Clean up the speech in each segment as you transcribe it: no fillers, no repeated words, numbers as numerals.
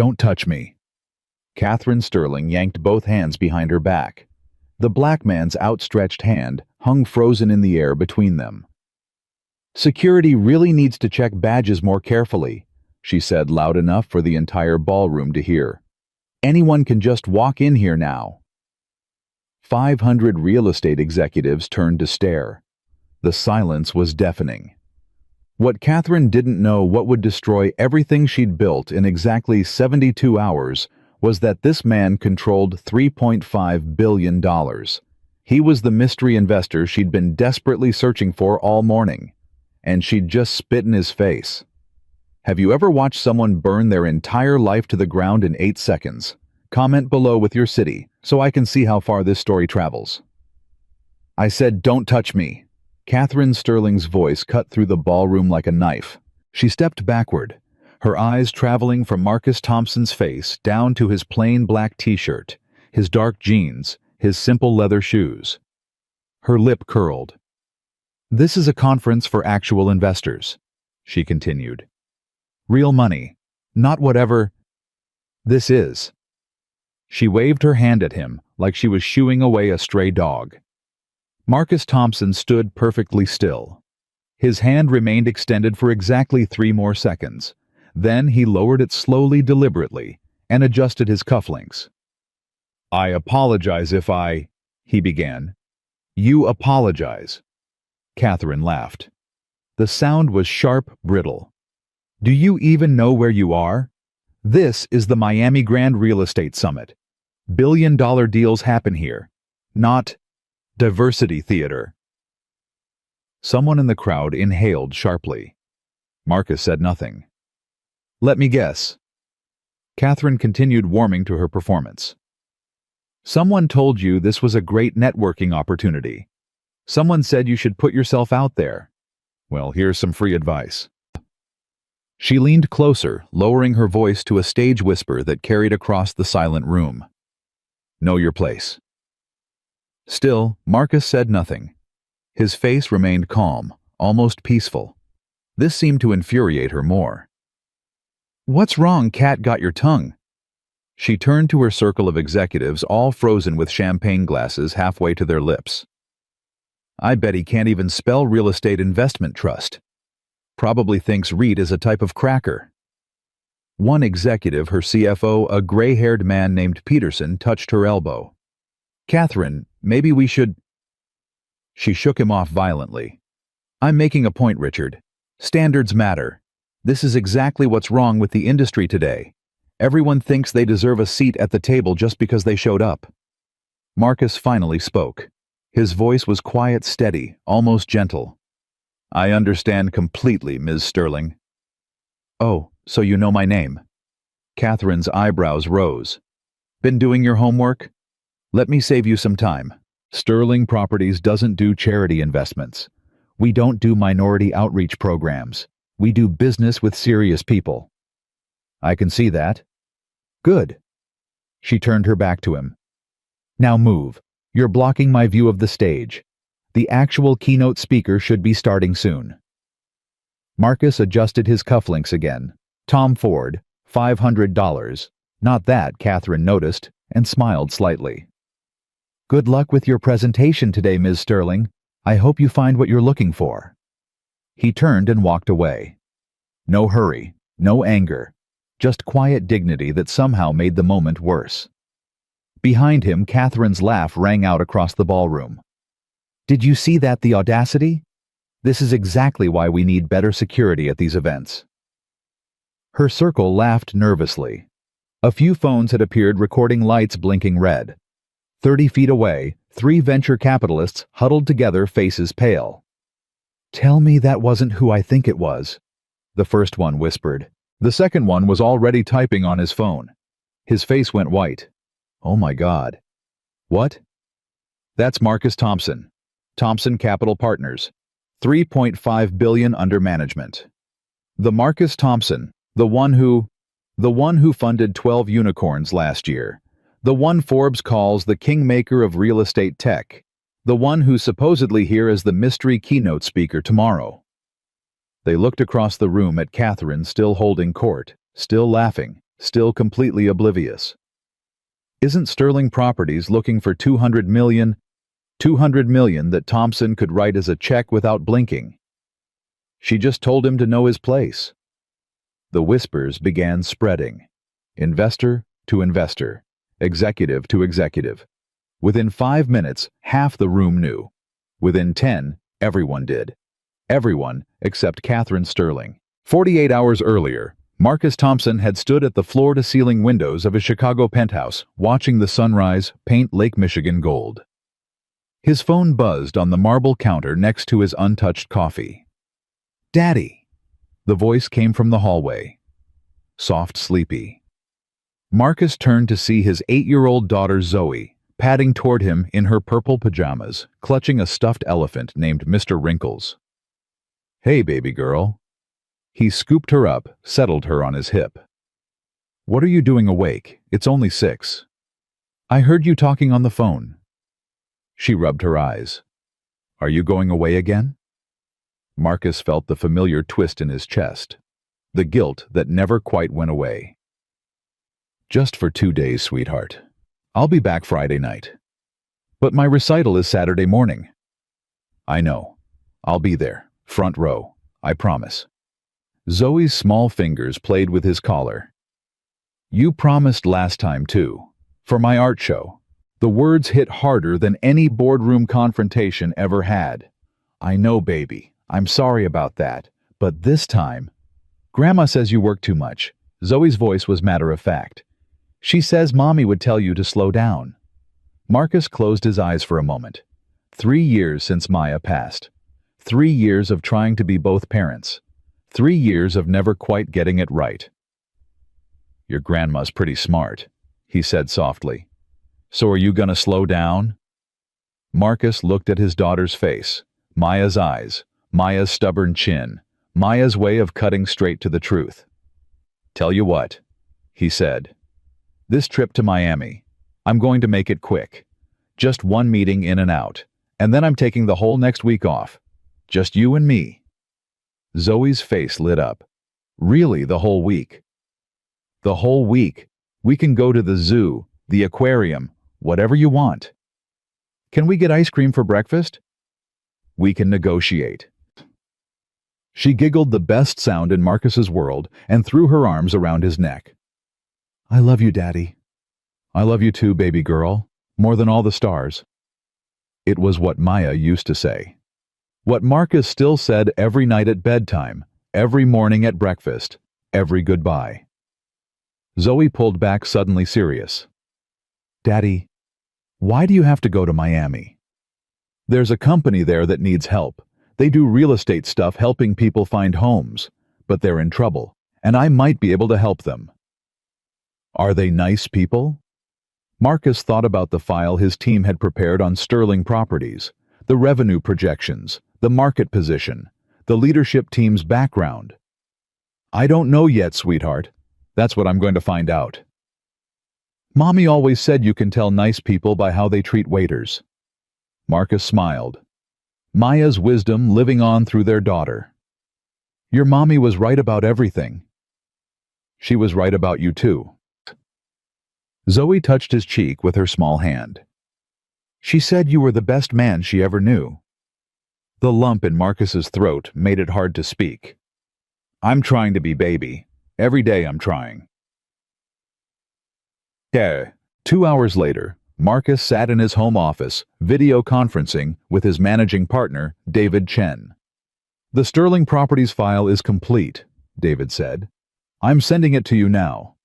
Don't touch me. Catherine Sterling yanked both hands behind her back. The black man's outstretched hand hung frozen in the air between them. Security really needs to check badges more carefully, she said loud enough for the entire ballroom to hear. Anyone can just walk in here now. 500 real estate executives turned to stare. The silence was deafening. What Catherine didn't know what would destroy everything she'd built in exactly 72 hours was that this man controlled $3.5 billion. He was the mystery investor she'd been desperately searching for all morning, and she'd just spit in his face. Have you ever watched someone burn their entire life to the ground in 8 seconds? Comment below with your city, so I can see how far this story travels. I said, don't touch me. Catherine Sterling's voice cut through the ballroom like a knife. She stepped backward, her eyes traveling from Marcus Thompson's face down to his plain black t-shirt, his dark jeans, his simple leather shoes. Her lip curled. This is a conference for actual investors, she continued. Real money, not whatever this is. She waved her hand at him like she was shooing away a stray dog. Marcus Thompson stood perfectly still. His hand remained extended for exactly 3 more seconds. Then he lowered it slowly, deliberately, and adjusted his cufflinks. I apologize if he began. You apologize. Catherine laughed. The sound was sharp, brittle. Do you even know where you are? This is the Miami Grand Real Estate Summit. Billion-dollar deals happen here, not diversity theater. Someone in the crowd inhaled sharply. Marcus said nothing. Let me guess. Catherine continued warming to her performance. Someone told you this was a great networking opportunity. Someone said you should put yourself out there. Well, here's some free advice. She leaned closer, lowering her voice to a stage whisper that carried across the silent room. Know your place. Still, Marcus said nothing. His face remained calm, almost peaceful. This seemed to infuriate her more. What's wrong, Cat? Got your tongue? She turned to her circle of executives, all frozen with champagne glasses halfway to their lips. I bet he can't even spell real estate investment trust. Probably thinks REIT is a type of cracker. One executive, her CFO, a gray-haired man named Peterson, touched her elbow. Catherine, maybe we should... She shook him off violently. I'm making a point, Richard. Standards matter. This is exactly what's wrong with the industry today. Everyone thinks they deserve a seat at the table just because they showed up. Marcus finally spoke. His voice was quiet, steady, almost gentle. I understand completely, Ms. Sterling. Oh, so you know my name. Catherine's eyebrows rose. Been doing your homework? Let me save you some time. Sterling Properties doesn't do charity investments. We don't do minority outreach programs. We do business with serious people. I can see that. Good. She turned her back to him. Now move. You're blocking my view of the stage. The actual keynote speaker should be starting soon. Marcus adjusted his cufflinks again. Tom Ford, $500. Not that, Catherine noticed, and smiled slightly. Good luck with your presentation today, Ms. Sterling. I hope you find what you're looking for. He turned and walked away. No hurry, no anger, just quiet dignity that somehow made the moment worse. Behind him, Catherine's laugh rang out across the ballroom. Did you see that, the audacity? This is exactly why we need better security at these events. Her circle laughed nervously. A few phones had appeared recording lights blinking red. 30 feet away, 3 venture capitalists huddled together, faces pale. Tell me that wasn't who I think it was, the first one whispered. The second one was already typing on his phone. His face went white. Oh my God. What? That's Marcus Thompson. Thompson Capital Partners. $3.5 billion under management. The Marcus Thompson, the one who funded 12 unicorns last year. The one Forbes calls the kingmaker of real estate tech. The one who's supposedly here as the mystery keynote speaker tomorrow. They looked across the room at Catherine, still holding court, still laughing, still completely oblivious. Isn't Sterling Properties looking for 200 million? 200 million that Thompson could write as a check without blinking. She just told him to know his place. The whispers began spreading. Investor to investor, executive to executive. Within 5 minutes, half the room knew. Within 10, everyone did. Everyone except Catherine Sterling. 48 hours earlier, Marcus Thompson had stood at the floor-to-ceiling windows of his Chicago penthouse, watching the sunrise paint Lake Michigan gold. His phone buzzed on the marble counter next to his untouched coffee. "Daddy!" The voice came from the hallway. Soft, sleepy. Marcus turned to see his 8-year-old daughter Zoe, padding toward him in her purple pajamas, clutching a stuffed elephant named Mr. Wrinkles. "Hey, baby girl." He scooped her up, settled her on his hip. "What are you doing awake? It's only 6. I heard you talking on the phone." She rubbed her eyes. "Are you going away again?" Marcus felt the familiar twist in his chest, the guilt that never quite went away. "Just for 2 days, sweetheart. I'll be back Friday night. But my recital is Saturday morning." "I know. I'll be there, front row, I promise." Zoe's small fingers played with his collar. "You promised last time, too, for my art show." The words hit harder than any boardroom confrontation ever had. "I know, baby. I'm sorry about that. But this time—" "Grandma says you work too much." Zoe's voice was matter-of-fact. "She says Mommy would tell you to slow down." Marcus closed his eyes for a moment. 3 years since Maya passed. 3 years of trying to be both parents. 3 years of never quite getting it right. "Your grandma's pretty smart," he said softly. "So are you gonna slow down?" Marcus looked at his daughter's face, Maya's eyes, Maya's stubborn chin, Maya's way of cutting straight to the truth. "Tell you what," he said. "This trip to Miami, I'm going to make it quick. Just 1 meeting in and out, and then I'm taking the whole next week off. Just you and me." Zoe's face lit up. "Really, the whole week?" "The whole week. We can go to the zoo, the aquarium, whatever you want." "Can we get ice cream for breakfast?" "We can negotiate." She giggled the best sound in Marcus's world and threw her arms around his neck. "I love you, Daddy." "I love you too, baby girl, more than all the stars." It was what Maya used to say. What Marcus still said every night at bedtime, every morning at breakfast, every goodbye. Zoe pulled back, suddenly serious. "Daddy, why do you have to go to Miami?" "There's a company there that needs help. They do real estate stuff helping people find homes, but they're in trouble, and I might be able to help them." "Are they nice people?" Marcus thought about the file his team had prepared on Sterling Properties, the revenue projections, the market position, the leadership team's background. "I don't know yet, sweetheart. That's what I'm going to find out." "Mommy always said you can tell nice people by how they treat waiters." Marcus smiled. Maya's wisdom living on through their daughter. "Your mommy was right about everything." "She was right about you too." Zoe touched his cheek with her small hand. "She said you were the best man she ever knew." The lump in Marcus's throat made it hard to speak. "I'm trying to be baby. Every day I'm trying." Yeah. 2 hours later, Marcus sat in his home office, video conferencing with his managing partner, David Chen. "The Sterling Properties file is complete," David said. "I'm sending it to you now."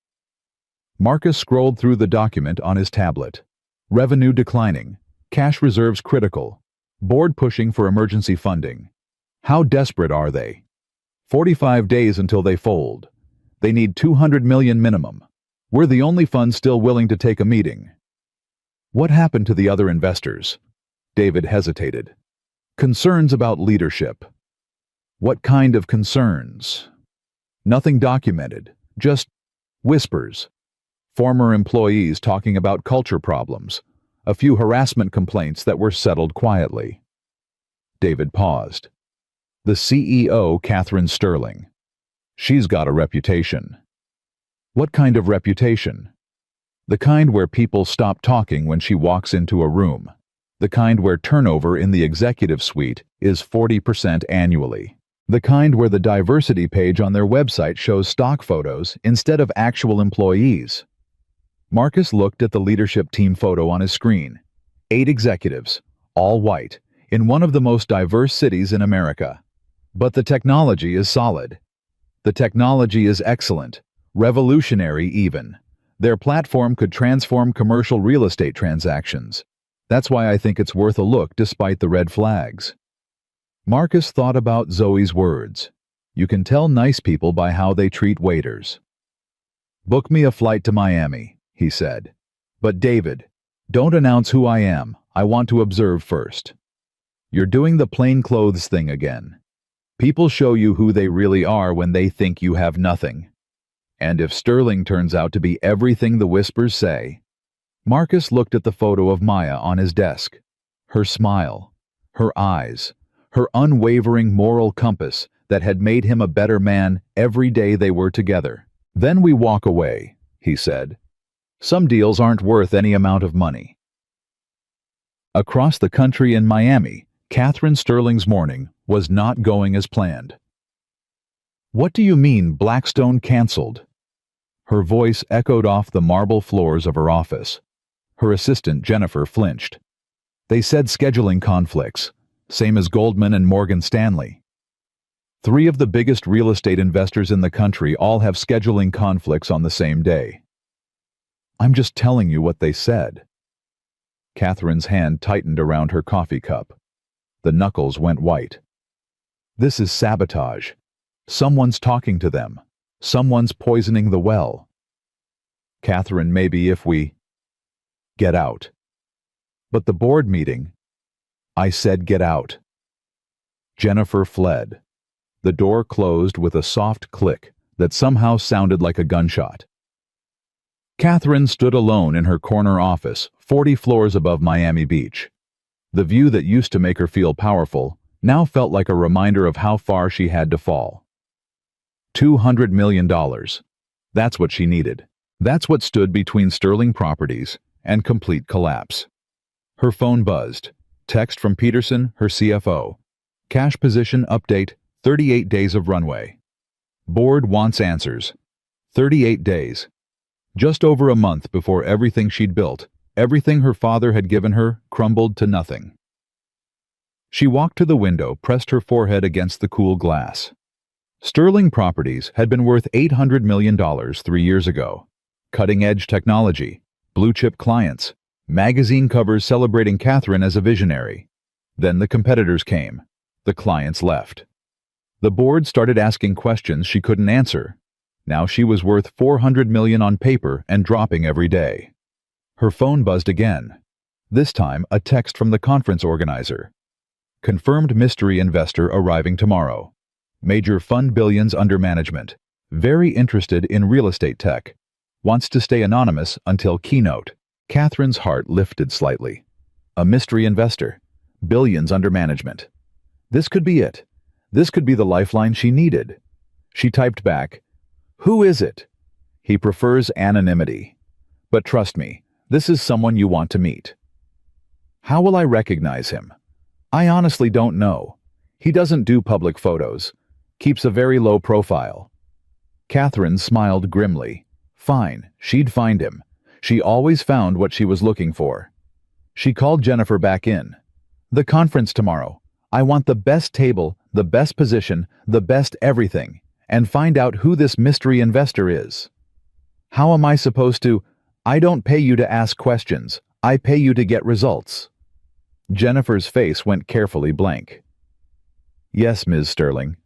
Marcus scrolled through the document on his tablet. Revenue declining. Cash reserves critical. Board pushing for emergency funding. How desperate are they? 45 days until they fold. They need 200 million minimum. We're the only fund still willing to take a meeting. What happened to the other investors? David hesitated. Concerns about leadership. What kind of concerns? Nothing documented, just whispers. Former employees talking about culture problems. A few harassment complaints that were settled quietly. David paused. The CEO, Catherine Sterling. She's got a reputation. What kind of reputation? The kind where people stop talking when she walks into a room. The kind where turnover in the executive suite is 40% annually. The kind where the diversity page on their website shows stock photos instead of actual employees. Marcus looked at the leadership team photo on his screen. 8 executives, all white, in one of the most diverse cities in America. But the technology is solid. The technology is excellent, revolutionary even. Their platform could transform commercial real estate transactions. That's why I think it's worth a look despite the red flags. Marcus thought about Zoe's words. You can tell nice people by how they treat waiters. Book me a flight to Miami, he said. But David, don't announce who I am. I want to observe first. You're doing the plain clothes thing again. People show you who they really are when they think you have nothing. And if Sterling turns out to be everything the whispers say... Marcus looked at the photo of Maya on his desk. Her smile, her eyes, her unwavering moral compass that had made him a better man every day they were together. Then we walk away, he said. Some deals aren't worth any amount of money. Across the country in Miami, Catherine Sterling's morning was not going as planned. What do you mean Blackstone canceled? Her voice echoed off the marble floors of her office. Her assistant Jennifer flinched. They said scheduling conflicts, same as Goldman and Morgan Stanley. 3 of the biggest real estate investors in the country all have scheduling conflicts on the same day. I'm just telling you what they said. Catherine's hand tightened around her coffee cup. The knuckles went white. This is sabotage. Someone's talking to them. Someone's poisoning the well. Catherine, maybe if we... Get out. But the board meeting... I said get out. Jennifer fled. The door closed with a soft click that somehow sounded like a gunshot. Catherine stood alone in her corner office, 40 floors above Miami Beach. The view that used to make her feel powerful now felt like a reminder of how far she had to fall. $200 million. That's what she needed. That's what stood between Sterling Properties and complete collapse. Her phone buzzed. Text from Peterson, her CFO. Cash position update, 38 days of runway. Board wants answers. 38 days. Just over a month before everything she'd built, everything her father had given her, crumbled to nothing. She walked to the window, pressed her forehead against the cool glass. Sterling Properties had been worth $800 million 3 years ago. Cutting-edge technology, blue-chip clients, magazine covers celebrating Catherine as a visionary. Then the competitors came. The clients left. The board started asking questions she couldn't answer. Now she was worth $400 million on paper and dropping every day. Her phone buzzed again. This time, a text from the conference organizer. Confirmed mystery investor arriving tomorrow. Major fund billions under management. Very interested in real estate tech. Wants to stay anonymous until keynote. Catherine's heart lifted slightly. A mystery investor. Billions under management. This could be it. This could be the lifeline she needed. She typed back, "Who is it?" He prefers anonymity. But trust me, this is someone you want to meet. How will I recognize him? I honestly don't know. He doesn't do public photos. Keeps a very low profile. Catherine smiled grimly. Fine, she'd find him. She always found what she was looking for. She called Jennifer back in. The conference tomorrow. I want the best table, the best position, the best everything, and find out who this mystery investor is. How am I supposed to? I don't pay you to ask questions. I pay you to get results. Jennifer's face went carefully blank. Yes, Ms. Sterling.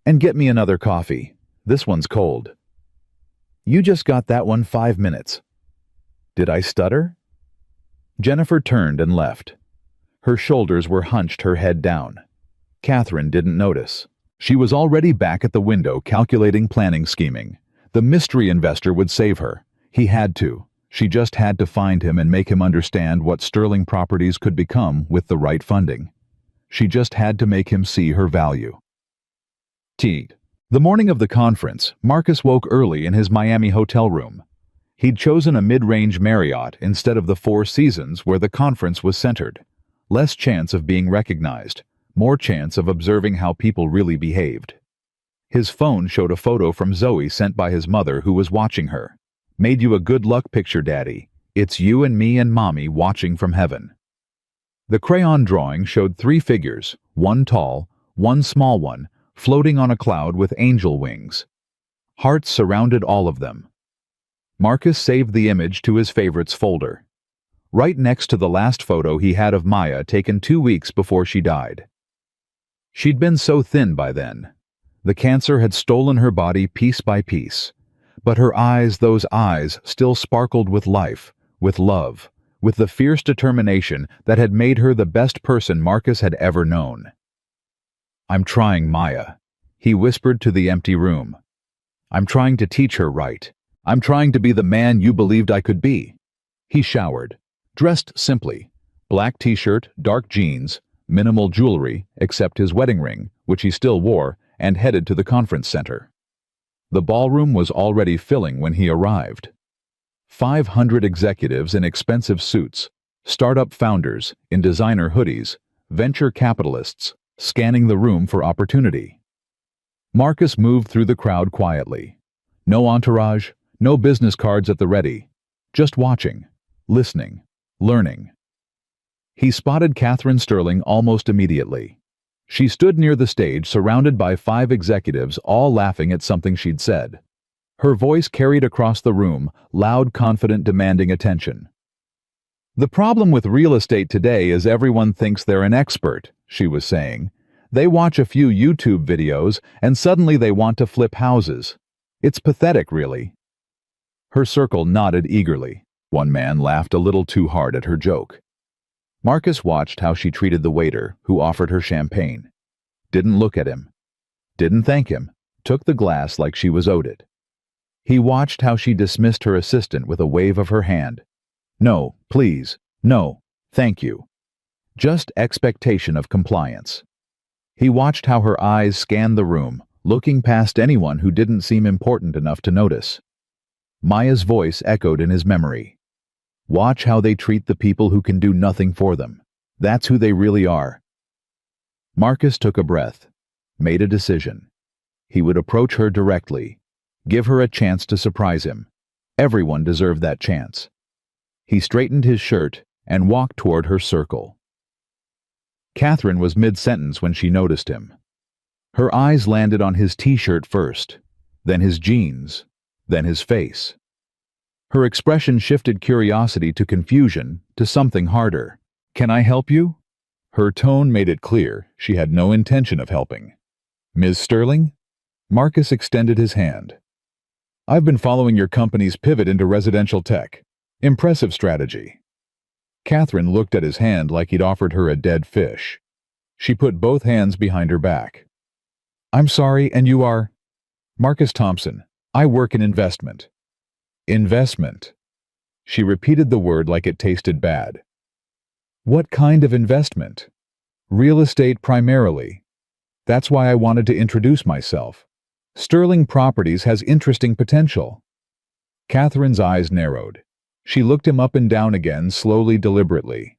And get me another coffee. This one's cold. You just got that one 5 minutes. Did I stutter? Jennifer turned and left. Her shoulders were hunched, her head down. Catherine didn't notice. She was already back at the window calculating, planning, scheming. The mystery investor would save her. He had to. She just had to find him and make him understand what Sterling Properties could become with the right funding. She just had to make him see her value. The morning of the conference, Marcus woke early in his Miami hotel room. He'd chosen a mid-range Marriott instead of the Four Seasons where the conference was centered. Less chance of being recognized, more chance of observing how people really behaved. His phone showed a photo from Zoe sent by his mother who was watching her. "Made you a good luck picture, Daddy. It's you and me and Mommy watching from heaven." The crayon drawing showed 3 figures, one tall, one small one, floating on a cloud with angel wings. Hearts surrounded all of them. Marcus saved the image to his favorites folder. Right next to the last photo he had of Maya taken 2 weeks before she died. She'd been so thin by then. The cancer had stolen her body piece by piece. But her eyes, those eyes, still sparkled with life, with love, with the fierce determination that had made her the best person Marcus had ever known. "I'm trying, Maya," he whispered to the empty room. "I'm trying to teach her right. I'm trying to be the man you believed I could be." He showered, dressed simply, black t-shirt, dark jeans, minimal jewelry except his wedding ring, which he still wore, and headed to the conference center. The ballroom was already filling when he arrived. 500 executives in expensive suits, startup founders in designer hoodies, venture capitalists, scanning the room for opportunity. Marcus moved through the crowd quietly. No entourage, no business cards at the ready. Just watching, listening, learning. He spotted Catherine Sterling almost immediately. She stood near the stage surrounded by 5 executives, all laughing at something she'd said. Her voice carried across the room, loud, confident, demanding attention. "The problem with real estate today is everyone thinks they're an expert," she was saying. "They watch a few YouTube videos and suddenly they want to flip houses. It's pathetic, really." Her circle nodded eagerly. One man laughed a little too hard at her joke. Marcus watched how she treated the waiter who offered her champagne. Didn't look at him. Didn't thank him. Took the glass like she was owed it. He watched how she dismissed her assistant with a wave of her hand. "No, please. No, thank you." Just expectation of compliance. He watched how her eyes scanned the room, looking past anyone who didn't seem important enough to notice. Maya's voice echoed in his memory. "Watch how they treat the people who can do nothing for them. That's who they really are." Marcus took a breath, made a decision. He would approach her directly, give her a chance to surprise him. Everyone deserved that chance. He straightened his shirt and walked toward her circle. Catherine was mid-sentence when she noticed him. Her eyes landed on his t-shirt first, then his jeans, then his face. Her expression shifted curiosity to confusion, to something harder. "Can I help you?" Her tone made it clear she had no intention of helping. "Ms. Sterling?" Marcus extended his hand. "I've been following your company's pivot into residential tech. Impressive strategy." Catherine looked at his hand like he'd offered her a dead fish. She put both hands behind her back. "I'm sorry, and you are?" "Marcus Thompson. I work in investment." "Investment." She repeated the word like it tasted bad. "What kind of investment?" "Real estate primarily. That's why I wanted to introduce myself. Sterling Properties has interesting potential." Catherine's eyes narrowed. She looked him up and down again, slowly, deliberately.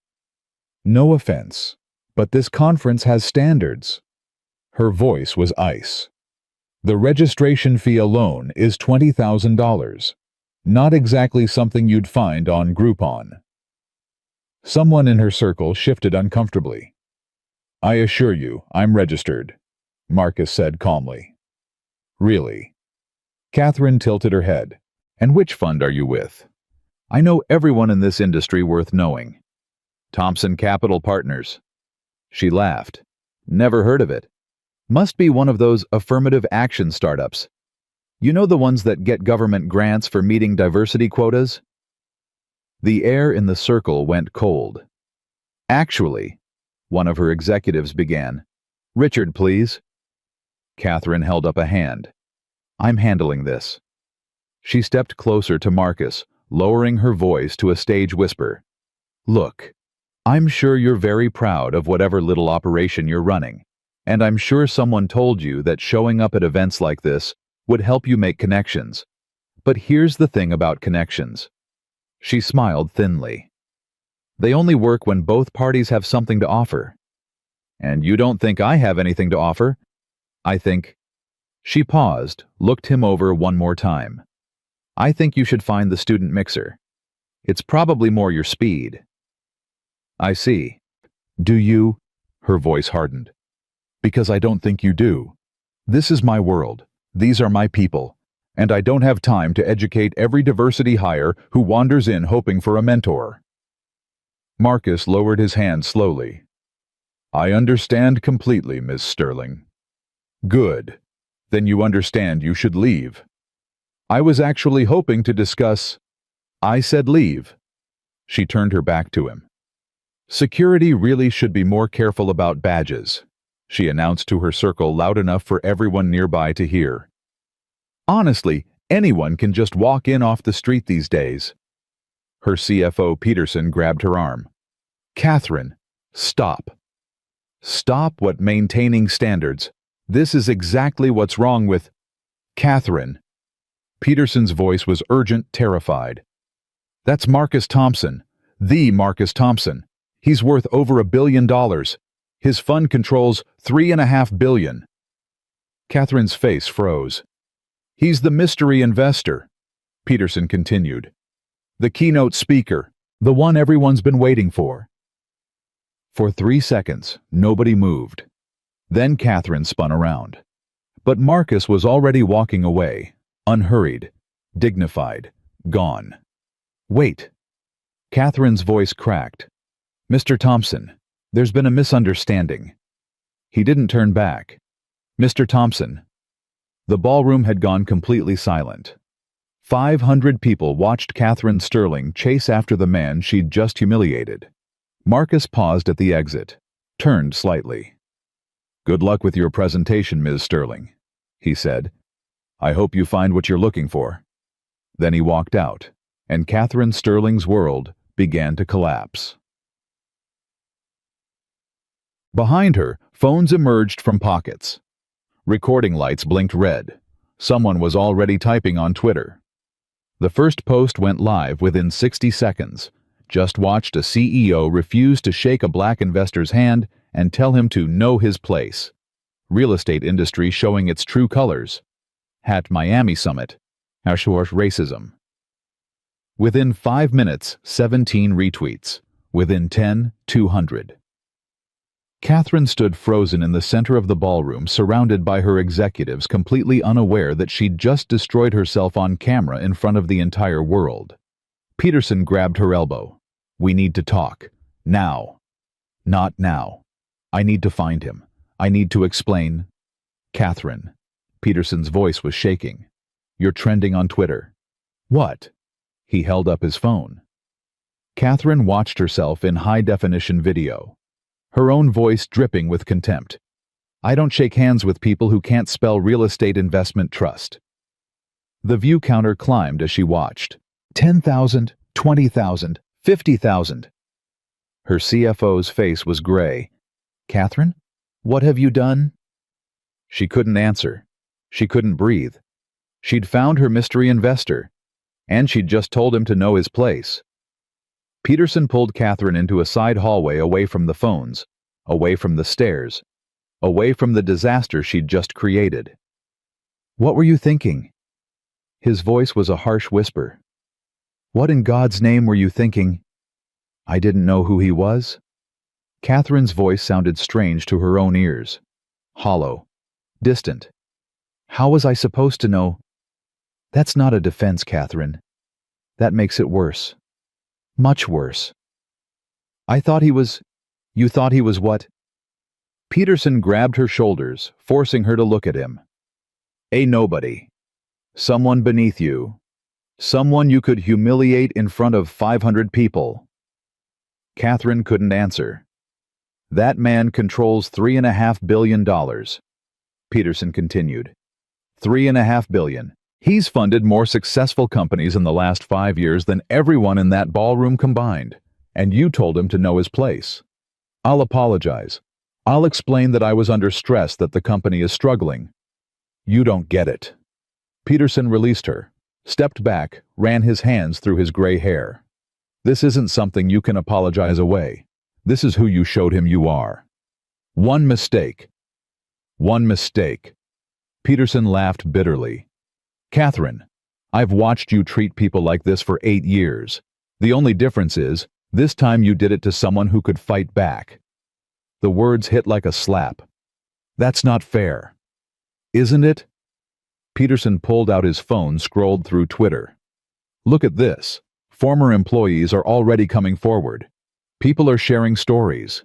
"No offense, but this conference has standards." Her voice was ice. "The registration fee alone is $20,000. Not exactly something you'd find on Groupon." Someone in her circle shifted uncomfortably. "I assure you, I'm registered," Marcus said calmly. "Really?" Catherine tilted her head. "And which fund are you with?" "I know everyone in this industry worth knowing." "Thompson Capital Partners." She laughed. "Never heard of it. Must be one of those affirmative action startups. You know, the ones that get government grants for meeting diversity quotas?" The air in the circle went cold. "Actually," one of her executives began. "Richard, please." Catherine held up a hand. "I'm handling this." She stepped closer to Marcus, lowering her voice to a stage whisper. "Look, I'm sure you're very proud of whatever little operation you're running. And I'm sure someone told you that showing up at events like this would help you make connections. But here's the thing about connections. She smiled thinly. They only work when both parties have something to offer. And you don't think I have anything to offer? I think. She paused, looked him over one more time. I think you should find the student mixer. It's probably more your speed. I see. Do you? Her voice hardened. Because I don't think you do. This is my world. These are my people. And I don't have time to educate every diversity hire who wanders in hoping for a mentor. Marcus lowered his hand slowly. I understand completely, Miss Sterling. Good. Then you understand you should leave. I was actually hoping to discuss. I said leave. She turned her back to him. Security really should be more careful about badges, she announced to her circle loud enough for everyone nearby to hear. Honestly, anyone can just walk in off the street these days. Her CFO Peterson grabbed her arm. Catherine, stop. Stop what maintaining standards. This is exactly what's wrong with... Catherine. Peterson's voice was urgent, terrified. That's Marcus Thompson. The Marcus Thompson. He's worth over $1 billion. His fund controls $3.5 billion. Catherine's face froze. He's the mystery investor, Peterson continued. The keynote speaker, the one everyone's been waiting for. For 3 seconds, nobody moved. Then Catherine spun around. But Marcus was already walking away, unhurried, dignified, gone. Wait. Catherine's voice cracked. Mr. Thompson, there's been a misunderstanding. He didn't turn back. Mr. Thompson. The ballroom had gone completely silent. 500 people watched Catherine Sterling chase after the man she'd just humiliated. Marcus paused at the exit, turned slightly. Good luck with your presentation, Ms. Sterling, he said. I hope you find what you're looking for. Then he walked out, and Catherine Sterling's world began to collapse. Behind her, phones emerged from pockets. Recording lights blinked red. Someone was already typing on Twitter. The first post went live within 60 seconds. Just watched a CEO refuse to shake a black investor's hand and tell him to know his place. Real estate industry showing its true colors. Hat Miami Summit. Ashworth racism. Within 5 minutes, 17 retweets. Within 10, 200. Catherine stood frozen in the center of the ballroom, surrounded by her executives, completely unaware that she'd just destroyed herself on camera in front of the entire world. Peterson grabbed her elbow. We need to talk. Now. Not now. I need to find him. I need to explain. Catherine. Peterson's voice was shaking. You're trending on Twitter. What? He held up his phone. Catherine watched herself in high-definition video. Her own voice dripping with contempt. I don't shake hands with people who can't spell real estate investment trust. The view counter climbed as she watched. 10,000, 20,000, 50,000. Her CFO's face was gray. Catherine, what have you done? She couldn't answer. She couldn't breathe. She'd found her mystery investor, and she'd just told him to know his place. Peterson pulled Catherine into a side hallway away from the phones, away from the stairs, away from the disaster she'd just created. What were you thinking? His voice was a harsh whisper. What in God's name were you thinking? I didn't know who he was? Catherine's voice sounded strange to her own ears. Hollow. Distant. How was I supposed to know? That's not a defense, Catherine. That makes it worse. Much worse. I thought he was... You thought he was what? Peterson grabbed her shoulders, forcing her to look at him. A nobody. Someone beneath you. Someone you could humiliate in front of 500 people. Catherine couldn't answer. That man controls $3.5 billion. Peterson continued. $3.5 billion. He's funded more successful companies in the last 5 years than everyone in that ballroom combined, and you told him to know his place. I'll apologize. I'll explain that I was under stress, that the company is struggling. You don't get it. Peterson released her, stepped back, ran his hands through his gray hair. This isn't something you can apologize away. This is who you showed him you are. One mistake. One mistake. Peterson laughed bitterly. Catherine, I've watched you treat people like this for 8 years. The only difference is, this time you did it to someone who could fight back. The words hit like a slap. That's not fair. Isn't it? Peterson pulled out his phone, scrolled through Twitter. Look at this. Former employees are already coming forward. People are sharing stories.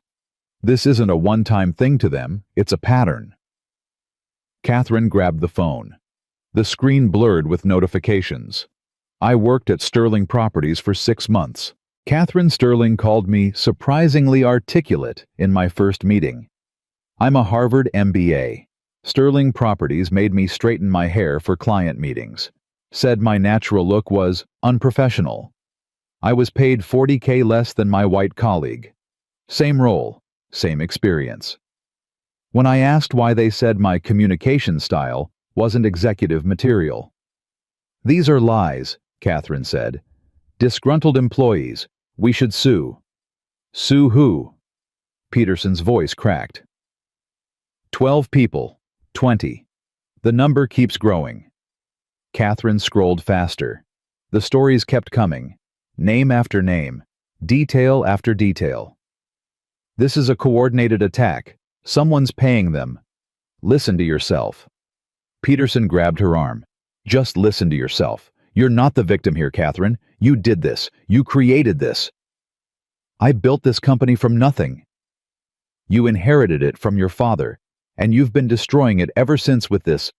This isn't a one-time thing to them, it's a pattern. Catherine grabbed the phone. The screen blurred with notifications. I worked at Sterling Properties for 6 months. Catherine Sterling called me surprisingly articulate in my first meeting. I'm a Harvard MBA. Sterling Properties made me straighten my hair for client meetings. Said my natural look was unprofessional. I was paid $40K less than my white colleague. Same role, same experience. When I asked why, they said my communication style wasn't executive material. These are lies, Catherine said. Disgruntled employees. We should sue. Sue who? Peterson's voice cracked. 12 people. 20. The number keeps growing. Catherine scrolled faster. The stories kept coming. Name after name. Detail after detail. This is a coordinated attack. Someone's paying them. Listen to yourself. Peterson grabbed her arm. Just listen to yourself. You're not the victim here, Catherine. You did this. You created this. I built this company from nothing. You inherited it from your father, and you've been destroying it ever since with this.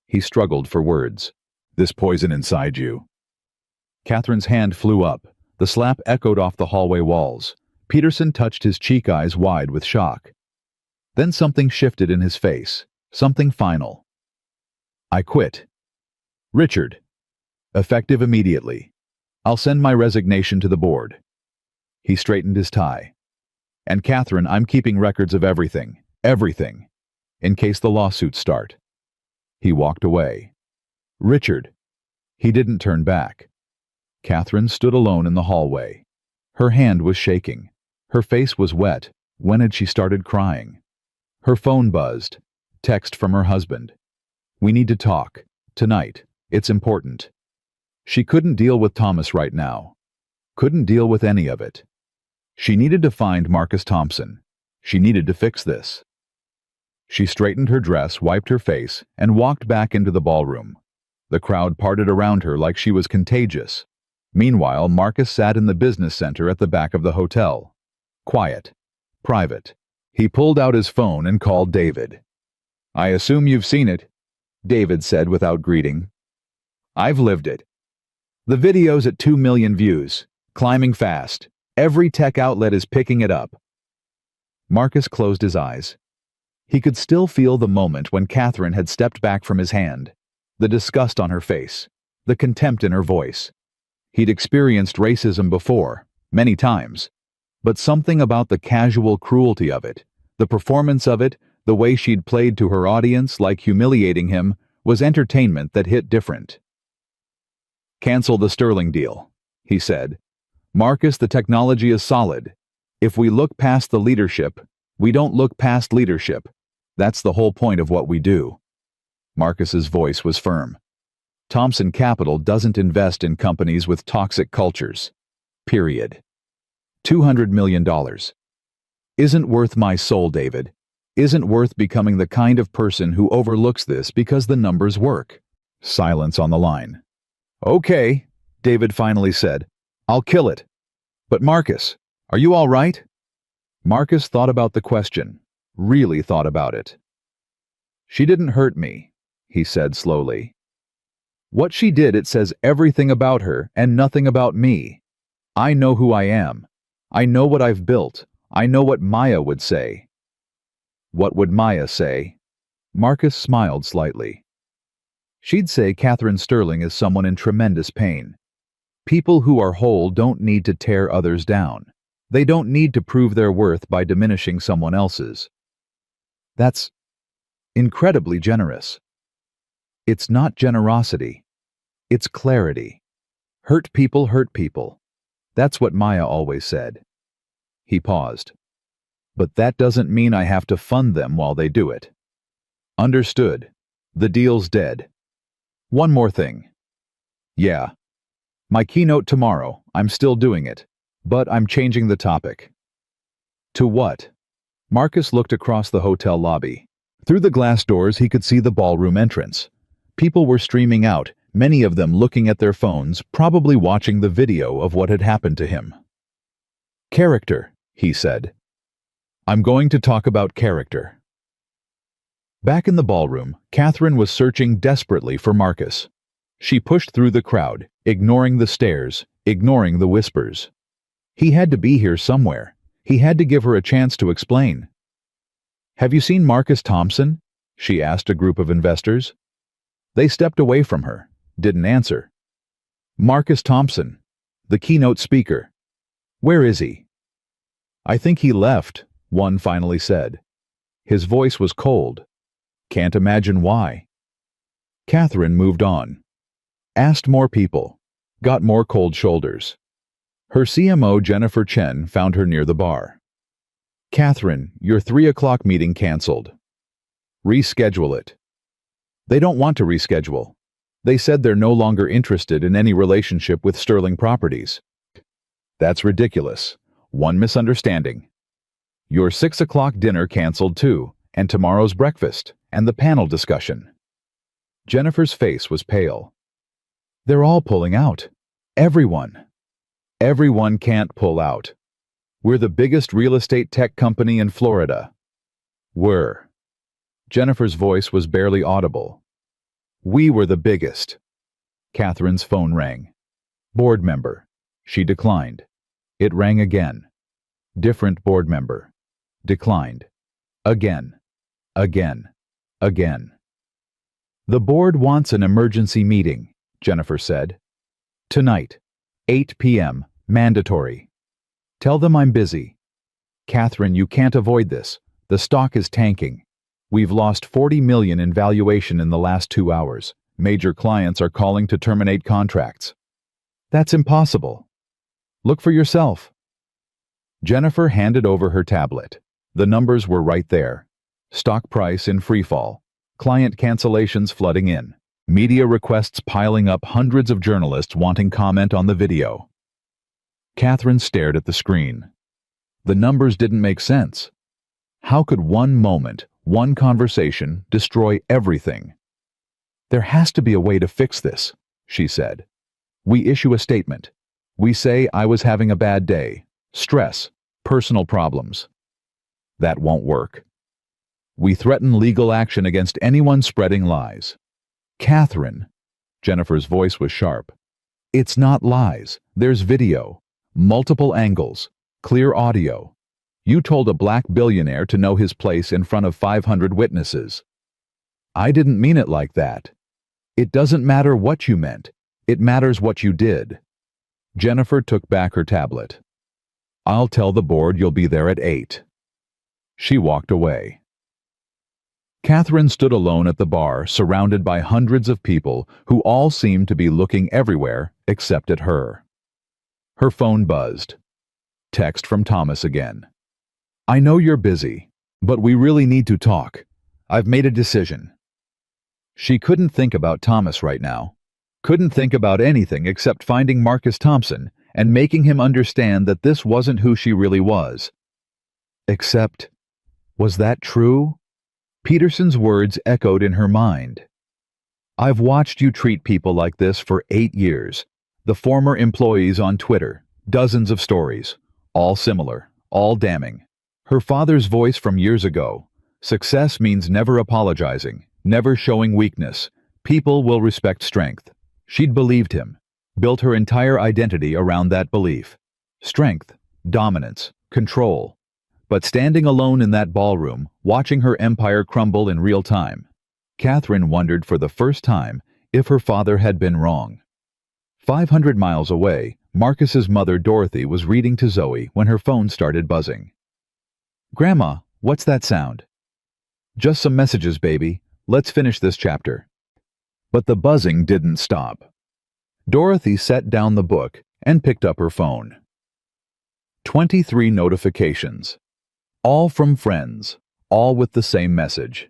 He struggled for words. This poison inside you. Catherine's hand flew up. The slap echoed off the hallway walls. Peterson touched his cheek, eyes wide with shock. Then something shifted in his face. Something final. I quit. Richard. Effective immediately. I'll send my resignation to the board. He straightened his tie. And Catherine, I'm keeping records of everything. Everything. In case the lawsuits start. He walked away. Richard. He didn't turn back. Catherine stood alone in the hallway. Her hand was shaking. Her face was wet. When had she started crying? Her phone buzzed. Text from her husband. We need to talk. Tonight. It's important. She couldn't deal with Thomas right now. Couldn't deal with any of it. She needed to find Marcus Thompson. She needed to fix this. She straightened her dress, wiped her face, and walked back into the ballroom. The crowd parted around her like she was contagious. Meanwhile, Marcus sat in the business center at the back of the hotel. Quiet. Private. He pulled out his phone and called David. I assume you've seen it, David said without greeting. I've lived it. The video's at 2 million views, climbing fast. Every tech outlet is picking it up. Marcus closed his eyes. He could still feel the moment when Catherine had stepped back from his hand, the disgust on her face, the contempt in her voice. He'd experienced racism before, many times, but something about the casual cruelty of it, the performance of it, the way she'd played to her audience like humiliating him, was entertainment that hit different. Cancel the Sterling deal, he said. Marcus, the technology is solid. If we look past the leadership, we don't look past leadership. That's the whole point of what we do. Marcus's voice was firm. Thompson Capital doesn't invest in companies with toxic cultures. Period. $200 million. Isn't worth my soul, David. Isn't worth becoming the kind of person who overlooks this because the numbers work. Silence on the line. Okay, David finally said. I'll kill it. But Marcus, are you all right? Marcus thought about the question, really thought about it. She didn't hurt me, he said slowly. What she did, it says everything about her and nothing about me. I know who I am. I know what I've built. I know what Maya would say. What would Maya say? Marcus smiled slightly. She'd say Catherine Sterling is someone in tremendous pain. People who are whole don't need to tear others down. They don't need to prove their worth by diminishing someone else's. That's incredibly generous. It's not generosity. It's clarity. Hurt people hurt people. That's what Maya always said. He paused. But that doesn't mean I have to fund them while they do it. Understood. The deal's dead. One more thing. Yeah. My keynote tomorrow, I'm still doing it, but I'm changing the topic. To what? Marcus looked across the hotel lobby. Through the glass doors he could see the ballroom entrance. People were streaming out, many of them looking at their phones, probably watching the video of what had happened to him. Character, he said. I'm going to talk about character. Back in the ballroom, Catherine was searching desperately for Marcus. She pushed through the crowd, ignoring the stares, ignoring the whispers. He had to be here somewhere. He had to give her a chance to explain. Have you seen Marcus Thompson? She asked a group of investors. They stepped away from her, didn't answer. Marcus Thompson, the keynote speaker. Where is he? I think he left, one finally said. His voice was cold. Can't imagine why. Catherine moved on. Asked more people. Got more cold shoulders. Her CMO, Jennifer Chen, found her near the bar. Catherine, your 3 o'clock meeting canceled. Reschedule it. They don't want to reschedule. They said they're no longer interested in any relationship with Sterling Properties. That's ridiculous. One misunderstanding. Your 6 o'clock dinner canceled too, and tomorrow's breakfast, and the panel discussion. Jennifer's face was pale. They're all pulling out. Everyone. Everyone can't pull out. We're the biggest real estate tech company in Florida. Were. Jennifer's voice was barely audible. We were the biggest. Catherine's phone rang. Board member. She declined. It rang again. Different board member. Declined. Again. Again. Again. The board wants an emergency meeting, Jennifer said. Tonight, 8 p.m., mandatory. Tell them I'm busy. Catherine, you can't avoid this. The stock is tanking. We've lost $40 million in valuation in the last 2 hours. Major clients are calling to terminate contracts. That's impossible. Look for yourself. Jennifer handed over her tablet. The numbers were right there. Stock price in freefall. Client cancellations flooding in. Media requests piling up, hundreds of journalists wanting comment on the video. Catherine stared at the screen. The numbers didn't make sense. How could one moment, one conversation, destroy everything? There has to be a way to fix this, she said. We issue a statement. We say I was having a bad day, stress, personal problems. That won't work. We threaten legal action against anyone spreading lies. Catherine, Jennifer's voice was sharp. It's not lies. There's video, multiple angles, clear audio. You told a black billionaire to know his place in front of 500 witnesses. I didn't mean it like that. It doesn't matter what you meant. It matters what you did. Jennifer took back her tablet. I'll tell the board you'll be there at 8. She walked away. Catherine stood alone at the bar, surrounded by hundreds of people who all seemed to be looking everywhere except at her. Her phone buzzed. Text from Thomas again. I know you're busy, but we really need to talk. I've made a decision. She couldn't think about Thomas right now. Couldn't think about anything except finding Marcus Thompson and making him understand that this wasn't who she really was. Except, was that true? Peterson's words echoed in her mind. I've watched you treat people like this for 8 years. The former employees on Twitter, dozens of stories, all similar, all damning. Her father's voice from years ago. Success means never apologizing, never showing weakness. People will respect strength. She'd believed him, built her entire identity around that belief. Strength, dominance, control. But standing alone in that ballroom, watching her empire crumble in real time, Catherine wondered for the first time if her father had been wrong. 500 miles away, Marcus's mother Dorothy was reading to Zoe when her phone started buzzing. "Grandma, what's that sound?" "Just some messages, baby. Let's finish this chapter." But the buzzing didn't stop. Dorothy set down the book and picked up her phone. 23 notifications. All from friends, all with the same message.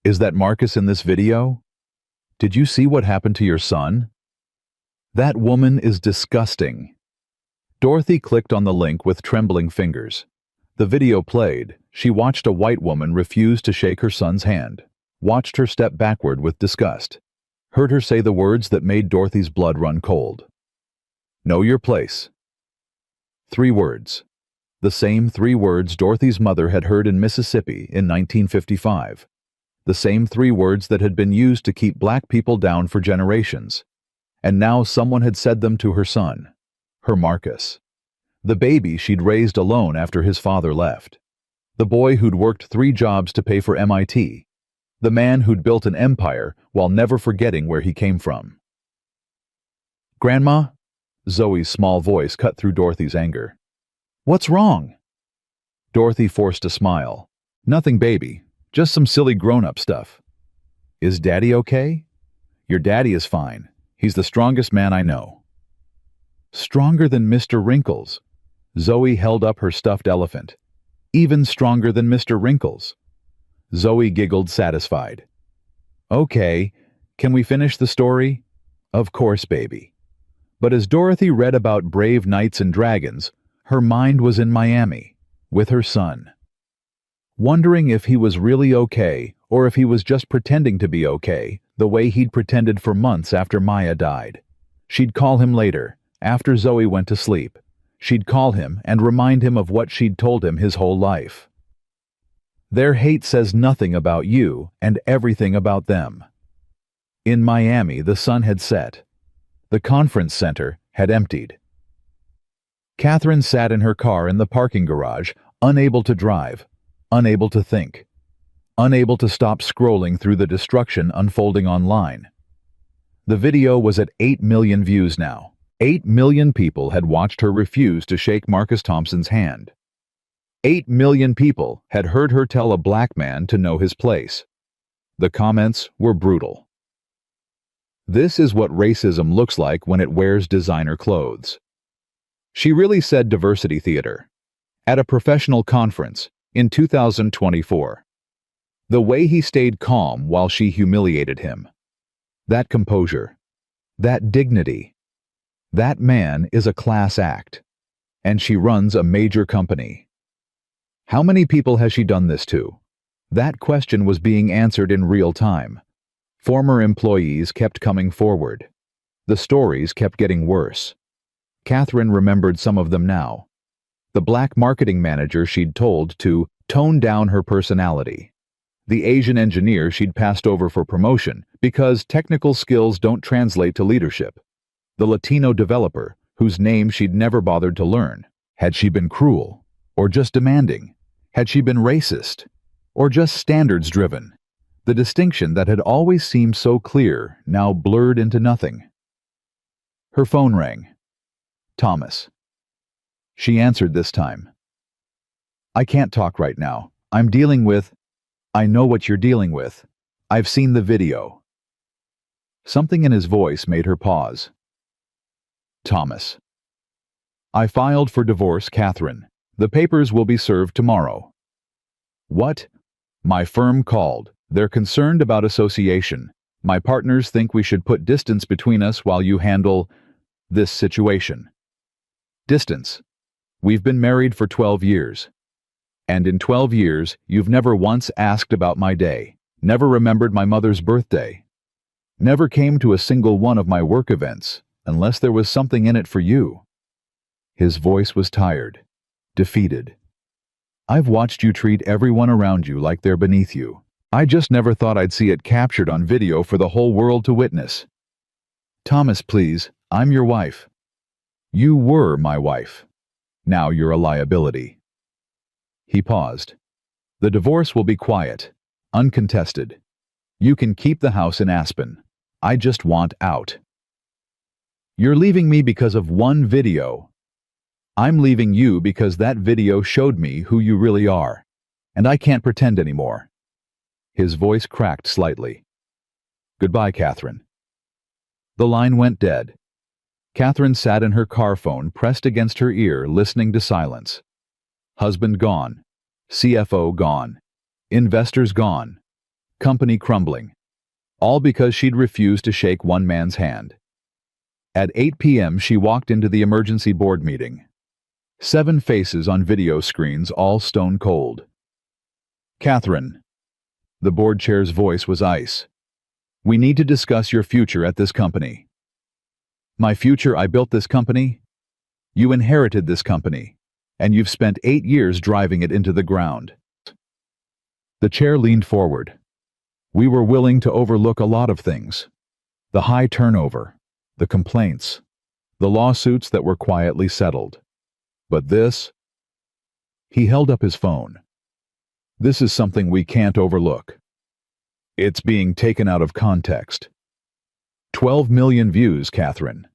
"Is that Marcus in this video? Did you see what happened to your son? That woman is disgusting." Dorothy clicked on the link with trembling fingers. The video played. She watched a white woman refuse to shake her son's hand, watched her step backward with disgust, heard her say the words that made Dorothy's blood run cold. "Know your place." 3 words. The same 3 words Dorothy's mother had heard in Mississippi in 1955. The same 3 words that had been used to keep black people down for generations. And now someone had said them to her son, her Marcus. The baby she'd raised alone after his father left. The boy who'd worked 3 jobs to pay for MIT. The man who'd built an empire while never forgetting where he came from. "Grandma?" Zoe's small voice cut through Dorothy's anger. "What's wrong?" Dorothy forced a smile. "Nothing, baby. Just some silly grown-up stuff." "Is Daddy okay?" "Your daddy is fine. He's the strongest man I know." "Stronger than Mr. Wrinkles." Zoe held up her stuffed elephant. "Even stronger than Mr. Wrinkles." Zoe giggled, satisfied. "Okay, can we finish the story?" "Of course, baby." But as Dorothy read about brave knights and dragons, her mind was in Miami, with her son. Wondering if he was really okay, or if he was just pretending to be okay, the way he'd pretended for months after Maya died. She'd call him later, after Zoe went to sleep. She'd call him and remind him of what she'd told him his whole life. Their hate says nothing about you and everything about them. In Miami, the sun had set. The conference center had emptied. Catherine sat in her car in the parking garage, unable to drive, unable to think, unable to stop scrolling through the destruction unfolding online. The video was at 8 million views now. 8 million people had watched her refuse to shake Marcus Thompson's hand. 8 million people had heard her tell a black man to know his place. The comments were brutal. "This is what racism looks like when it wears designer clothes." She really said diversity theater. At a professional conference in 2024. The way he stayed calm while she humiliated him. That composure. That dignity. That man is a class act. And she runs a major company. How many people has she done this to? That question was being answered in real time. Former employees kept coming forward. The stories kept getting worse. Catherine remembered some of them now. The black marketing manager she'd told to tone down her personality. The Asian engineer she'd passed over for promotion because technical skills don't translate to leadership. The Latino developer whose name she'd never bothered to learn. Had she been cruel? Or just demanding? Had she been racist? Or just standards-driven? The distinction that had always seemed so clear now blurred into nothing. Her phone rang. Thomas. She answered this time. "I can't talk right now. I'm dealing with..." "I know what you're dealing with. I've seen the video." Something in his voice made her pause. Thomas. "I filed for divorce, Catherine. The papers will be served tomorrow." "What?" "My firm called. They're concerned about association. My partners think we should put distance between us while you handle this situation." "Distance? We've been married for 12 years. And in 12 years, you've never once asked about my day, never remembered my mother's birthday, never came to a single one of my work events, unless there was something in it for you." His voice was tired, defeated. "I've watched you treat everyone around you like they're beneath you. I just never thought I'd see it captured on video for the whole world to witness." "Thomas, please, I'm your wife." "You were my wife. Now you're a liability." He paused. "The divorce will be quiet, uncontested. You can keep the house in Aspen. I just want out." You're leaving me because of one video. I'm leaving you because that video showed me who you really are, and I can't pretend anymore. His voice cracked slightly. Goodbye, Catherine. The line went dead. Catherine sat in her car phone pressed against her ear, listening to silence. Husband gone. CFO gone. Investors gone. Company crumbling. All because she'd refused to shake one man's hand. At 8 p.m. she walked into the emergency board meeting. 7 faces on video screens, all stone cold. Catherine. The board chair's voice was ice. We need to discuss your future at this company. My future? I built this company. You inherited this company, and you've spent 8 years driving it into the ground. The chair leaned forward. We were willing to overlook a lot of things. The high turnover, the complaints, the lawsuits that were quietly settled. But this? He held up his phone. This is something we can't overlook. It's being taken out of context. 12 million views, Catherine.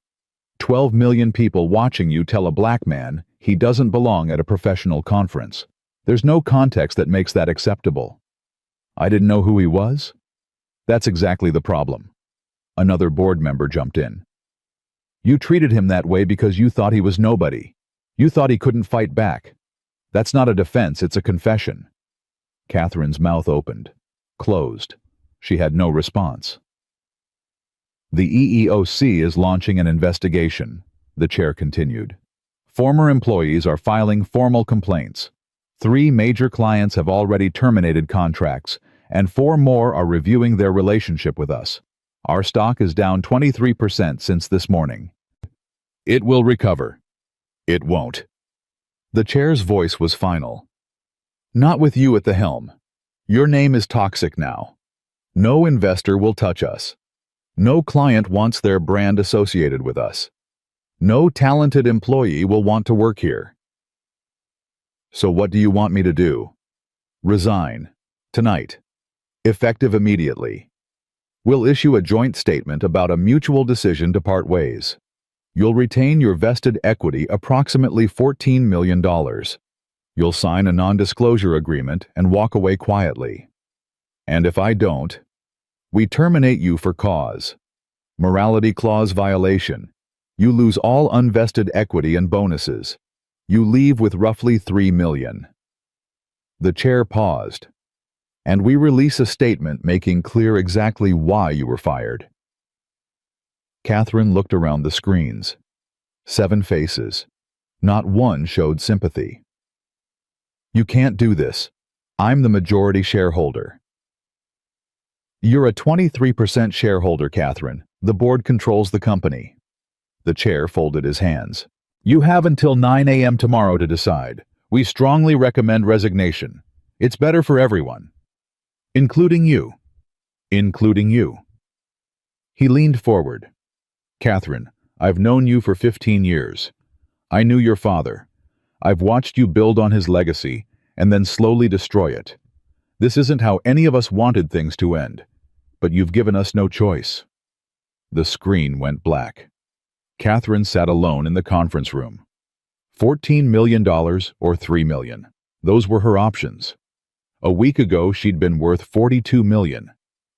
12 million people watching you tell a black man he doesn't belong at a professional conference. There's no context that makes that acceptable. I didn't know who he was? That's exactly the problem. Another board member jumped in. You treated him that way because you thought he was nobody. You thought he couldn't fight back. That's not a defense, it's a confession. Catherine's mouth opened, closed. She had no response. The EEOC is launching an investigation, the chair continued. Former employees are filing formal complaints. 3 major clients have already terminated contracts, and 4 more are reviewing their relationship with us. Our stock is down 23% since this morning. It will recover. It won't. The chair's voice was final. Not with you at the helm. Your name is toxic now. No investor will touch us. No client wants their brand associated with us. No talented employee will want to work here. So what do you want me to do? Resign. Tonight. Effective immediately. We'll issue a joint statement about a mutual decision to part ways. You'll retain your vested equity, approximately $14 million. You'll sign a non-disclosure agreement and walk away quietly. And if I don't, we terminate you for cause. Morality clause violation. You lose all unvested equity and bonuses. You leave with roughly $3 million. The chair paused. And we release a statement making clear exactly why you were fired. Catherine looked around the screens. 7 faces. Not one showed sympathy. You can't do this. I'm the majority shareholder. You're a 23% shareholder, Catherine. The board controls the company. The chair folded his hands. You have until 9 a.m. tomorrow to decide. We strongly recommend resignation. It's better for everyone. Including you. Including you. He leaned forward. Catherine, I've known you for 15 years. I knew your father. I've watched you build on his legacy and then slowly destroy it. This isn't how any of us wanted things to end, but you've given us no choice. The screen went black. Catherine sat alone in the conference room. $14 million or $3 million. Those were her options. A week ago, she'd been worth $42 million.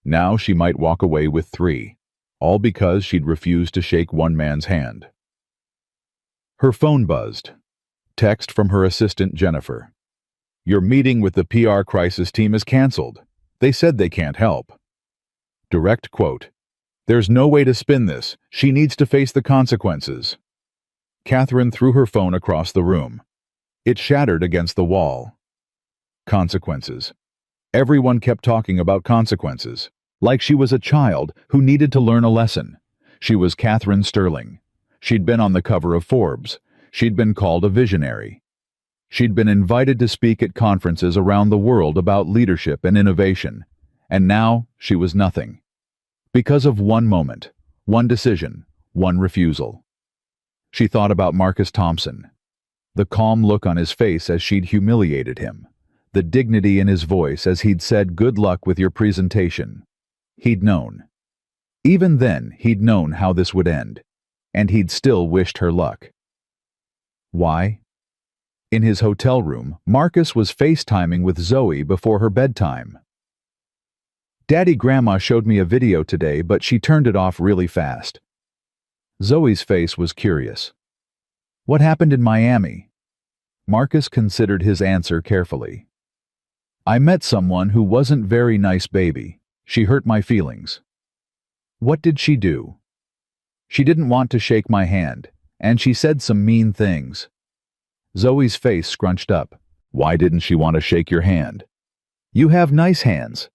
Now she might walk away with 3, all because she'd refused to shake one man's hand. Her phone buzzed. Text from her assistant, Jennifer. Your meeting with the PR crisis team is canceled. They said they can't help. Direct quote. There's no way to spin this. She needs to face the consequences. Catherine threw her phone across the room. It shattered against the wall. Consequences. Everyone kept talking about consequences, like she was a child who needed to learn a lesson. She was Catherine Sterling. She'd been on the cover of Forbes. She'd been called a visionary. She'd been invited to speak at conferences around the world about leadership and innovation. And now she was nothing. Because of one moment, one decision, one refusal. She thought about Marcus Thompson. The calm look on his face as she'd humiliated him. The dignity in his voice as he'd said, "Good luck with your presentation." He'd known. Even then, he'd known how this would end. and he'd still wished her luck. Why? In his hotel room, Marcus was FaceTiming with Zoe before her bedtime. "Daddy, Grandma showed me a video today, but she turned it off really fast." Zoe's face was curious. "What happened in Miami?" Marcus considered his answer carefully. "I met someone who wasn't very nice, baby. She hurt my feelings." "What did she do?" "She didn't want to shake my hand, and she said some mean things." Zoe's face scrunched up. "Why didn't she want to shake your hand?" "You have nice hands."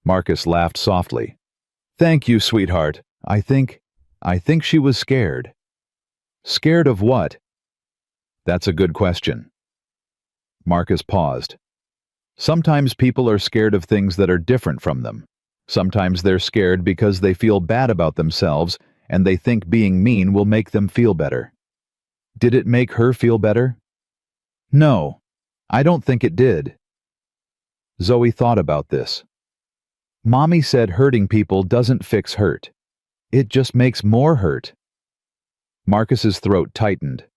Marcus laughed softly. "Thank you, sweetheart. I think she was scared." "Scared of what?" "That's a good question." Marcus paused. Sometimes people are scared of things that are different from them. Sometimes they're scared because they feel bad about themselves and they think being mean will make them feel better. Did it make her feel better? No, I don't think it did. Zoe thought about this. Mommy said hurting people doesn't fix hurt. It just makes more hurt. Marcus's throat tightened.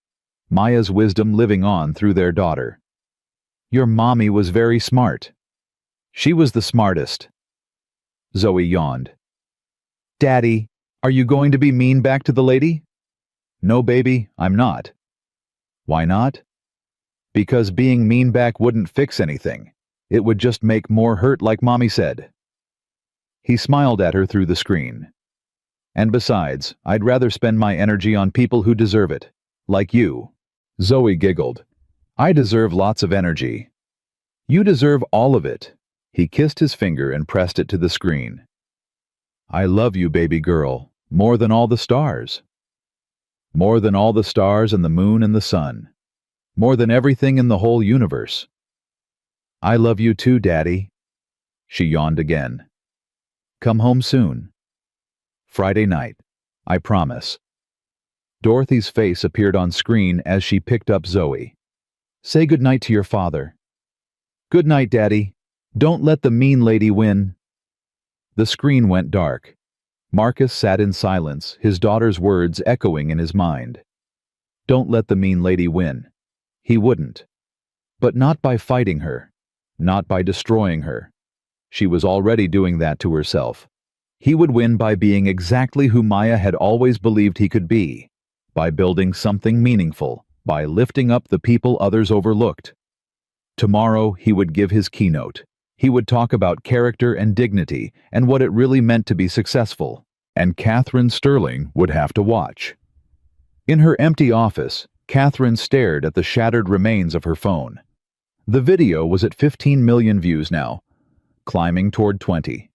Maya's wisdom living on through their daughter. Your mommy was very smart. She was the smartest. Zoe yawned. Daddy, are you going to be mean back to the lady? No, baby, I'm not. Why not? Because being mean back wouldn't fix anything. It would just make more hurt, like Mommy said. He smiled at her through the screen. And besides, I'd rather spend my energy on people who deserve it. Like you. Zoe giggled. I deserve lots of energy. You deserve all of it. He kissed his finger and pressed it to the screen. I love you, baby girl, more than all the stars. More than all the stars and the moon and the sun. More than everything in the whole universe. I love you too, Daddy. She yawned again. Come home soon. Friday night. I promise. Dorothy's face appeared on screen as she picked up Zoe. Say goodnight to your father. Good night, Daddy. Don't let the mean lady win. The screen went dark. Marcus sat in silence, his daughter's words echoing in his mind. Don't let the mean lady win. He wouldn't. But not by fighting her. Not by destroying her. She was already doing that to herself. He would win by being exactly who Maya had always believed he could be. By building something meaningful. By lifting up the people others overlooked. Tomorrow he would give his keynote. He would talk about character and dignity and what it really meant to be successful. And Catherine Sterling would have to watch. In her empty office, Catherine stared at the shattered remains of her phone. The video was at 15 million views now, climbing toward 20.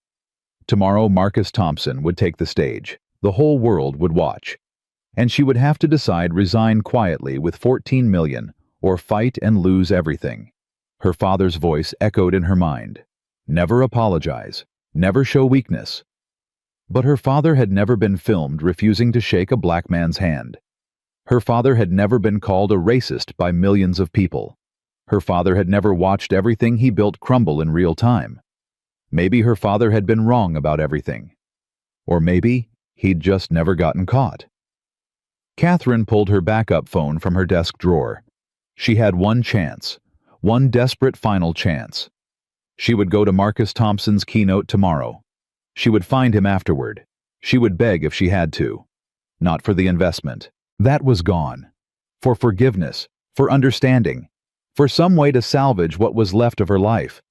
Tomorrow Marcus Thompson would take the stage. The whole world would watch. And she would have to decide resign quietly with 14 million or fight and lose everything. Her father's voice echoed in her mind. Never apologize. Never show weakness. But her father had never been filmed refusing to shake a black man's hand. Her father had never been called a racist by millions of people. Her father had never watched everything he built crumble in real time. Maybe her father had been wrong about everything. Or maybe he'd just never gotten caught. Catherine pulled her backup phone from her desk drawer. She had one chance. One desperate final chance. She would go to Marcus Thompson's keynote tomorrow. She would find him afterward. She would beg if she had to. Not for the investment. That was gone. For forgiveness. For understanding. For some way to salvage what was left of her life.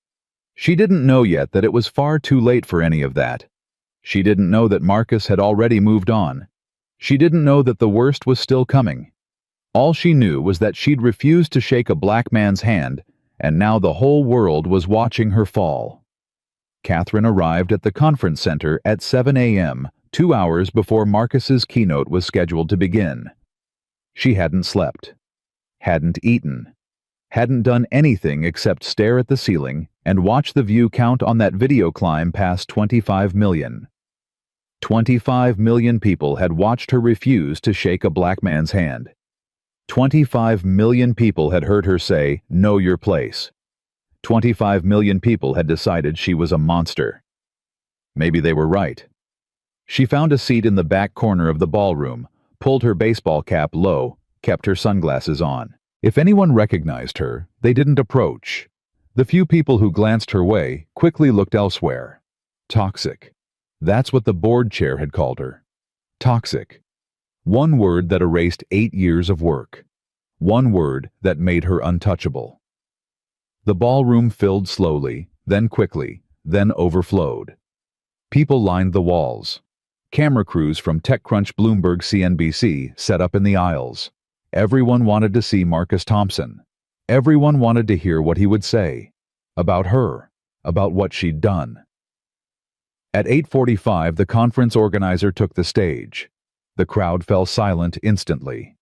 She didn't know yet that it was far too late for any of that. She didn't know that Marcus had already moved on. She didn't know that the worst was still coming. All she knew was that she'd refused to shake a black man's hand, and now the whole world was watching her fall. Catherine arrived at the conference center at 7 a.m., 2 hours before Marcus's keynote was scheduled to begin. She hadn't slept. Hadn't eaten. Hadn't done anything except stare at the ceiling and watch the view count on that video climb past 25 million. 25 million people had watched her refuse to shake a black man's hand. 25 million people had heard her say, know your place. 25 million people had decided she was a monster. Maybe they were right. She found a seat in the back corner of the ballroom, pulled her baseball cap low, kept her sunglasses on. If anyone recognized her, they didn't approach. The few people who glanced her way quickly looked elsewhere. Toxic. That's what the board chair had called her. Toxic. One word that erased 8 years of work. One word that made her untouchable. The ballroom filled slowly, then quickly, then overflowed. People lined the walls. Camera crews from TechCrunch, Bloomberg, CNBC set up in the aisles. Everyone wanted to see Marcus Thompson. Everyone wanted to hear what he would say. About her. About what she'd done. At 8:45, the conference organizer took the stage. The crowd fell silent instantly.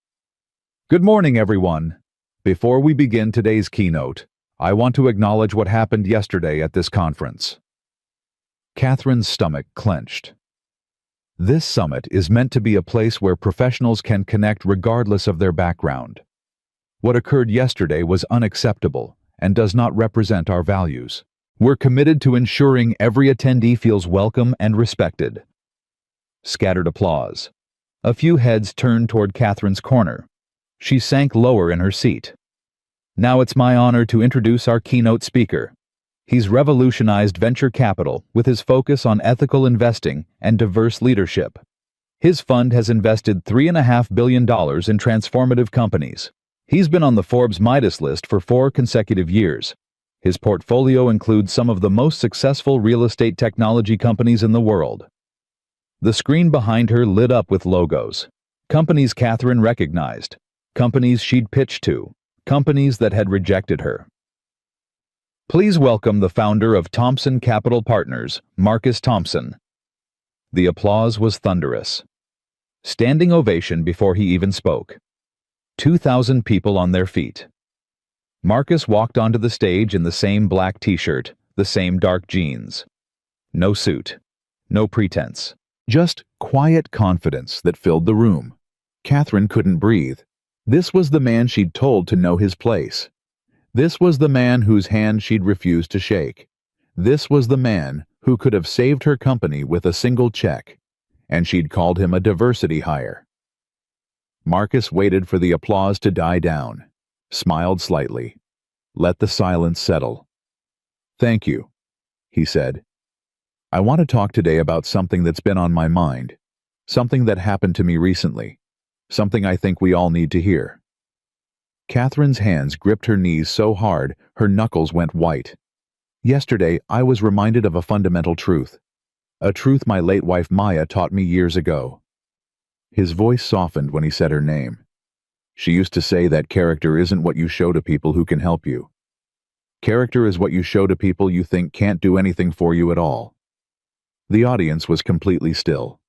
Good morning, everyone. Before we begin today's keynote, I want to acknowledge what happened yesterday at this conference. Catherine's stomach clenched. This summit is meant to be a place where professionals can connect regardless of their background. What occurred yesterday was unacceptable and does not represent our values. We're committed to ensuring every attendee feels welcome and respected. Scattered applause. A few heads turned toward Catherine's corner. She sank lower in her seat. Now it's my honor to introduce our keynote speaker. He's revolutionized venture capital with his focus on ethical investing and diverse leadership. His fund has invested $3.5 billion in transformative companies. He's been on the Forbes Midas list for 4 consecutive years. His portfolio includes some of the most successful real estate technology companies in the world. The screen behind her lit up with logos. Companies Catherine recognized. Companies she'd pitched to. Companies that had rejected her. Please welcome the founder of Thompson Capital Partners, Marcus Thompson. The applause was thunderous. Standing ovation before he even spoke. 2,000 people on their feet. Marcus walked onto the stage in the same black t-shirt, the same dark jeans. No suit. No pretense. Just quiet confidence that filled the room. Catherine couldn't breathe. This was the man she'd told to know his place. This was the man whose hand she'd refused to shake. This was the man who could have saved her company with a single check, and she'd called him a diversity hire. Marcus waited for the applause to die down, smiled slightly, let the silence settle. Thank you, he said. I want to talk today about something that's been on my mind, something that happened to me recently, something I think we all need to hear. Catherine's hands gripped her knees so hard her knuckles went white. Yesterday, I was reminded of a fundamental truth. A truth my late wife Maya taught me years ago. His voice softened when he said her name. She used to say that character isn't what you show to people who can help you. Character is what you show to people you think can't do anything for you at all. The audience was completely still.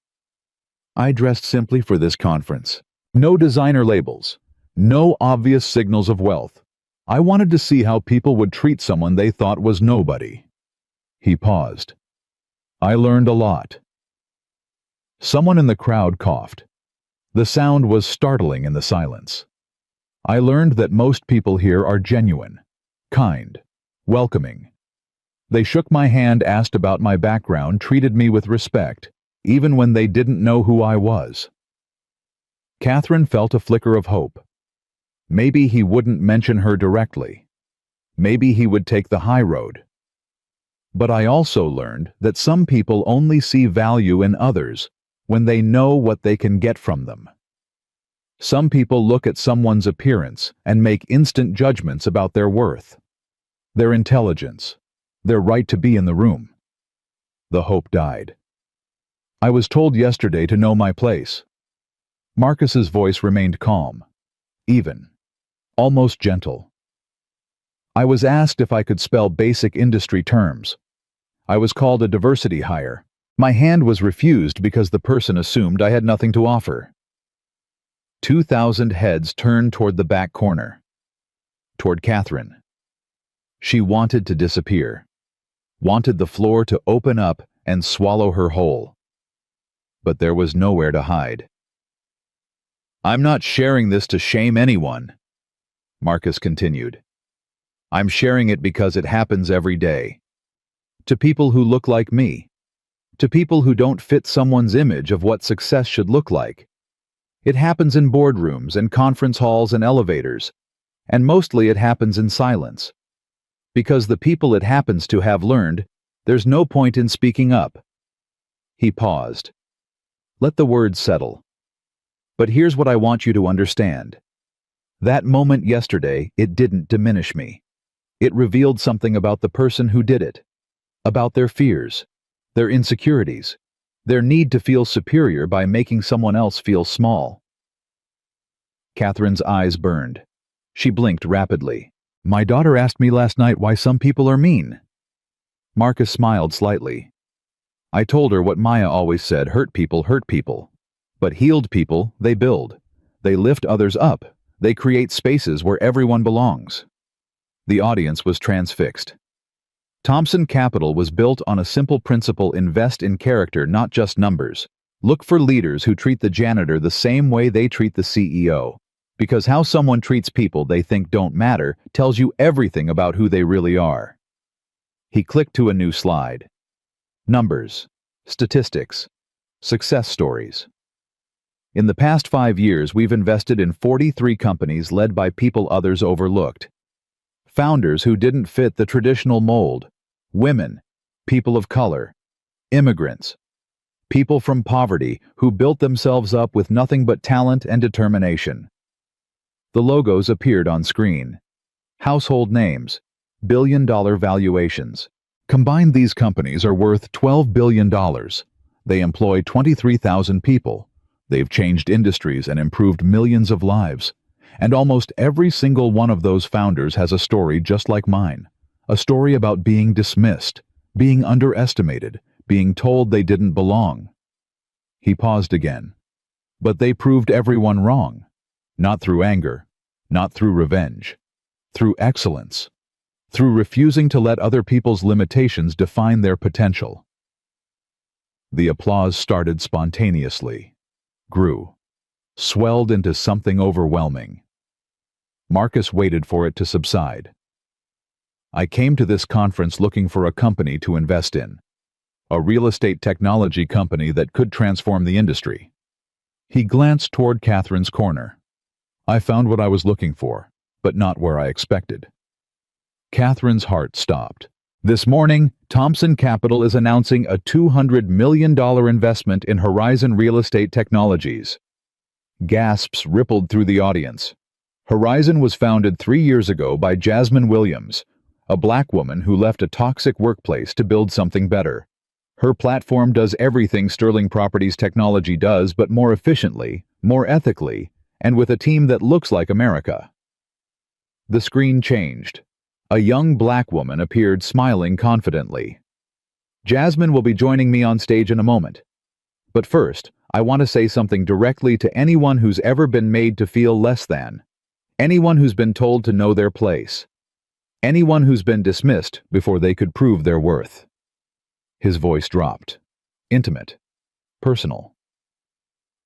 I dressed simply for this conference. No designer labels. No obvious signals of wealth. I wanted to see how people would treat someone they thought was nobody. He paused. I learned a lot. Someone in the crowd coughed. The sound was startling in the silence. I learned that most people here are genuine, kind, welcoming. They shook my hand, asked about my background, treated me with respect, even when they didn't know who I was. Catherine felt a flicker of hope. Maybe he wouldn't mention her directly. Maybe he would take the high road. But I also learned that some people only see value in others when they know what they can get from them. Some people look at someone's appearance and make instant judgments about their worth, their intelligence, their right to be in the room. The hope died. I was told yesterday to know my place. Marcus's voice remained calm, even. Almost gentle. I was asked if I could spell basic industry terms. I was called a diversity hire. My hand was refused because the person assumed I had nothing to offer. 2,000 heads turned toward the back corner. Toward Catherine. She wanted to disappear. Wanted the floor to open up and swallow her whole. But there was nowhere to hide. I'm not sharing this to shame anyone, Marcus continued. I'm sharing it because it happens every day. To people who look like me. To people who don't fit someone's image of what success should look like. It happens in boardrooms and conference halls and elevators, and mostly it happens in silence. Because the people it happens to have learned, there's no point in speaking up. He paused. Let the words settle. But here's what I want you to understand. That moment yesterday, it didn't diminish me. It revealed something about the person who did it, about their fears, their insecurities, their need to feel superior by making someone else feel small. Catherine's eyes burned. She blinked rapidly. My daughter asked me last night why some people are mean. Marcus smiled slightly. I told her what Maya always said, hurt people. But healed people, they build. They lift others up. They create spaces where everyone belongs. The audience was transfixed. Thompson Capital was built on a simple principle: invest in character, not just numbers. Look for leaders who treat the janitor the same way they treat the CEO. Because how someone treats people they think don't matter tells you everything about who they really are. He clicked to a new slide. Numbers, statistics, success stories. In the past 5 years, we've invested in 43 companies led by people others overlooked. Founders who didn't fit the traditional mold. Women, people of color, immigrants, people from poverty who built themselves up with nothing but talent and determination. The logos appeared on screen. Household names, billion-dollar valuations. Combined, these companies are worth $12 billion. They employ 23,000 people. They've changed industries and improved millions of lives. And almost every single one of those founders has a story just like mine. A story about being dismissed, being underestimated, being told they didn't belong. He paused again. But they proved everyone wrong. Not through anger, not through revenge. Through excellence. Through refusing to let other people's limitations define their potential. The applause started spontaneously. Grew. Swelled into something overwhelming. Marcus waited for it to subside. I came to this conference looking for a company to invest in. A real estate technology company that could transform the industry. He glanced toward Catherine's corner. I found what I was looking for, but not where I expected. Catherine's heart stopped. This morning, Thompson Capital is announcing a $200 million investment in Horizon Real Estate Technologies. Gasps rippled through the audience. Horizon was founded 3 years ago by Jasmine Williams, a black woman who left a toxic workplace to build something better. Her platform does everything Sterling Properties technology does, but more efficiently, more ethically, and with a team that looks like America. The screen changed. A young black woman appeared, smiling confidently. Jasmine will be joining me on stage in a moment. But first, I want to say something directly to anyone who's ever been made to feel less than. Anyone who's been told to know their place. Anyone who's been dismissed before they could prove their worth. His voice dropped. Intimate. Personal.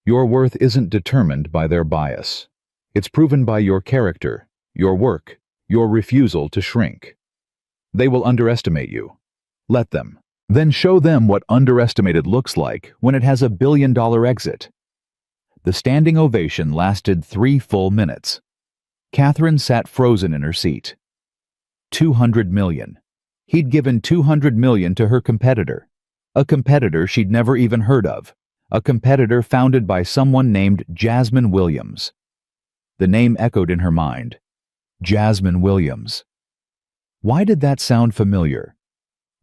Your worth isn't determined by their bias. It's proven by your character, your work, your refusal to shrink. They will underestimate you. Let them. Then show them what underestimated looks like when it has a billion-dollar exit. The standing ovation lasted 3 full minutes. Catherine sat frozen in her seat. $200 million. He'd given $200 million to her competitor. A competitor she'd never even heard of. A competitor founded by someone named Jasmine Williams. The name echoed in her mind. Jasmine Williams. Why did that sound familiar?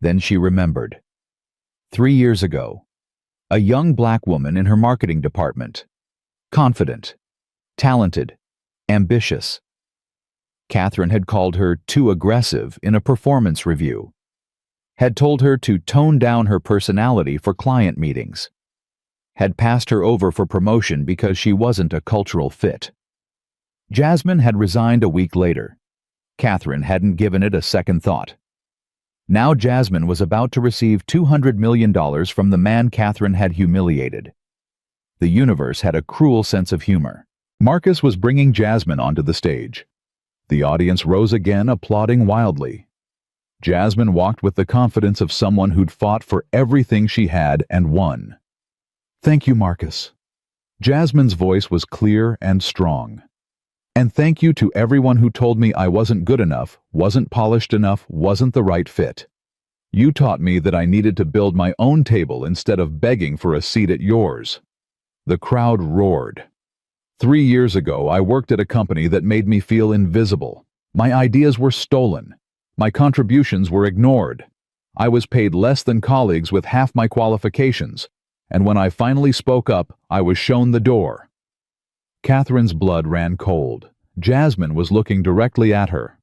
Then she remembered. 3 years ago, a young black woman in her marketing department. Confident, talented, ambitious. Catherine had called her too aggressive in a performance review. Had told her to tone down her personality for client meetings. Had passed her over for promotion because she wasn't a cultural fit. Jasmine had resigned a week later. Catherine hadn't given it a second thought. Now Jasmine was about to receive $200 million from the man Catherine had humiliated. The universe had a cruel sense of humor. Marcus was bringing Jasmine onto the stage. The audience rose again, applauding wildly. Jasmine walked with the confidence of someone who'd fought for everything she had and won. Thank you, Marcus. Jasmine's voice was clear and strong. And thank you to everyone who told me I wasn't good enough, wasn't polished enough, wasn't the right fit. You taught me that I needed to build my own table instead of begging for a seat at yours. The crowd roared. 3 years ago, I worked at a company that made me feel invisible. My ideas were stolen. My contributions were ignored. I was paid less than colleagues with half my qualifications, and when I finally spoke up, I was shown the door. Catherine's blood ran cold. Jasmine was looking directly at her.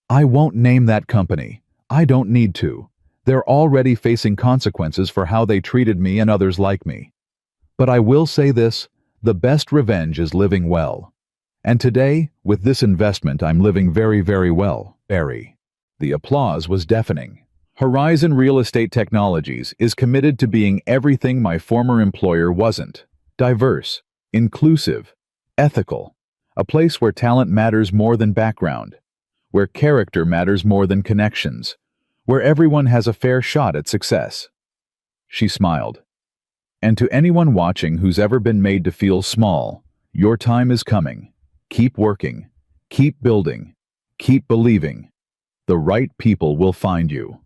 I won't name that company. I don't need to. They're already facing consequences for how they treated me and others like me. But I will say this, the best revenge is living well. And today, with this investment, I'm living very, very well, Barry. The applause was deafening. Horizon Real Estate Technologies is committed to being everything my former employer wasn't. Diverse, inclusive, ethical. A place where talent matters more than background. Where character matters more than connections. Where everyone has a fair shot at success. She smiled. And to anyone watching who's ever been made to feel small, your time is coming. Keep working. Keep building. Keep believing. The right people will find you.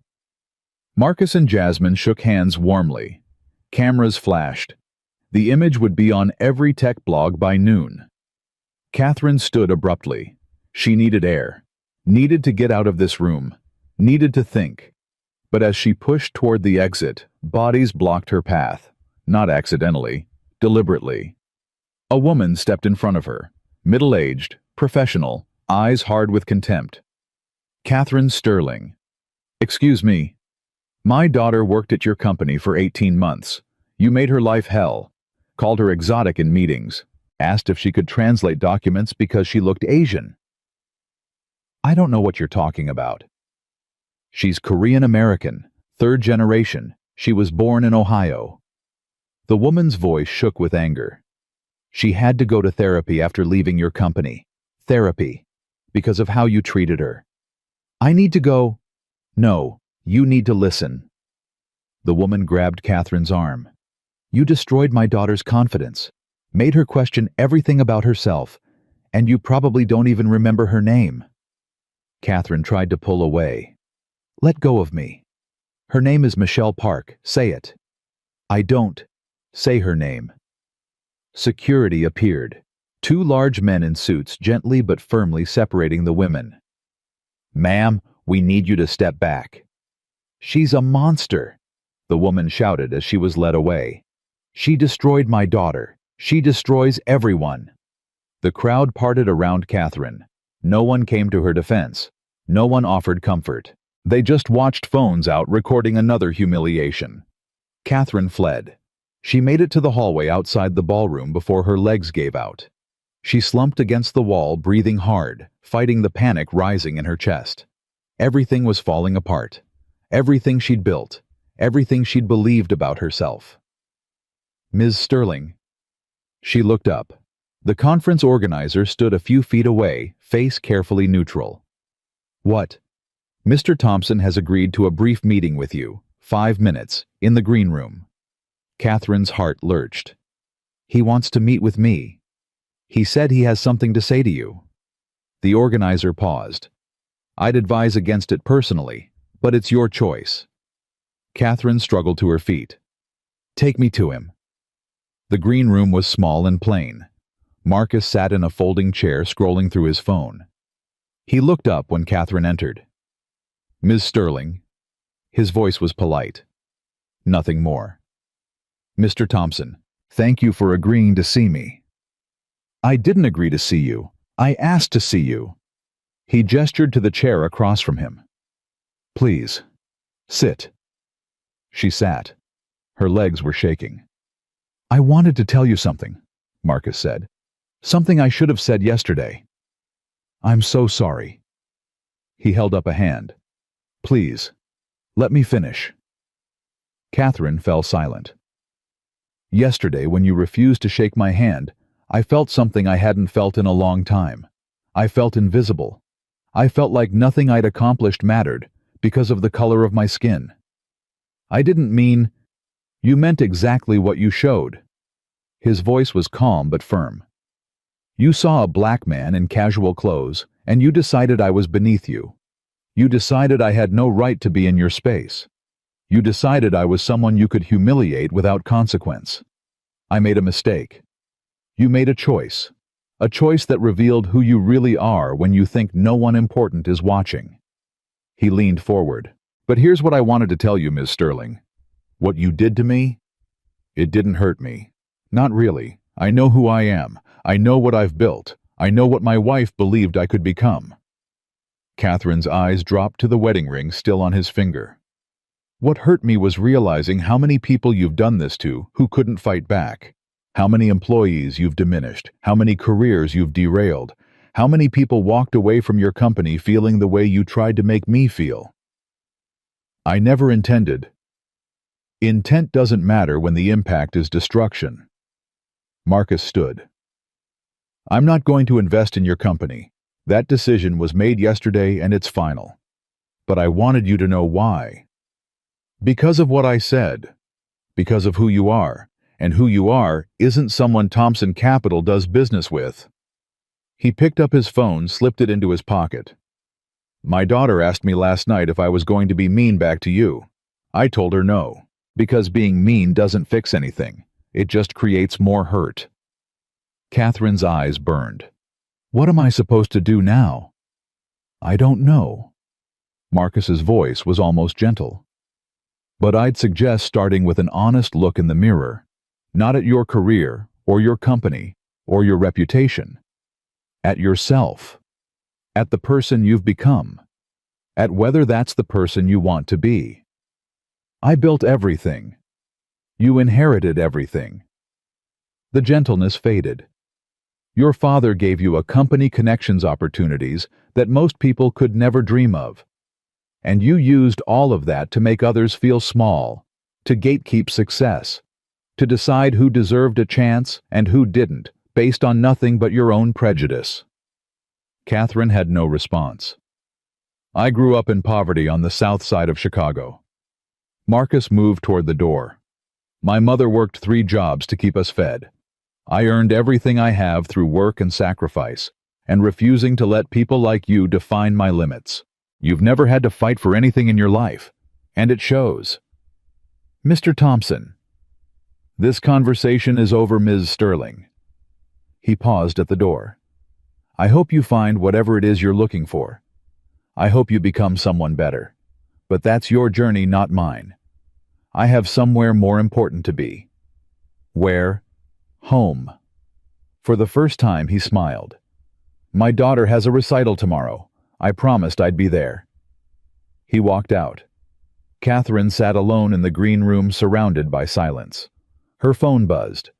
Marcus and Jasmine shook hands warmly. Cameras flashed. The image would be on every tech blog by noon. Catherine stood abruptly. She needed air. Needed to get out of this room. Needed to think. But as she pushed toward the exit, bodies blocked her path. Not accidentally, deliberately. A woman stepped in front of her, middle-aged, professional, eyes hard with contempt. Catherine Sterling. Excuse me. My daughter worked at your company for 18 months. You made her life hell, called her exotic in meetings, asked if she could translate documents because she looked Asian. I don't know what you're talking about. She's Korean American, 3rd generation. She was born in Ohio. The woman's voice shook with anger. She had to go to therapy after leaving your company. Therapy. Because of how you treated her. I need to go. No, you need to listen. The woman grabbed Catherine's arm. You destroyed my daughter's confidence, made her question everything about herself, and you probably don't even remember her name. Catherine tried to pull away. Let go of me. Her name is Michelle Park. Say it. I don't. Say her name. Security appeared. 2 large men in suits gently but firmly separating the women. Ma'am, we need you to step back. She's a monster, the woman shouted as she was led away. She destroyed my daughter. She destroys everyone. The crowd parted around Catherine. No one came to her defense. No one offered comfort. They just watched phones out recording another humiliation. Catherine fled. She made it to the hallway outside the ballroom before her legs gave out. She slumped against the wall, breathing hard, fighting the panic rising in her chest. Everything was falling apart. Everything she'd built. Everything she'd believed about herself. Ms. Sterling. She looked up. The conference organizer stood a few feet away, face carefully neutral. What? Mr. Thompson has agreed to a brief meeting with you, 5 minutes, in the green room. Catherine's heart lurched. He wants to meet with me. He said he has something to say to you. The organizer paused. I'd advise against it personally, but it's your choice. Catherine struggled to her feet. Take me to him. The green room was small and plain. Marcus sat in a folding chair scrolling through his phone. He looked up when Catherine entered. Ms. Sterling. His voice was polite. Nothing more. Mr. Thompson, thank you for agreeing to see me. I didn't agree to see you. I asked to see you. He gestured to the chair across from him. Please, sit. She sat. Her legs were shaking. I wanted to tell you something, Marcus said. Something I should have said yesterday. I'm so sorry. He held up a hand. Please, let me finish. Catherine fell silent. Yesterday, when you refused to shake my hand, I felt something I hadn't felt in a long time. I felt invisible. I felt like nothing I'd accomplished mattered because of the color of my skin. I didn't mean... You meant exactly what you showed. His voice was calm but firm. "You saw a black man in casual clothes, and you decided I was beneath you. You decided I had no right to be in your space. You decided I was someone you could humiliate without consequence. I made a mistake. You made a choice that revealed who you really are when you think no one important is watching." He leaned forward. "But here's what I wanted to tell you, Ms. Sterling. What you did to me, it didn't hurt me. Not really. I know who I am. I know what I've built. I know what my wife believed I could become." Catherine's eyes dropped to the wedding ring still on his finger. "What hurt me was realizing how many people you've done this to who couldn't fight back. How many employees you've diminished, how many careers you've derailed, how many people walked away from your company feeling the way you tried to make me feel. I never intended. Intent doesn't matter when the impact is destruction." Marcus stood. "I'm not going to invest in your company. That decision was made yesterday and it's final. But I wanted you to know why. Because of what I said. Because of who you are. And who you are isn't someone Thompson Capital does business with." He picked up his phone, slipped it into his pocket. "My daughter asked me last night if I was going to be mean back to you. I told her no, because being mean doesn't fix anything. It just creates more hurt." Catherine's eyes burned. "What am I supposed to do now?" "I don't know." Marcus's voice was almost gentle. "But I'd suggest starting with an honest look in the mirror. Not at your career, or your company, or your reputation. At yourself. At the person you've become. At whether that's the person you want to be. I built everything. You inherited everything." The gentleness faded. "Your father gave you a company connections opportunities that most people could never dream of. And you used all of that to make others feel small, to gatekeep success, to decide who deserved a chance and who didn't, based on nothing but your own prejudice." Catherine had no response. "I grew up in poverty on the south side of Chicago." Marcus moved toward the door. "My mother worked 3 jobs to keep us fed. I earned everything I have through work and sacrifice, and refusing to let people like you define my limits. You've never had to fight for anything in your life, and it shows." "Mr. Thompson." "This conversation is over, Ms. Sterling." He paused at the door. "I hope you find whatever it is you're looking for. I hope you become someone better. But that's your journey, not mine. I have somewhere more important to be." "Where?" "Home." For the first time he smiled. "My daughter has a recital tomorrow. I promised I'd be there." He walked out. Catherine sat alone in the green room surrounded by silence. Her phone buzzed.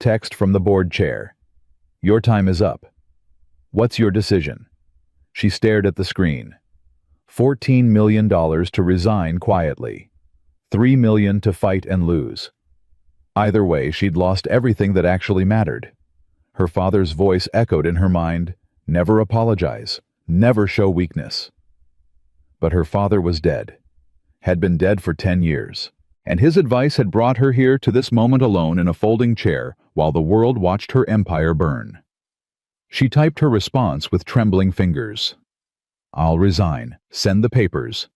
Text from the board chair. "Your time is up. What's your decision?" She stared at the screen. $14 million to resign quietly. $3 million to fight and lose. Either way, she'd lost everything that actually mattered. Her father's voice echoed in her mind, "Never apologize. Never show weakness." But her father was dead. Had been dead for 10 years. And his advice had brought her here to this moment alone in a folding chair while the world watched her empire burn. She typed her response with trembling fingers. "I'll resign. Send the papers."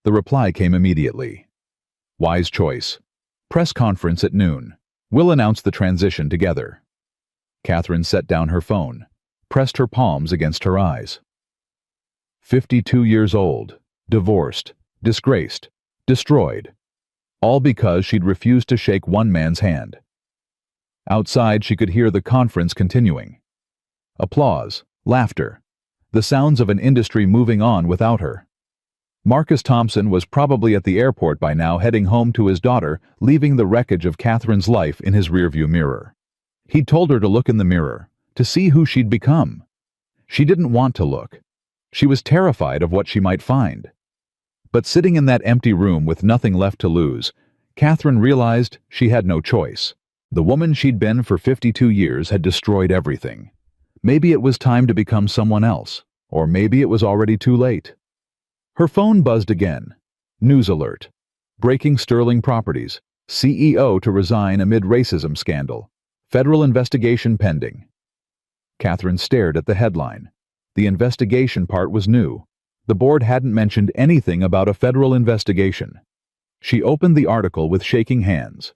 The reply came immediately. "Wise choice. Press conference at noon. We'll announce the transition together." Catherine set down her phone, pressed her palms against her eyes. 52 years old, divorced, disgraced, destroyed. All because she'd refused to shake one man's hand. Outside, she could hear the conference continuing. Applause, laughter, the sounds of an industry moving on without her. Marcus Thompson was probably at the airport by now, heading home to his daughter, leaving the wreckage of Catherine's life in his rearview mirror. He'd told her to look in the mirror, to see who she'd become. She didn't want to look. She was terrified of what she might find. But sitting in that empty room with nothing left to lose, Catherine realized she had no choice. The woman she'd been for 52 years had destroyed everything. Maybe it was time to become someone else, or maybe it was already too late. Her phone buzzed again. News alert. Breaking Sterling Properties. CEO to resign amid racism scandal. Federal investigation pending. Catherine stared at the headline. The investigation part was new. The board hadn't mentioned anything about a federal investigation. She opened the article with shaking hands.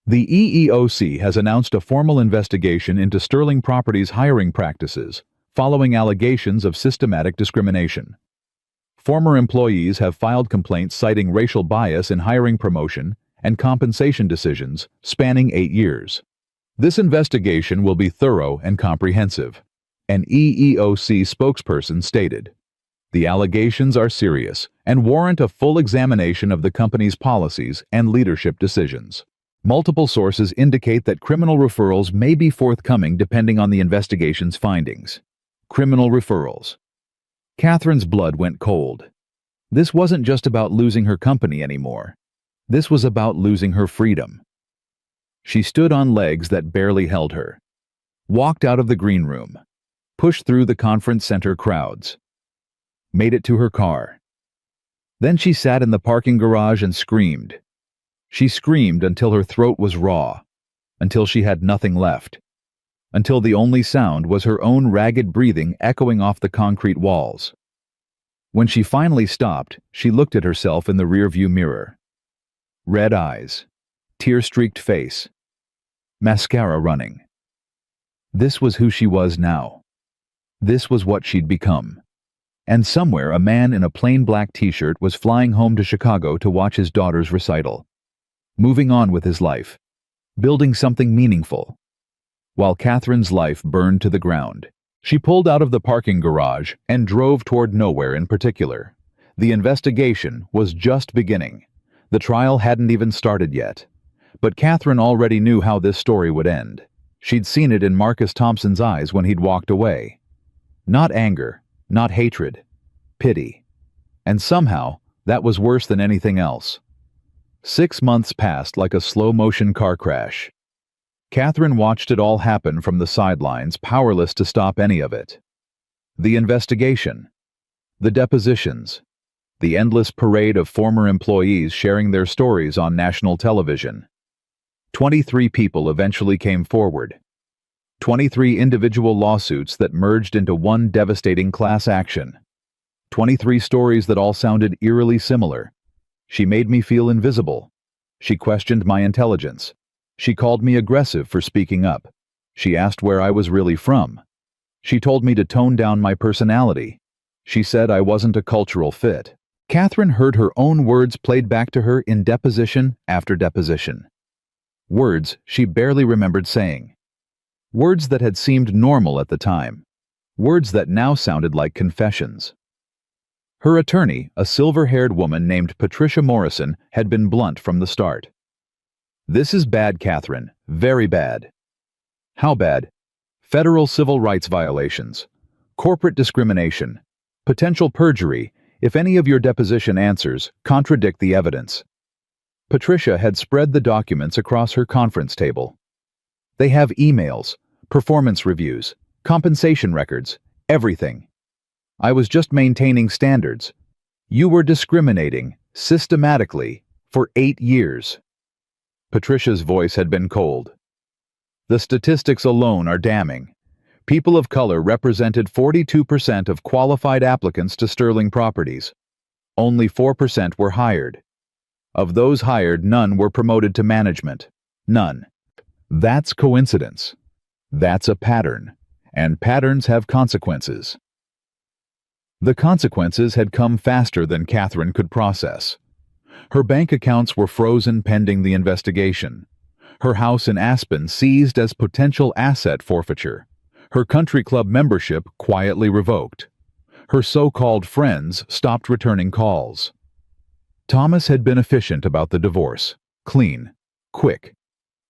The EEOC has announced a formal investigation into Sterling Properties' hiring practices, following allegations of systematic discrimination. Former employees have filed complaints citing racial bias in hiring, promotion, and compensation decisions spanning 8 years. This investigation will be thorough and comprehensive, an EEOC spokesperson stated. The allegations are serious and warrant a full examination of the company's policies and leadership decisions. Multiple sources indicate that criminal referrals may be forthcoming depending on the investigation's findings. Criminal referrals. Catherine's blood went cold. This wasn't just about losing her company anymore. This was about losing her freedom. She stood on legs that barely held her, walked out of the green room, pushed through the conference center crowds, made it to her car. Then she sat in the parking garage and screamed. She screamed until her throat was raw, until she had nothing left, until the only sound was her own ragged breathing echoing off the concrete walls. When she finally stopped, she looked at herself in the rearview mirror. Red eyes, tear-streaked face, mascara running. This was who she was now. This was what she'd become. And somewhere a man in a plain black t-shirt was flying home to Chicago to watch his daughter's recital. Moving on with his life, building something meaningful. While Catherine's life burned to the ground, she pulled out of the parking garage and drove toward nowhere in particular. The investigation was just beginning. The trial hadn't even started yet. But Catherine already knew how this story would end. She'd seen it in Marcus Thompson's eyes when he'd walked away. Not anger, not hatred, pity. And somehow, that was worse than anything else. 6 months passed like a slow-motion car crash. Catherine watched it all happen from the sidelines, powerless to stop any of it. The investigation, the depositions, the endless parade of former employees sharing their stories on national television. 23 people eventually came forward. 23 individual lawsuits that merged into one devastating class action. 23 stories that all sounded eerily similar. She made me feel invisible. She questioned my intelligence. She called me aggressive for speaking up. She asked where I was really from. She told me to tone down my personality. She said I wasn't a cultural fit. Catherine heard her own words played back to her in deposition after deposition. Words she barely remembered saying. Words that had seemed normal at the time. Words that now sounded like confessions. Her attorney, a silver-haired woman named Patricia Morrison, had been blunt from the start. This is bad, Catherine. Very bad. How bad? Federal civil rights violations. Corporate discrimination. Potential perjury if any of your deposition answers contradict the evidence. Patricia had spread the documents across her conference table. They have emails, performance reviews, compensation records, everything. I was just maintaining standards. You were discriminating, systematically, for 8 years. Patricia's voice had been cold. The statistics alone are damning. People of color represented 42% of qualified applicants to Sterling Properties. Only 4% were hired. Of those hired, none were promoted to management. None. That's coincidence. That's a pattern. And patterns have consequences. The consequences had come faster than Catherine could process. Her bank accounts were frozen pending the investigation. Her house in Aspen seized as potential asset forfeiture. Her country club membership quietly revoked. Her so-called friends stopped returning calls. Thomas had been efficient about the divorce. Clean. Quick.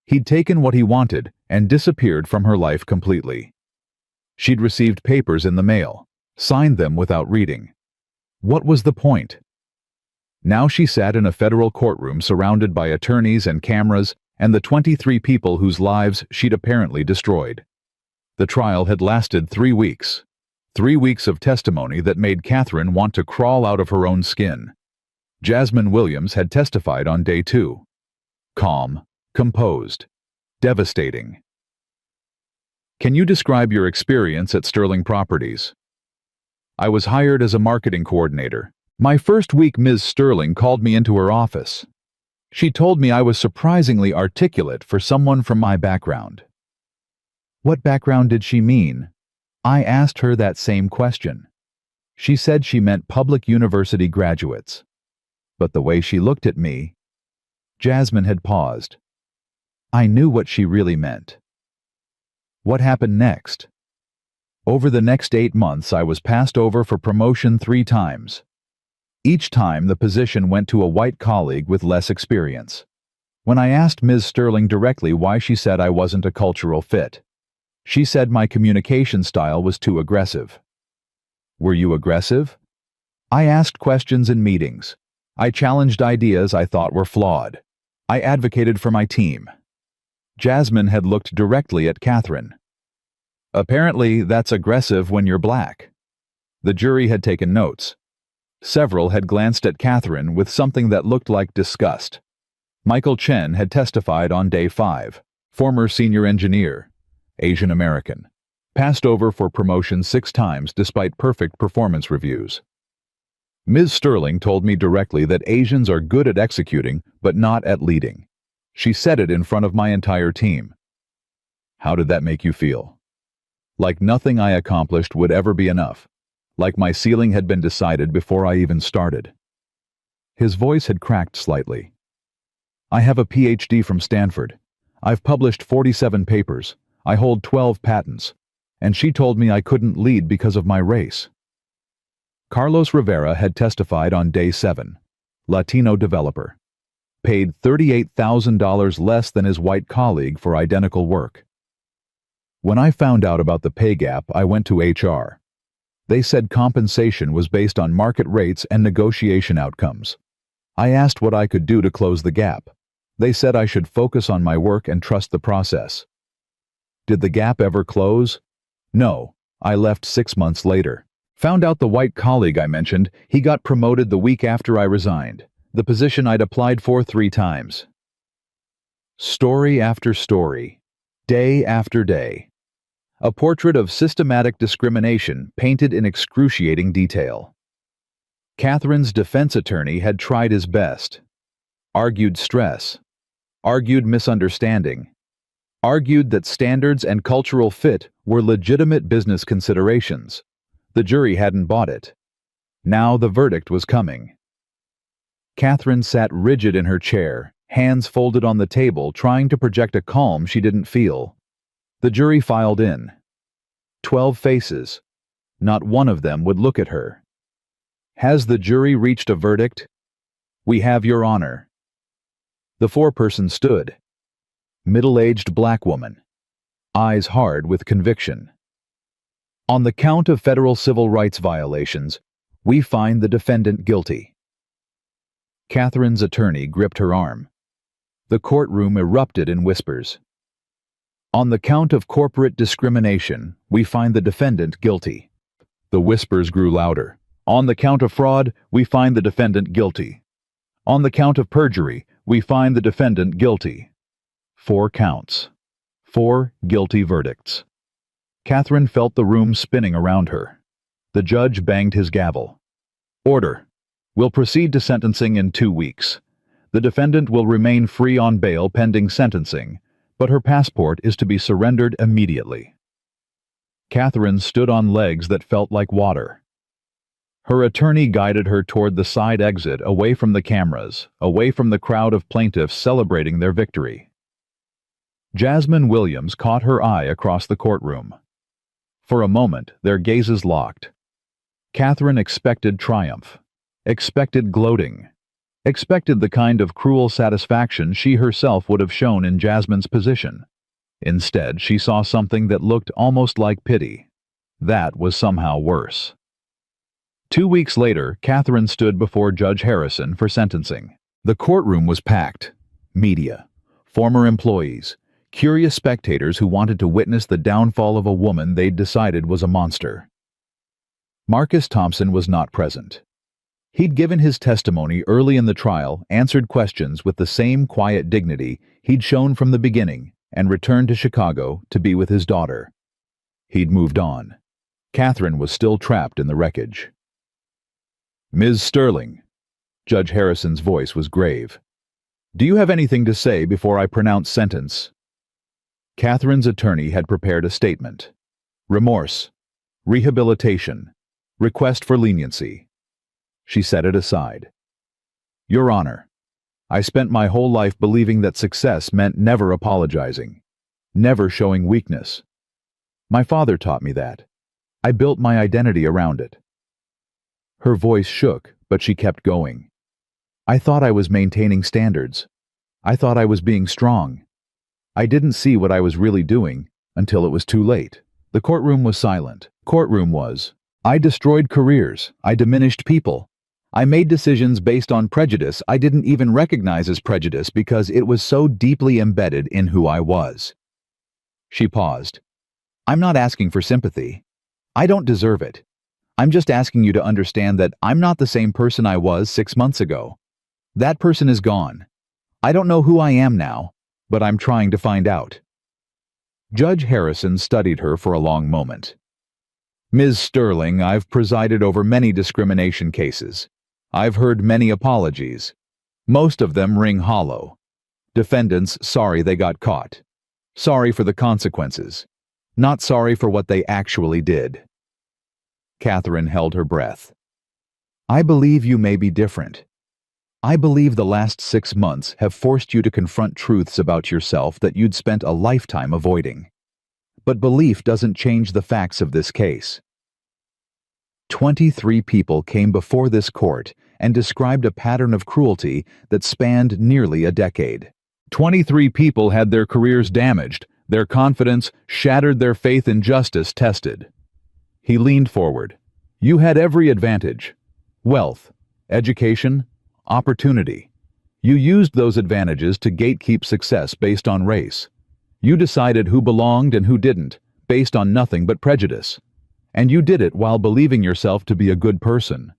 He'd taken what he wanted and disappeared from her life completely. She'd received papers in the mail, signed them without reading. What was the point? Now she sat in a federal courtroom surrounded by attorneys and cameras and the 23 people whose lives she'd apparently destroyed. The trial had lasted 3 weeks. 3 weeks of testimony that made Catherine want to crawl out of her own skin. Jasmine Williams had testified on day 2. Calm, composed, devastating. Can you describe your experience at Sterling Properties? I was hired as a marketing coordinator. My first week, Ms. Sterling called me into her office. She told me I was surprisingly articulate for someone from my background. What background did she mean? I asked her that same question. She said she meant public university graduates. But the way she looked at me, Jasmine had paused. I knew what she really meant. What happened next? Over the next 8 months, I was passed over for promotion 3 times. Each time, the position went to a white colleague with less experience. When I asked Ms. Sterling directly why, she said I wasn't a cultural fit. She said my communication style was too aggressive. Were you aggressive? I asked questions in meetings. I challenged ideas I thought were flawed. I advocated for my team. Jasmine had looked directly at Catherine. Apparently, that's aggressive when you're black. The jury had taken notes. Several had glanced at Catherine with something that looked like disgust. Michael Chen had testified on day 5, former senior engineer, Asian American, passed over for promotion 6 times despite perfect performance reviews. Ms. Sterling told me directly that Asians are good at executing, but not at leading. She said it in front of my entire team. How did that make you feel? Like nothing I accomplished would ever be enough. Like my ceiling had been decided before I even started. His voice had cracked slightly. I have a PhD from Stanford. I've published 47 papers. I hold 12 patents. And she told me I couldn't lead because of my race. Carlos Rivera had testified on day 7, Latino developer. Paid $38,000 less than his white colleague for identical work. When I found out about the pay gap, I went to HR. They said compensation was based on market rates and negotiation outcomes. I asked what I could do to close the gap. They said I should focus on my work and trust the process. Did the gap ever close? No. I left 6 months later. Found out the white colleague I mentioned, he got promoted the week after I resigned, the position I'd applied for 3 times. Story after story, day after day. A portrait of systematic discrimination painted in excruciating detail. Catherine's defense attorney had tried his best. Argued stress. Argued misunderstanding. Argued that standards and cultural fit were legitimate business considerations. The jury hadn't bought it. Now the verdict was coming. Catherine sat rigid in her chair, hands folded on the table, trying to project a calm she didn't feel. The jury filed in. 12 faces. Not one of them would look at her. Has the jury reached a verdict? We have, Your Honor. The foreperson stood. Middle-aged black woman. Eyes hard with conviction. On the count of federal civil rights violations, we find the defendant guilty. Catherine's attorney gripped her arm. The courtroom erupted in whispers. On the count of corporate discrimination, we find the defendant guilty. The whispers grew louder. On the count of fraud, we find the defendant guilty. On the count of perjury, we find the defendant guilty. 4 counts. 4 guilty verdicts. Catherine felt the room spinning around her. The judge banged his gavel. Order. We'll proceed to sentencing in 2 weeks. The defendant will remain free on bail pending sentencing, but her passport is to be surrendered immediately. Catherine stood on legs that felt like water. Her attorney guided her toward the side exit, away from the cameras, away from the crowd of plaintiffs celebrating their victory. Jasmine Williams caught her eye across the courtroom. For a moment, their gazes locked. Catherine expected triumph, expected gloating, expected the kind of cruel satisfaction she herself would have shown in Jasmine's position. Instead, she saw something that looked almost like pity. That was somehow worse. 2 weeks later, Catherine stood before Judge Harrison for sentencing. The courtroom was packed. Media, former employees, curious spectators who wanted to witness the downfall of a woman they'd decided was a monster. Marcus Thompson was not present. He'd given his testimony early in the trial, answered questions with the same quiet dignity he'd shown from the beginning, and returned to Chicago to be with his daughter. He'd moved on. Catherine was still trapped in the wreckage. "Ms. Sterling," Judge Harrison's voice was grave. "Do you have anything to say before I pronounce sentence?" Catherine's attorney had prepared a statement. Remorse, rehabilitation, request for leniency. She set it aside. "Your Honor, I spent my whole life believing that success meant never apologizing, never showing weakness. My father taught me that. I built my identity around it." Her voice shook, but she kept going. "I thought I was maintaining standards. I thought I was being strong. I didn't see what I was really doing until it was too late." The courtroom was silent. Courtroom was. "I destroyed careers. I diminished people. I made decisions based on prejudice I didn't even recognize as prejudice because it was so deeply embedded in who I was." She paused. "I'm not asking for sympathy. I don't deserve it. I'm just asking you to understand that I'm not the same person I was 6 months ago. That person is gone. I don't know who I am now, but I'm trying to find out." Judge Harrison studied her for a long moment. "Ms. Sterling, I've presided over many discrimination cases. I've heard many apologies. Most of them ring hollow. Defendants sorry they got caught. Sorry for the consequences. Not sorry for what they actually did." Catherine held her breath. "I believe you may be different. I believe the last 6 months have forced you to confront truths about yourself that you'd spent a lifetime avoiding. But belief doesn't change the facts of this case. 23 people came before this court and described a pattern of cruelty that spanned nearly a decade. 23 people had their careers damaged, their confidence shattered, their faith in justice tested." He leaned forward. "You had every advantage. Wealth, education, opportunity. You used those advantages to gatekeep success based on race. You decided who belonged and who didn't, based on nothing but prejudice. And you did it while believing yourself to be a good person.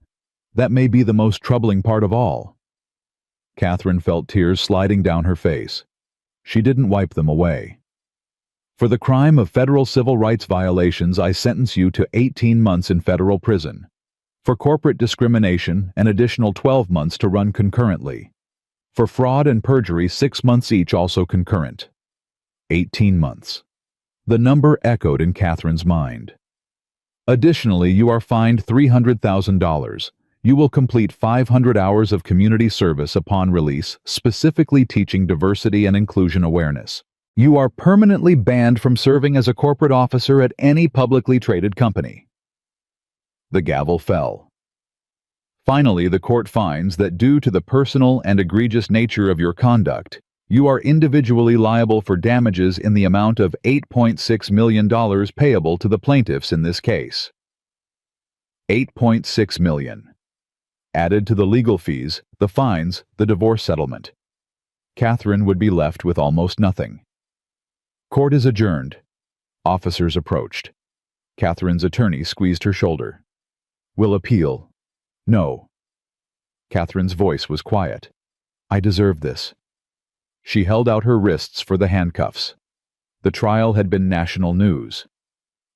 That may be the most troubling part of all." Catherine felt tears sliding down her face. She didn't wipe them away. "For the crime of federal civil rights violations, I sentence you to 18 months in federal prison. For corporate discrimination, an additional 12 months to run concurrently. For fraud and perjury, 6 months each, also concurrent." 18 months. The number echoed in Catherine's mind. "Additionally, you are fined $300,000. You will complete 500 hours of community service upon release, specifically teaching diversity and inclusion awareness. You are permanently banned from serving as a corporate officer at any publicly traded company." The gavel fell. "Finally, the court finds that due to the personal and egregious nature of your conduct, you are individually liable for damages in the amount of $8.6 million payable to the plaintiffs in this case." $8.6 million. Added to the legal fees, the fines, the divorce settlement. Catherine would be left with almost nothing. Court is adjourned. Officers approached. Catherine's attorney squeezed her shoulder. "Will appeal." "No." Catherine's voice was quiet. "I deserve this." She held out her wrists for the handcuffs. The trial had been national news.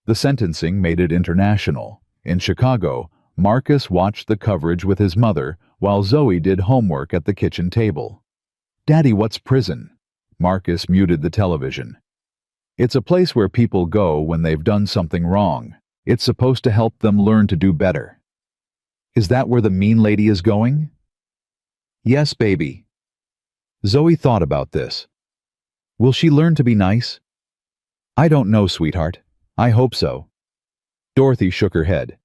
The sentencing made it international. In Chicago, Marcus watched the coverage with his mother while Zoe did homework at the kitchen table. "Daddy, what's prison?" Marcus muted the television. "It's a place where people go when they've done something wrong. It's supposed to help them learn to do better." "Is that where the mean lady is going?" "Yes, baby." Zoe thought about this. "Will she learn to be nice?" "I don't know, sweetheart. I hope so." Dorothy shook her head.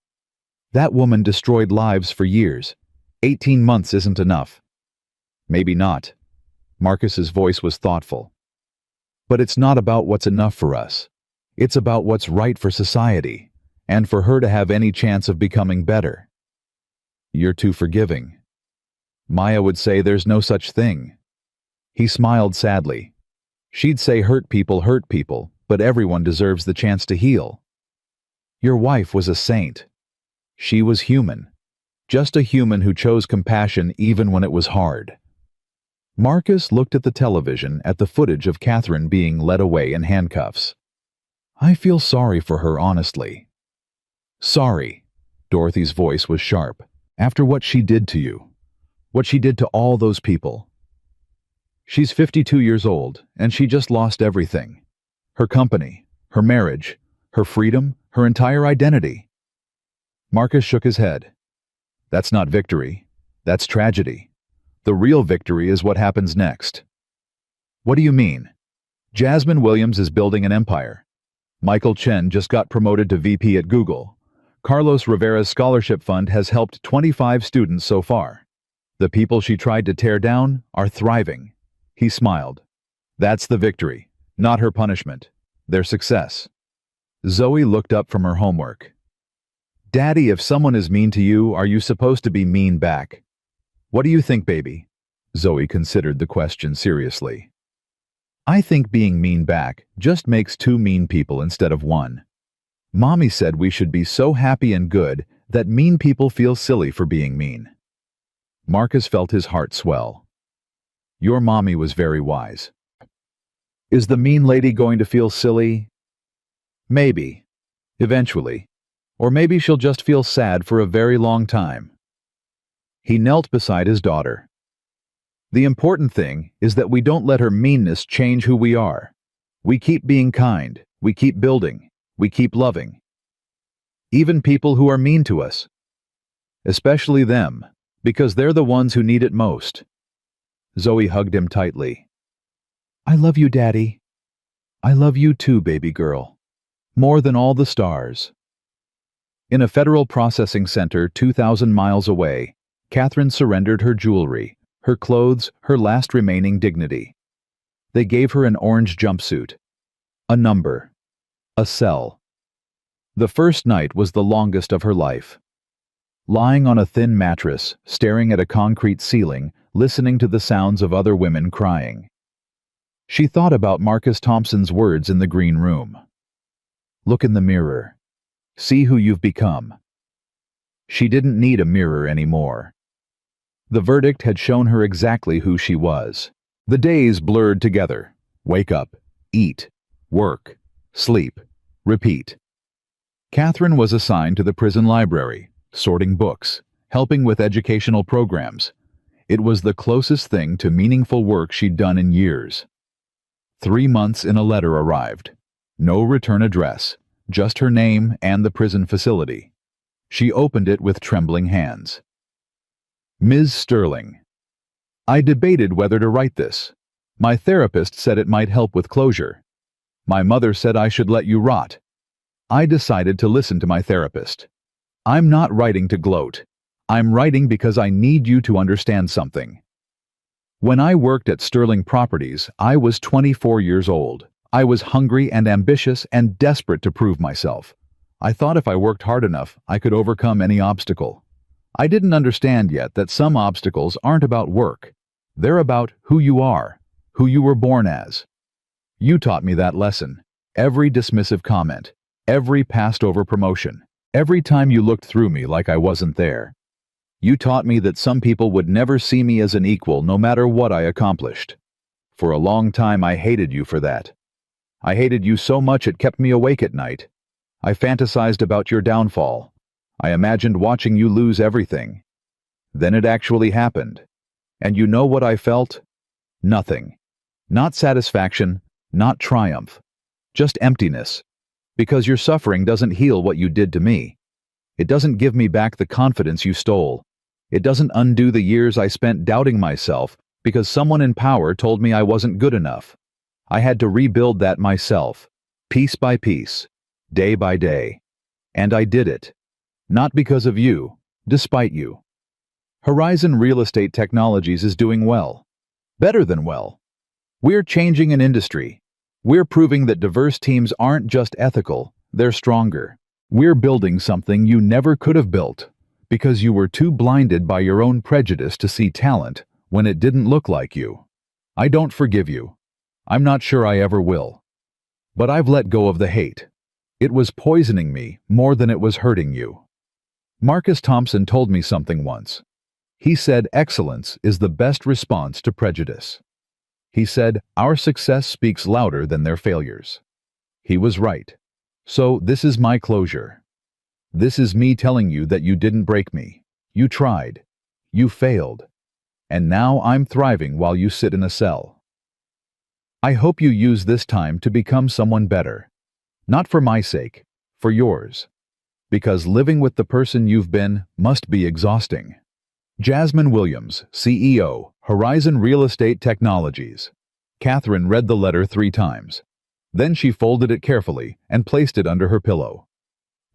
"That woman destroyed lives for years. 18 months isn't enough." "Maybe not." Marcus's voice was thoughtful. "But it's not about what's enough for us. It's about what's right for society, and for her to have any chance of becoming better." "You're too forgiving." "Maya would say there's no such thing." He smiled sadly. "She'd say hurt people, but everyone deserves the chance to heal." "Your wife was a saint." "She was human. Just a human who chose compassion even when it was hard." Marcus looked at the television at the footage of Catherine being led away in handcuffs. I feel sorry for her, honestly. Sorry. Dorothy's voice was sharp. After what she did to you. What she did to all those people. She's 52 years old, and she just lost everything. Her company, her marriage, her freedom, her entire identity. Marcus shook his head. That's not victory. That's tragedy. The real victory is what happens next. What do you mean? Jasmine Williams is building an empire. Michael Chen just got promoted to VP at Google. Carlos Rivera's scholarship fund has helped 25 students so far. The people she tried to tear down are thriving. He smiled. That's the victory, not her punishment. Their success. Zoe looked up from her homework. Daddy, if someone is mean to you, are you supposed to be mean back? What do you think, baby? Zoe considered the question seriously. I think being mean back just makes two mean people instead of one. Mommy said we should be so happy and good that mean people feel silly for being mean. Marcus felt his heart swell. Your mommy was very wise. Is the mean lady going to feel silly? Maybe. Eventually. Or maybe she'll just feel sad for a very long time. He knelt beside his daughter. The important thing is that we don't let her meanness change who we are. We keep being kind, we keep building, we keep loving. Even people who are mean to us. Especially them, because they're the ones who need it most. Zoe hugged him tightly. I love you, Daddy. I love you too, baby girl. More than all the stars. In a federal processing center 2,000 miles away, Catherine surrendered her jewelry, her clothes, her last remaining dignity. They gave her an orange jumpsuit, a number, a cell. The first night was the longest of her life. Lying on a thin mattress, staring at a concrete ceiling, listening to the sounds of other women crying. She thought about Marcus Thompson's words in the green room. Look in the mirror. See who you've become. She didn't need a mirror anymore. The verdict had shown her exactly who she was. The days blurred together. Wake up, eat, work, sleep, repeat. Catherine was assigned to the prison library, sorting books, helping with educational programs. It was the closest thing to meaningful work she'd done in years. 3 months in a letter arrived. No return address, just her name and the prison facility. She opened it with trembling hands. Ms. Sterling. I debated whether to write this. My therapist said it might help with closure. My mother said I should let you rot. I decided to listen to my therapist. I'm not writing to gloat. I'm writing because I need you to understand something. When I worked at Sterling Properties, I was 24 years old. I was hungry and ambitious and desperate to prove myself. I thought if I worked hard enough, I could overcome any obstacle. I didn't understand yet that some obstacles aren't about work. They're about who you are, who you were born as. You taught me that lesson. Every dismissive comment, every passed-over promotion, every time you looked through me like I wasn't there. You taught me that some people would never see me as an equal no matter what I accomplished. For a long time I hated you for that. I hated you so much it kept me awake at night. I fantasized about your downfall. I imagined watching you lose everything. Then it actually happened. And you know what I felt? Nothing. Not satisfaction, not triumph. Just emptiness. Because your suffering doesn't heal what you did to me. It doesn't give me back the confidence you stole. It doesn't undo the years I spent doubting myself because someone in power told me I wasn't good enough. I had to rebuild that myself, piece by piece, day by day. And I did it. Not because of you, despite you. Horizon Real Estate Technologies is doing well. Better than well. We're changing an industry. We're proving that diverse teams aren't just ethical, they're stronger. We're building something you never could have built because you were too blinded by your own prejudice to see talent when it didn't look like you. I don't forgive you. I'm not sure I ever will. But I've let go of the hate. It was poisoning me more than it was hurting you. Marcus Thompson told me something once. He said excellence is the best response to prejudice. He said our success speaks louder than their failures. He was right. So this is my closure. This is me telling you that you didn't break me. You tried. You failed. And now I'm thriving while you sit in a cell. I hope you use this time to become someone better. Not for my sake, for yours. Because living with the person you've been must be exhausting. Jasmine Williams, CEO, Horizon Real Estate Technologies. Catherine read the letter 3 times. Then she folded it carefully and placed it under her pillow.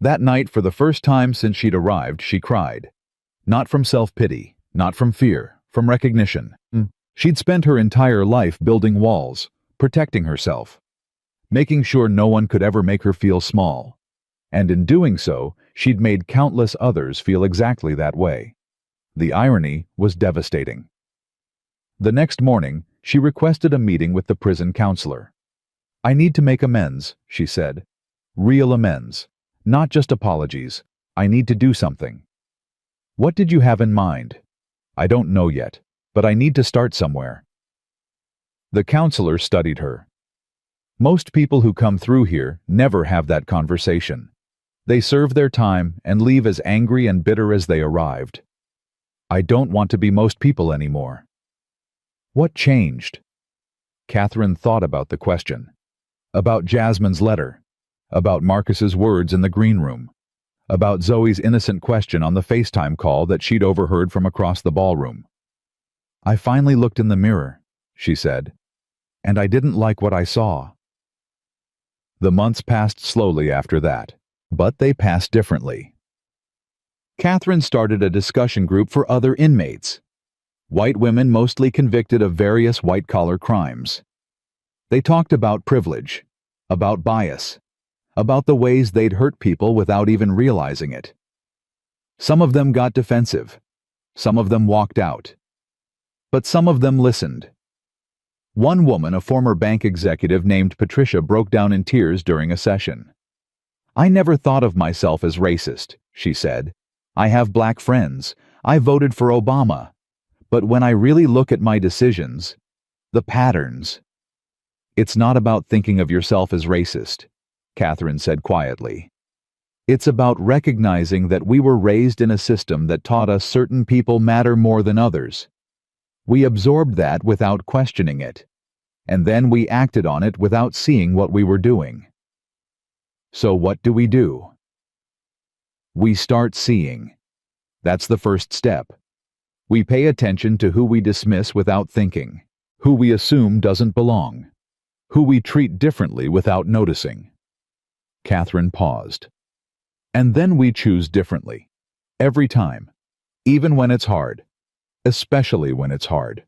That night, for the first time since she'd arrived, she cried. Not from self-pity, not from fear, from recognition. She'd spent her entire life building walls, protecting herself, making sure no one could ever make her feel small. And in doing so, she'd made countless others feel exactly that way. The irony was devastating. The next morning, she requested a meeting with the prison counselor. I need to make amends, she said. Real amends. Not just apologies. I need to do something. What did you have in mind? I don't know yet, but I need to start somewhere. The counselor studied her. Most people who come through here never have that conversation. They serve their time and leave as angry and bitter as they arrived. I don't want to be most people anymore. What changed? Catherine thought about the question. About Jasmine's letter. About Marcus's words in the green room. About Zoe's innocent question on the FaceTime call that she'd overheard from across the ballroom. I finally looked in the mirror, she said, and I didn't like what I saw. The months passed slowly after that, but they passed differently. Catherine started a discussion group for other inmates. White women mostly convicted of various white-collar crimes. They talked about privilege, about bias, about the ways they'd hurt people without even realizing it. Some of them got defensive. Some of them walked out. But some of them listened. One woman, a former bank executive named Patricia, broke down in tears during a session. I never thought of myself as racist, she said. I have black friends. I voted for Obama. But when I really look at my decisions, the patterns. It's not about thinking of yourself as racist, Catherine said quietly. It's about recognizing that we were raised in a system that taught us certain people matter more than others. We absorbed that without questioning it, and then we acted on it without seeing what we were doing. So what do? We start seeing. That's the first step. We pay attention to who we dismiss without thinking, who we assume doesn't belong, who we treat differently without noticing. Catherine paused. And then we choose differently. Every time. Even when it's hard. Especially when it's hard.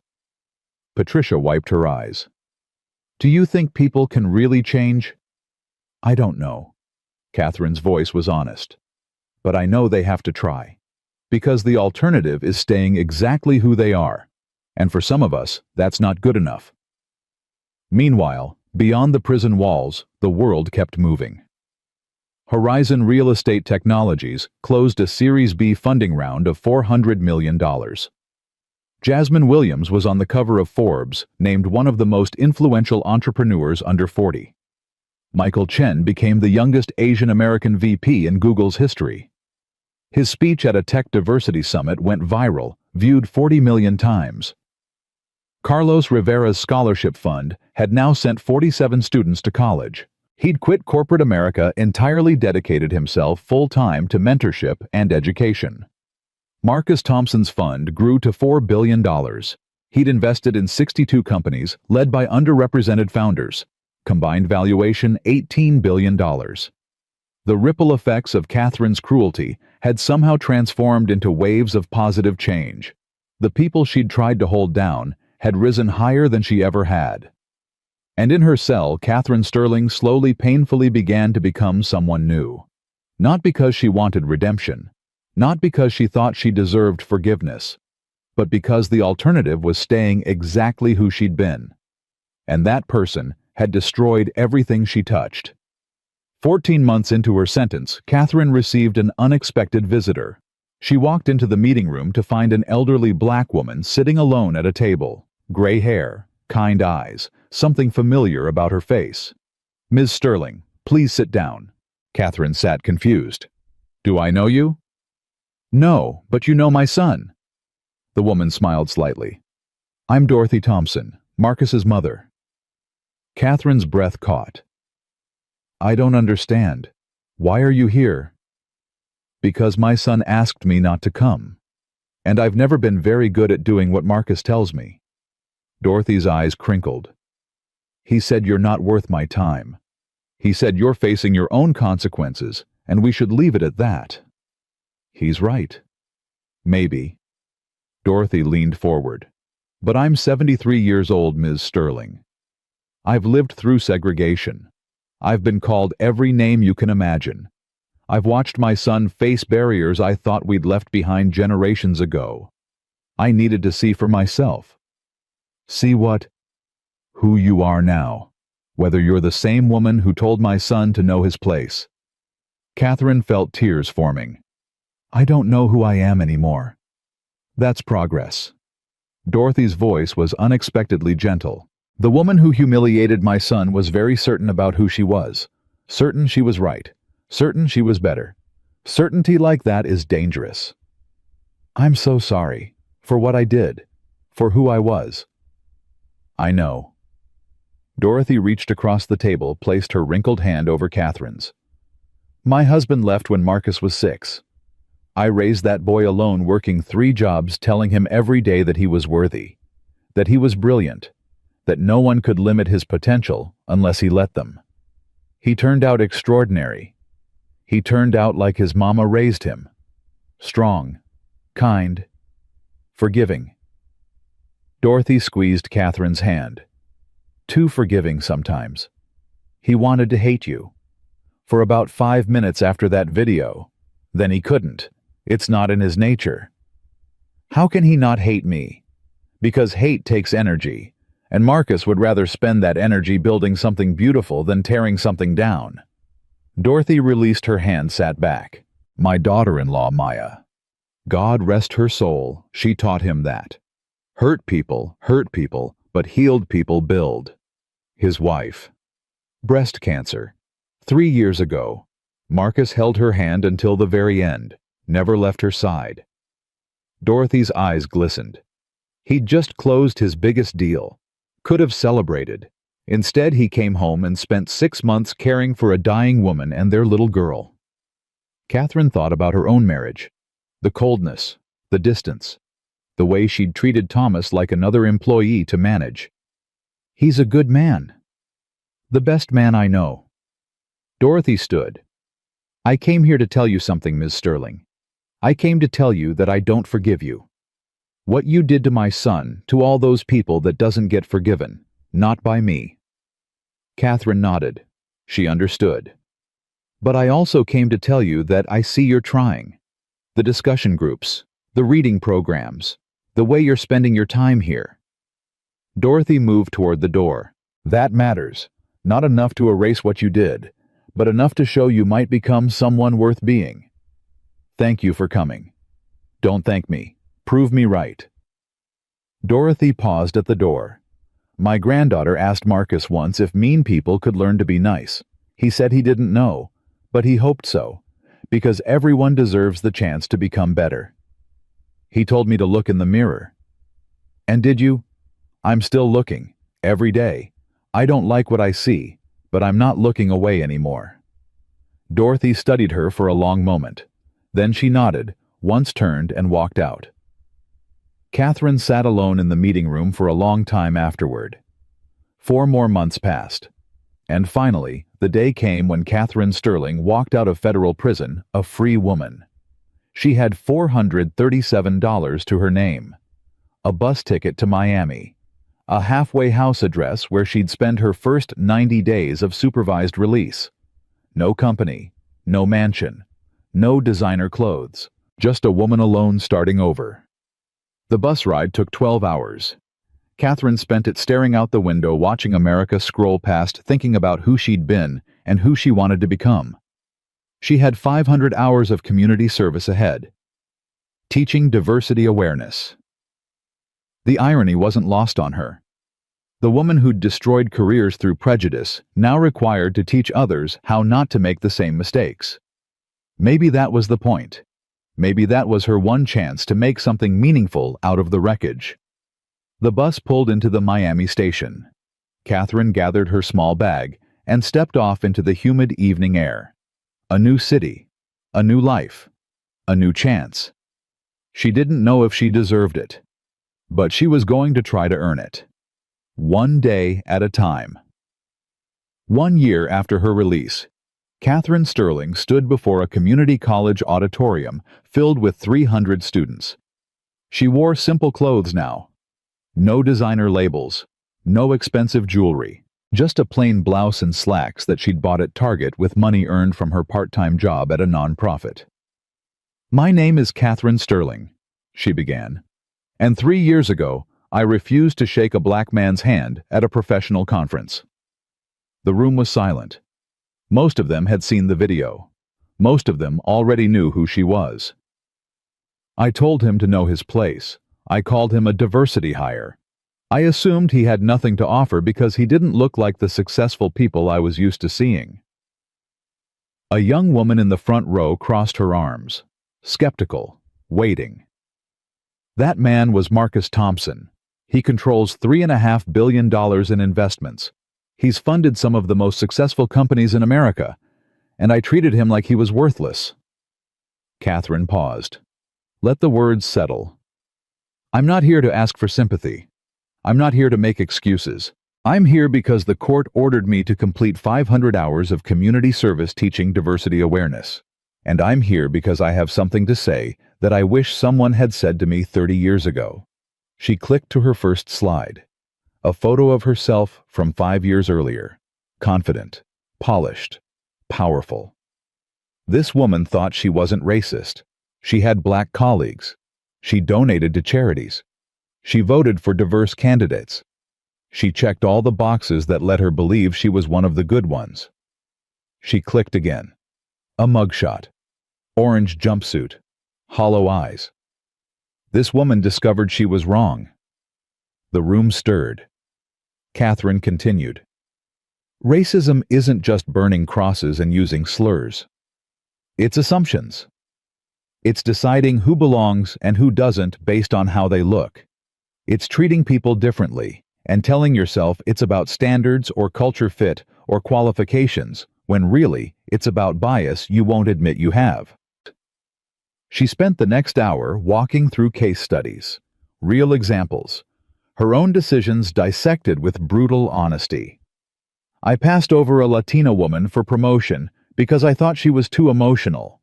Patricia wiped her eyes. Do you think people can really change? I don't know. Catherine's voice was honest. But I know they have to try. Because the alternative is staying exactly who they are. And for some of us, that's not good enough. Meanwhile, beyond the prison walls, the world kept moving. Horizon Real Estate Technologies closed a Series B funding round of $400 million. Jasmine Williams was on the cover of Forbes, named one of the most influential entrepreneurs under 40. Michael Chen became the youngest Asian American VP in Google's history. His speech at a tech diversity summit went viral, viewed 40 million times. Carlos Rivera's scholarship fund had now sent 47 students to college. He'd quit corporate America, entirely dedicated himself full-time to mentorship and education. Marcus Thompson's fund grew to $4 billion. He'd invested in 62 companies led by underrepresented founders. Combined valuation $18 billion. The ripple effects of Catherine's cruelty had somehow transformed into waves of positive change. The people she'd tried to hold down had risen higher than she ever had. And in her cell, Catherine Sterling slowly, painfully began to become someone new. Not because she wanted redemption, not because she thought she deserved forgiveness, but because the alternative was staying exactly who she'd been. And that person had destroyed everything she touched. 14 months into her sentence, Catherine received an unexpected visitor. She walked into the meeting room to find an elderly black woman sitting alone at a table, gray hair, kind eyes, something familiar about her face. Ms. Sterling, please sit down. Catherine sat confused. Do I know you? No, but you know my son. The woman smiled slightly. I'm Dorothy Thompson, Marcus's mother. Catherine's breath caught. I don't understand. Why are you here? Because my son asked me not to come. And I've never been very good at doing what Marcus tells me. Dorothy's eyes crinkled. He said you're not worth my time. He said you're facing your own consequences, and we should leave it at that. He's right. Maybe. Dorothy leaned forward. But I'm 73 years old, Ms. Sterling. I've lived through segregation. I've been called every name you can imagine. I've watched my son face barriers I thought we'd left behind generations ago. I needed to see for myself. See what? Who you are now. Whether you're the same woman who told my son to know his place. Catherine felt tears forming. I don't know who I am anymore. That's progress. Dorothy's voice was unexpectedly gentle. The woman who humiliated my son was very certain about who she was. Certain she was right. Certain she was better. Certainty like that is dangerous. I'm so sorry. For what I did. For who I was. I know. Dorothy reached across the table, placed her wrinkled hand over Catherine's. My husband left when Marcus was 6. I raised that boy alone, working 3 jobs, telling him every day that he was worthy, that he was brilliant, that no one could limit his potential unless he let them. He turned out extraordinary. He turned out like his mama raised him. Strong, kind, forgiving. Dorothy squeezed Catherine's hand. Too forgiving sometimes. He wanted to hate you. For about 5 minutes after that video. Then he couldn't. It's not in his nature. How can he not hate me? Because hate takes energy, and Marcus would rather spend that energy building something beautiful than tearing something down. Dorothy released her hand, sat back. My daughter-in-law, Maya. God rest her soul, she taught him that. Hurt people, but healed people build. His wife. Breast cancer. 3 years ago. Marcus held her hand until the very end, never left her side. Dorothy's eyes glistened. He'd just closed his biggest deal. Could have celebrated. Instead, he came home and spent 6 months caring for a dying woman and their little girl. Catherine thought about her own marriage. The coldness, the distance, the way she'd treated Thomas like another employee to manage. He's a good man. The best man I know. Dorothy stood. I came here to tell you something, Ms. Sterling. I came to tell you that I don't forgive you. What you did to my son, to all those people, that doesn't get forgiven. Not by me. Catherine nodded. She understood. But I also came to tell you that I see you're trying. The discussion groups, the reading programs, the way you're spending your time here. Dorothy moved toward the door. That matters. Not enough to erase what you did, but enough to show you might become someone worth being. Thank you for coming. Don't thank me. Prove me right. Dorothy paused at the door. My granddaughter asked Marcus once if mean people could learn to be nice. He said he didn't know, but he hoped so, because everyone deserves the chance to become better. He told me to look in the mirror. And did you? I'm still looking, every day. I don't like what I see, but I'm not looking away anymore. Dorothy studied her for a long moment. Then she nodded, once turned and walked out. Catherine sat alone in the meeting room for a long time afterward. 4 more months passed. And finally, the day came when Catherine Sterling walked out of federal prison a free woman. She had $437 to her name, a bus ticket to Miami, a halfway house address where she'd spend her first 90 days of supervised release. No company, no mansion, no designer clothes, just a woman alone starting over. The bus ride took 12 hours. Catherine spent it staring out the window, watching America scroll past, thinking about who she'd been and who she wanted to become. She had 500 hours of community service ahead. Teaching diversity awareness. The irony wasn't lost on her. The woman who'd destroyed careers through prejudice, now required to teach others how not to make the same mistakes. Maybe that was the point. Maybe that was her one chance to make something meaningful out of the wreckage. The bus pulled into the Miami station. Catherine gathered her small bag and stepped off into the humid evening air. A new city, a new life, a new chance. She didn't know if she deserved it, but she was going to try to earn it. One day at a time. 1 year after her release, Catherine Sterling stood before a community college auditorium filled with 300 students. She wore simple clothes now. No designer labels, no expensive jewelry, just a plain blouse and slacks that she'd bought at Target with money earned from her part-time job at a nonprofit. "My name is Catherine Sterling," she began, "and 3 years ago, I refused to shake a black man's hand at a professional conference." The room was silent. Most of them had seen the video. Most of them already knew who she was. "I told him to know his place. I called him a diversity hire. I assumed he had nothing to offer because he didn't look like the successful people I was used to seeing." A young woman in the front row crossed her arms, skeptical, waiting. That man was Marcus Thompson. He controls $3.5 billion in investments. He's funded some of the most successful companies in America, and I treated him like he was worthless. Catherine paused. Let the words settle. "I'm not here to ask for sympathy. I'm not here to make excuses. I'm here because the court ordered me to complete 500 hours of community service teaching diversity awareness. And I'm here because I have something to say that I wish someone had said to me 30 years ago." She clicked to her first slide. A photo of herself from 5 years earlier. Confident, polished, powerful. This woman thought she wasn't racist. She had black colleagues. She donated to charities. She voted for diverse candidates. She checked all the boxes that let her believe she was one of the good ones. She clicked again. A mugshot. Orange jumpsuit. Hollow eyes. This woman discovered she was wrong. The room stirred. Catherine continued. Racism isn't just burning crosses and using slurs. It's assumptions. It's deciding who belongs and who doesn't based on how they look. It's treating people differently and telling yourself it's about standards or culture fit or qualifications when really it's about bias you won't admit you have. She spent the next hour walking through case studies, real examples, her own decisions dissected with brutal honesty. "I passed over a Latina woman for promotion because I thought she was too emotional.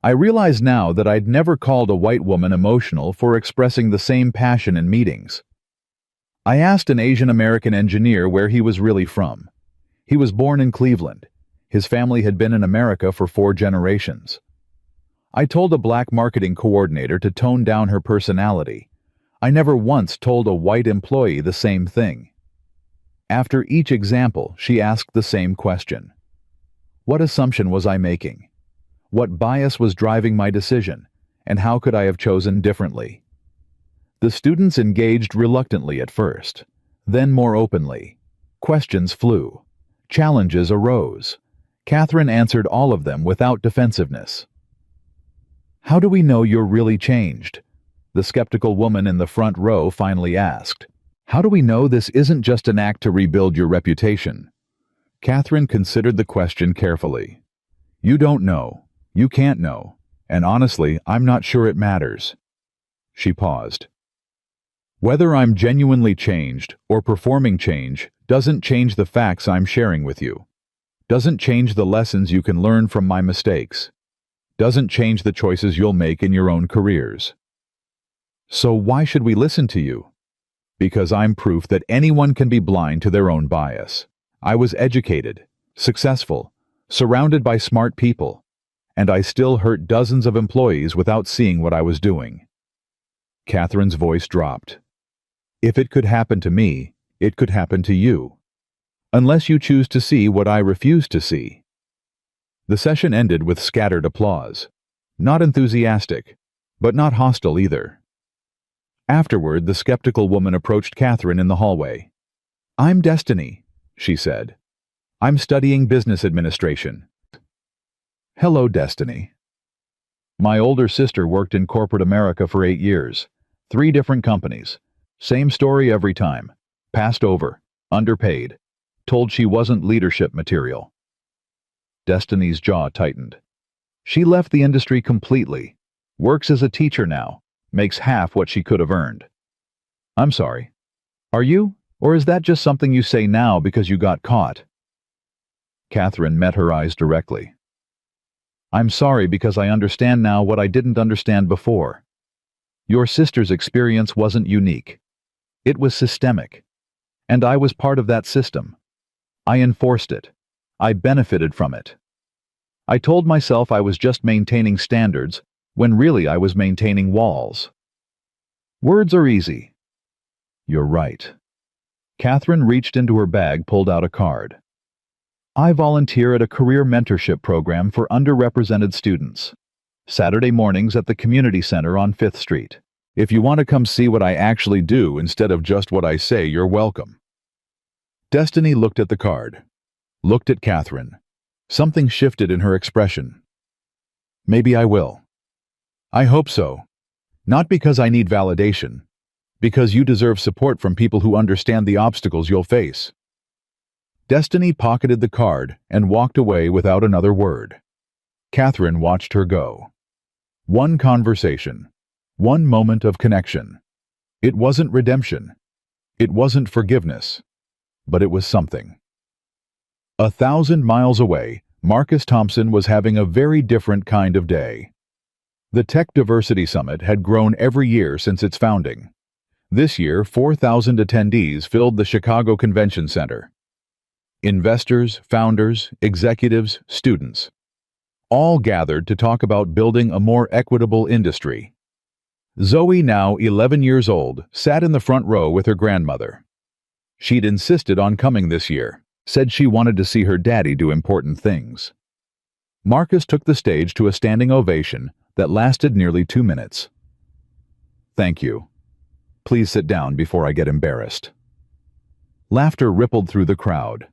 I realize now that I'd never called a white woman emotional for expressing the same passion in meetings. I asked an Asian American engineer where he was really from. He was born in Cleveland. His family had been in America for 4 generations. I told a black marketing coordinator to tone down her personality. I never once told a white employee the same thing." After each example, she asked the same question. What assumption was I making? What bias was driving my decision, and how could I have chosen differently? The students engaged reluctantly at first, then more openly. Questions flew. Challenges arose. Catherine answered all of them without defensiveness. "How do we know you're really changed?" the skeptical woman in the front row finally asked. "How do we know this isn't just an act to rebuild your reputation?" Catherine considered the question carefully. "You don't know. You can't know. And honestly, I'm not sure it matters." She paused. "Whether I'm genuinely changed or performing change doesn't change the facts I'm sharing with you. Doesn't change the lessons you can learn from my mistakes. Doesn't change the choices you'll make in your own careers. So why should we listen to you? Because I'm proof that anyone can be blind to their own bias. I was educated, successful, surrounded by smart people, and I still hurt dozens of employees without seeing what I was doing." Catherine's voice dropped. "If it could happen to me, it could happen to you. Unless you choose to see what I refuse to see." The session ended with scattered applause. Not enthusiastic, but not hostile either. Afterward, the skeptical woman approached Catherine in the hallway. "I'm Destiny," she said. "I'm studying business administration." "Hello, Destiny." My older sister worked in corporate America for 8 years. 3 different companies. Same story every time. Passed over. Underpaid. Told she wasn't leadership material. Destiny's jaw tightened. She left the industry completely. Works as a teacher now. Makes half what she could have earned. I'm sorry. Are you? Or is that just something you say now because you got caught? Catherine met her eyes directly. I'm sorry because I understand now what I didn't understand before. Your sister's experience wasn't unique. It was systemic. And I was part of that system. I enforced it. I benefited from it. I told myself I was just maintaining standards, when really I was maintaining walls. Words are easy. You're right. Catherine reached into her bag, pulled out a card. I volunteer at a career mentorship program for underrepresented students. Saturday mornings at the community center on 5th Street. If you want to come see what I actually do instead of just what I say, you're welcome. Destiny looked at the card. Looked at Catherine. Something shifted in her expression. Maybe I will. I hope so. Not because I need validation. Because you deserve support from people who understand the obstacles you'll face. Destiny pocketed the card and walked away without another word. Catherine watched her go. One conversation. One moment of connection. It wasn't redemption. It wasn't forgiveness. But it was something. 1,000 miles away, Marcus Thompson was having a very different kind of day. The Tech Diversity Summit had grown every year since its founding. This year, 4,000 attendees filled the Chicago Convention Center. Investors, founders, executives, students. All gathered to talk about building a more equitable industry. Zoe, now 11 years old, sat in the front row with her grandmother. She'd insisted on coming this year, said she wanted to see her daddy do important things. Marcus took the stage to a standing ovation that lasted nearly 2 minutes. Thank you. Please sit down before I get embarrassed. Laughter rippled through the crowd.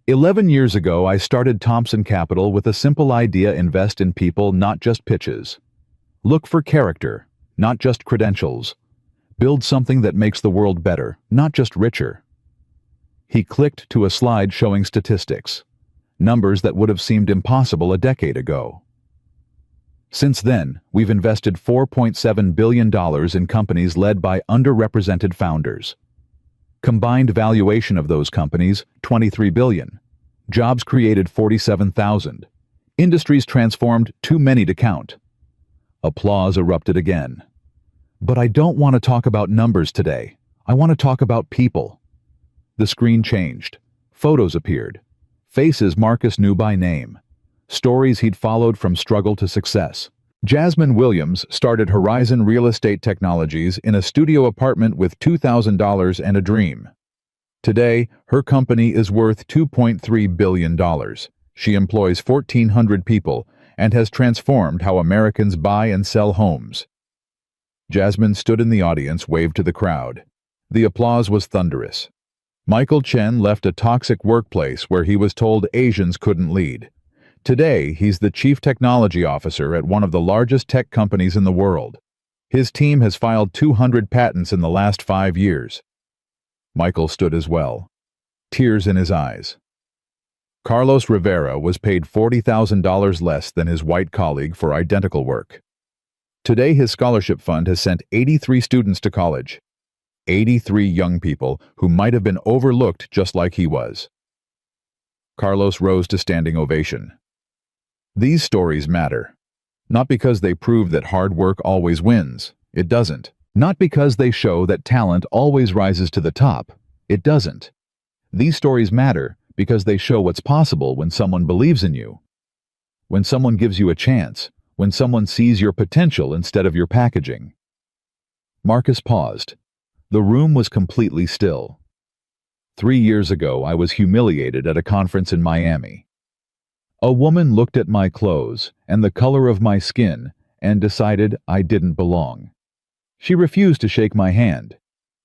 11 years ago, I started Thompson Capital with a simple idea: invest in people, not just pitches. Look for character, not just credentials. Build something that makes the world better, not just richer. He clicked to a slide showing statistics, numbers that would have seemed impossible a decade ago. Since then, we've invested $4.7 billion in companies led by underrepresented founders. Combined valuation of those companies, $23 billion. Jobs created 47,000. Industries transformed, too many to count. Applause erupted again. But I don't want to talk about numbers today. I want to talk about people. The screen changed. Photos appeared. Faces Marcus knew by name. Stories he'd followed from struggle to success. Jasmine Williams started Horizon Real Estate Technologies in a studio apartment with $2,000 and a dream. Today, her company is worth $2.3 billion. She employs 1,400 people and has transformed how Americans buy and sell homes. Jasmine stood in the audience, waved to the crowd. The applause was thunderous. Michael Chen left a toxic workplace where he was told Asians couldn't lead. Today, he's the chief technology officer at one of the largest tech companies in the world. His team has filed 200 patents in the last 5 years. Michael stood as well, tears in his eyes. Carlos Rivera was paid $40,000 less than his white colleague for identical work. Today, his scholarship fund has sent 83 students to college. 83 young people who might have been overlooked just like he was. Carlos rose to standing ovation. These stories matter. Not because they prove that hard work always wins. It doesn't. Not because they show that talent always rises to the top. It doesn't. These stories matter because they show what's possible when someone believes in you. When someone gives you a chance. When someone sees your potential instead of your packaging. Marcus paused. The room was completely still. 3 years ago, I was humiliated at a conference in Miami. A woman looked at my clothes and the color of my skin and decided I didn't belong. She refused to shake my hand.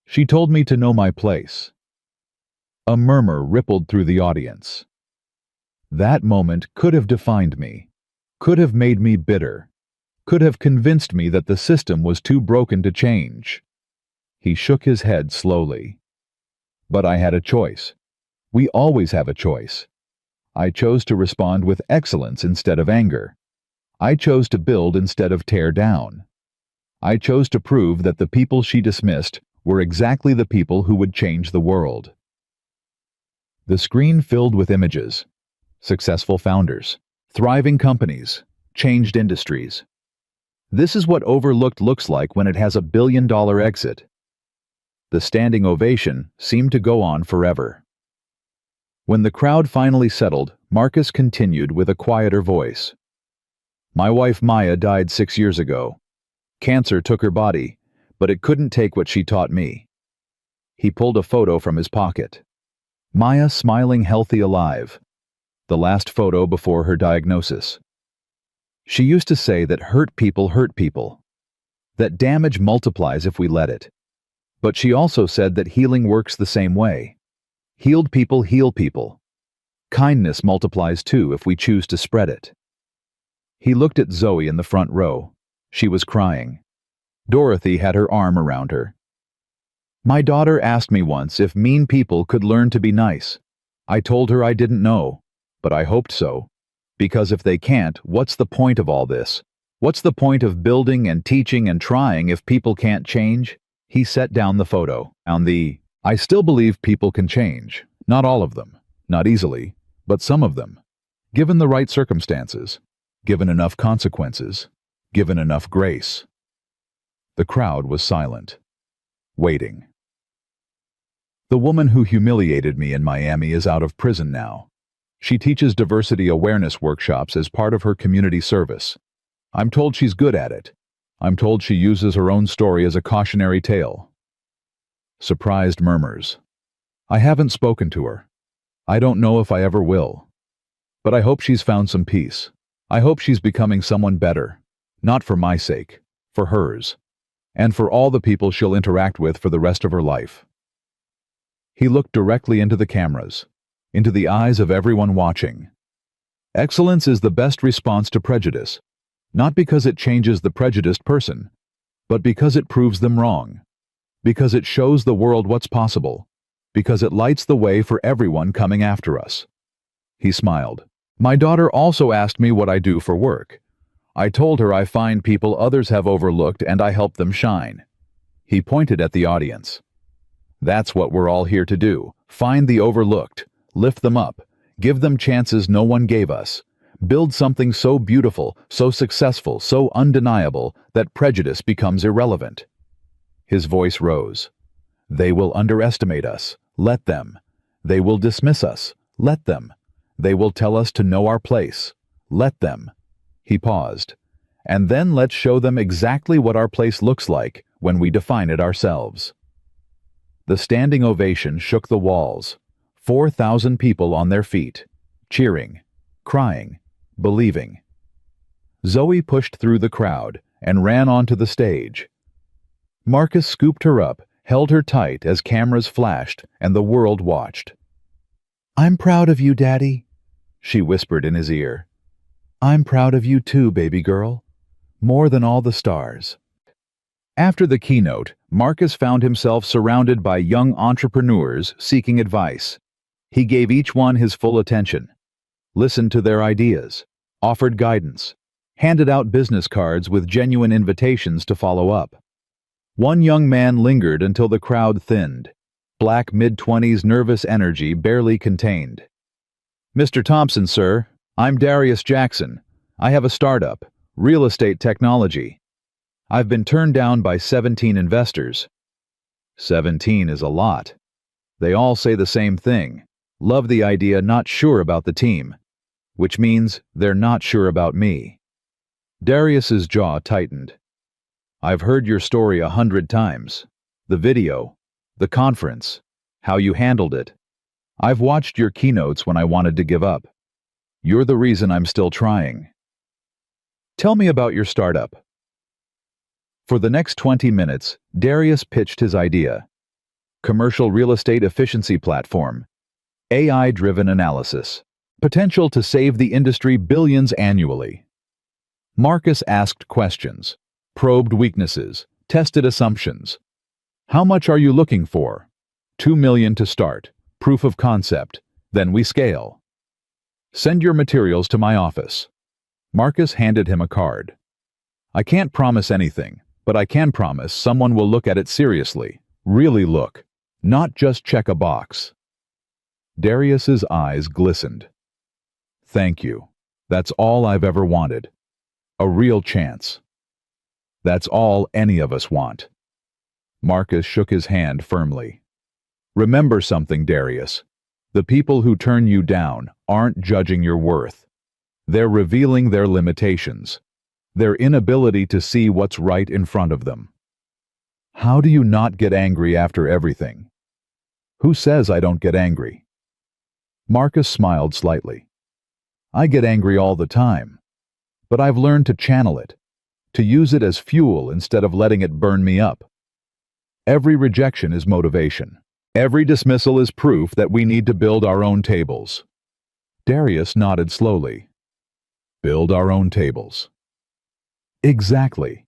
She told me to know my place. A murmur rippled through the audience. That moment could have defined me, could have made me bitter, could have convinced me that the system was too broken to change. He shook his head slowly. But I had a choice. We always have a choice. I chose to respond with excellence instead of anger. I chose to build instead of tear down. I chose to prove that the people she dismissed were exactly the people who would change the world. The screen filled with images. Successful founders, thriving companies, changed industries. This is what Overlooked looks like when it has a billion-dollar exit. The standing ovation seemed to go on forever. When the crowd finally settled, Marcus continued with a quieter voice. My wife Maya died 6 years ago. Cancer took her body, but it couldn't take what she taught me. He pulled a photo from his pocket. Maya smiling, healthy, alive. The last photo before her diagnosis. She used to say that hurt people, that damage multiplies if we let it. But she also said that healing works the same way. Healed people heal people. Kindness multiplies too if we choose to spread it. He looked at Zoe in the front row. She was crying. Dorothy had her arm around her. My daughter asked me once if mean people could learn to be nice. I told her I didn't know, but I hoped so. Because if they can't, what's the point of all this? What's the point of building and teaching and trying if people can't change? He set down the photo. I still believe people can change. Not all of them. Not easily. But some of them. Given the right circumstances. Given enough consequences. Given enough grace. The crowd was silent. Waiting. The woman who humiliated me in Miami is out of prison now. She teaches diversity awareness workshops as part of her community service. I'm told she's good at it. I'm told she uses her own story as a cautionary tale. Surprised murmurs. I haven't spoken to her. I don't know if I ever will. But I hope she's found some peace. I hope she's becoming someone better. Not for my sake, for hers. And for all the people she'll interact with for the rest of her life. He looked directly into the cameras, into the eyes of everyone watching. Excellence is the best response to prejudice, not because it changes the prejudiced person, but because it proves them wrong, because it shows the world what's possible, because it lights the way for everyone coming after us. He smiled. My daughter also asked me what I do for work. I told her I find people others have overlooked and I help them shine. He pointed at the audience. That's what we're all here to do. Find the overlooked, lift them up, give them chances no one gave us. Build something so beautiful, so successful, so undeniable that prejudice becomes irrelevant. His voice rose. They will underestimate us. Let them. They will dismiss us. Let them. They will tell us to know our place. Let them. He paused. And then let's show them exactly what our place looks like when we define it ourselves. The standing ovation shook the walls. 4,000 people on their feet, cheering, crying, believing. Zoe pushed through the crowd and ran onto the stage. Marcus scooped her up, held her tight as cameras flashed and the world watched. I'm proud of you, Daddy, she whispered in his ear. I'm proud of you too, baby girl. More than all the stars. After the keynote, Marcus found himself surrounded by young entrepreneurs seeking advice. He gave each one his full attention, listened to their ideas, offered guidance, handed out business cards with genuine invitations to follow up. One young man lingered until the crowd thinned, black mid-20s nervous energy barely contained. Mr. Thompson, sir, I'm Darius Jackson. I have a startup, real estate technology. I've been turned down by 17 investors. 17 is a lot. They all say the same thing. Love the idea, not sure about the team. Which means they're not sure about me. Darius's jaw tightened. I've heard your story 100 times. The video, the conference, how you handled it. I've watched your keynotes when I wanted to give up. You're the reason I'm still trying. Tell me about your startup. For the next 20 minutes, Darius pitched his idea. Commercial real estate efficiency platform, AI-driven analysis. Potential to save the industry billions annually. Marcus asked questions, probed weaknesses, tested assumptions. How much are you looking for? 2 million to start, proof of concept, then we scale. Send your materials to my office. Marcus handed him a card. I can't promise anything, but I can promise someone will look at it seriously, really look, not just check a box. Darius's eyes glistened. Thank you. That's all I've ever wanted. A real chance. That's all any of us want. Marcus shook his hand firmly. Remember something, Darius. The people who turn you down aren't judging your worth. They're revealing their limitations, their inability to see what's right in front of them. How do you not get angry after everything? Who says I don't get angry? Marcus smiled slightly. I get angry all the time, but I've learned to channel it, to use it as fuel instead of letting it burn me up. Every rejection is motivation. Every dismissal is proof that we need to build our own tables. Darius nodded slowly. Build our own tables. Exactly.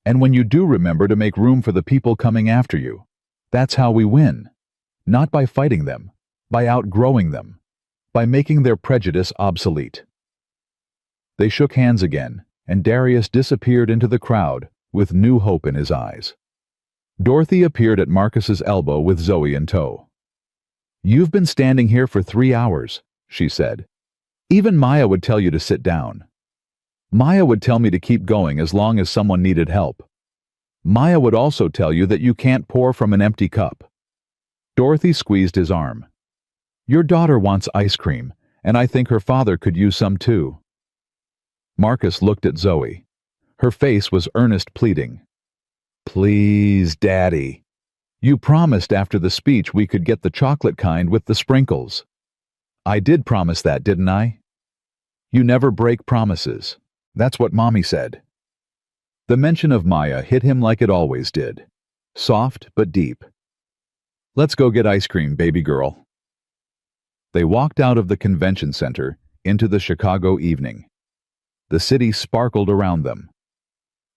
And when you do remember to make room for the people coming after you, that's how we win. Not by fighting them, by outgrowing them, by making their prejudice obsolete. They shook hands again, and Darius disappeared into the crowd with new hope in his eyes. Dorothy appeared at Marcus's elbow with Zoe in tow. You've been standing here for 3 hours, she said. Even Maya would tell you to sit down. Maya would tell me to keep going as long as someone needed help. Maya would also tell you that you can't pour from an empty cup. Dorothy squeezed his arm. Your daughter wants ice cream, and I think her father could use some too. Marcus looked at Zoe. Her face was earnest pleading. Please, Daddy. You promised after the speech we could get the chocolate kind with the sprinkles. I did promise that, didn't I? You never break promises. That's what Mommy said. The mention of Maya hit him like it always did. Soft but deep. Let's go get ice cream, baby girl. They walked out of the convention center into the Chicago evening. The city sparkled around them.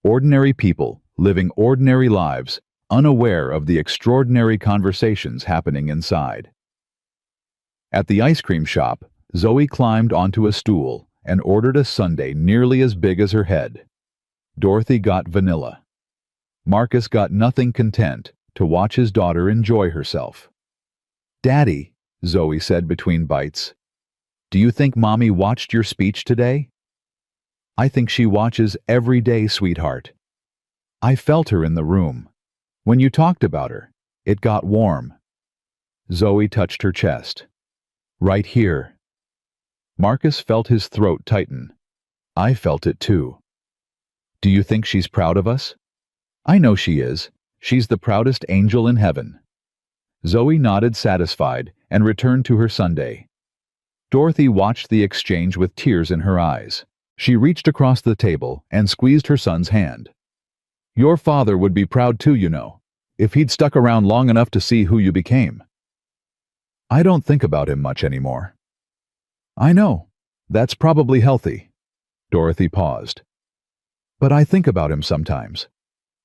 Ordinary people living ordinary lives, unaware of the extraordinary conversations happening inside. At the ice cream shop, Zoe climbed onto a stool and ordered a sundae nearly as big as her head. Dorothy got vanilla. Marcus got nothing content to watch his daughter enjoy herself. Daddy, Zoe said between bites, do you think Mommy watched your speech today? I think she watches every day, sweetheart. I felt her in the room. When you talked about her, it got warm. Zoe touched her chest. Right here. Marcus felt his throat tighten. I felt it too. Do you think she's proud of us? I know she is. She's the proudest angel in heaven. Zoe nodded satisfied and returned to her sundae. Dorothy watched the exchange with tears in her eyes. She reached across the table and squeezed her son's hand. Your father would be proud too, you know, if he'd stuck around long enough to see who you became. I don't think about him much anymore. I know. That's probably healthy. Dorothy paused. But I think about him sometimes.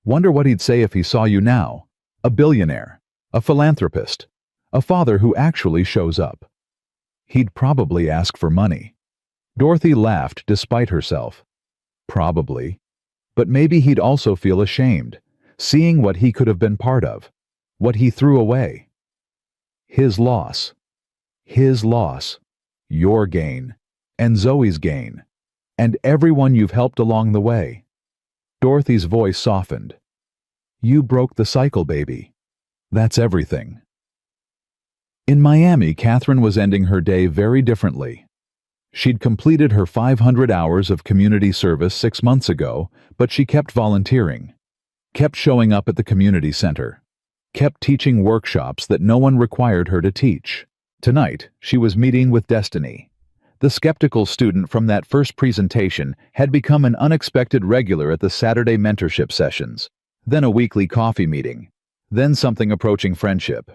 Wonder what he'd say if he saw you now. A billionaire. A philanthropist. A father who actually shows up. He'd probably ask for money. Dorothy laughed despite herself. Probably. But maybe he'd also feel ashamed, seeing what he could have been part of, what he threw away. His loss. His loss. Your gain. And Zoe's gain. And everyone you've helped along the way. Dorothy's voice softened. You broke the cycle, baby. That's everything. In Miami, Catherine was ending her day very differently. She'd completed her 500 hours of community service 6 months ago, but she kept volunteering, kept showing up at the community center, kept teaching workshops that no one required her to teach. Tonight, she was meeting with Destiny. The skeptical student from that first presentation had become an unexpected regular at the Saturday mentorship sessions, then a weekly coffee meeting, then something approaching friendship.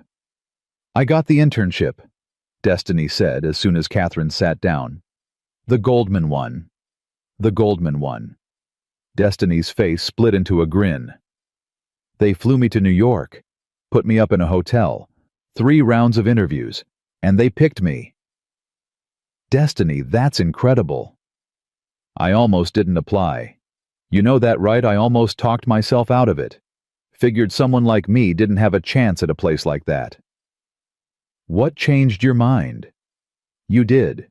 I got the internship. Destiny said as soon as Catherine sat down. The Goldman one. The Goldman one. Destiny's face split into a grin. They flew me to New York, put me up in a hotel, 3 rounds of interviews, and they picked me. Destiny, that's incredible. I almost didn't apply. You know that, right? I almost talked myself out of it. Figured someone like me didn't have a chance at a place like that. What changed your mind? You did.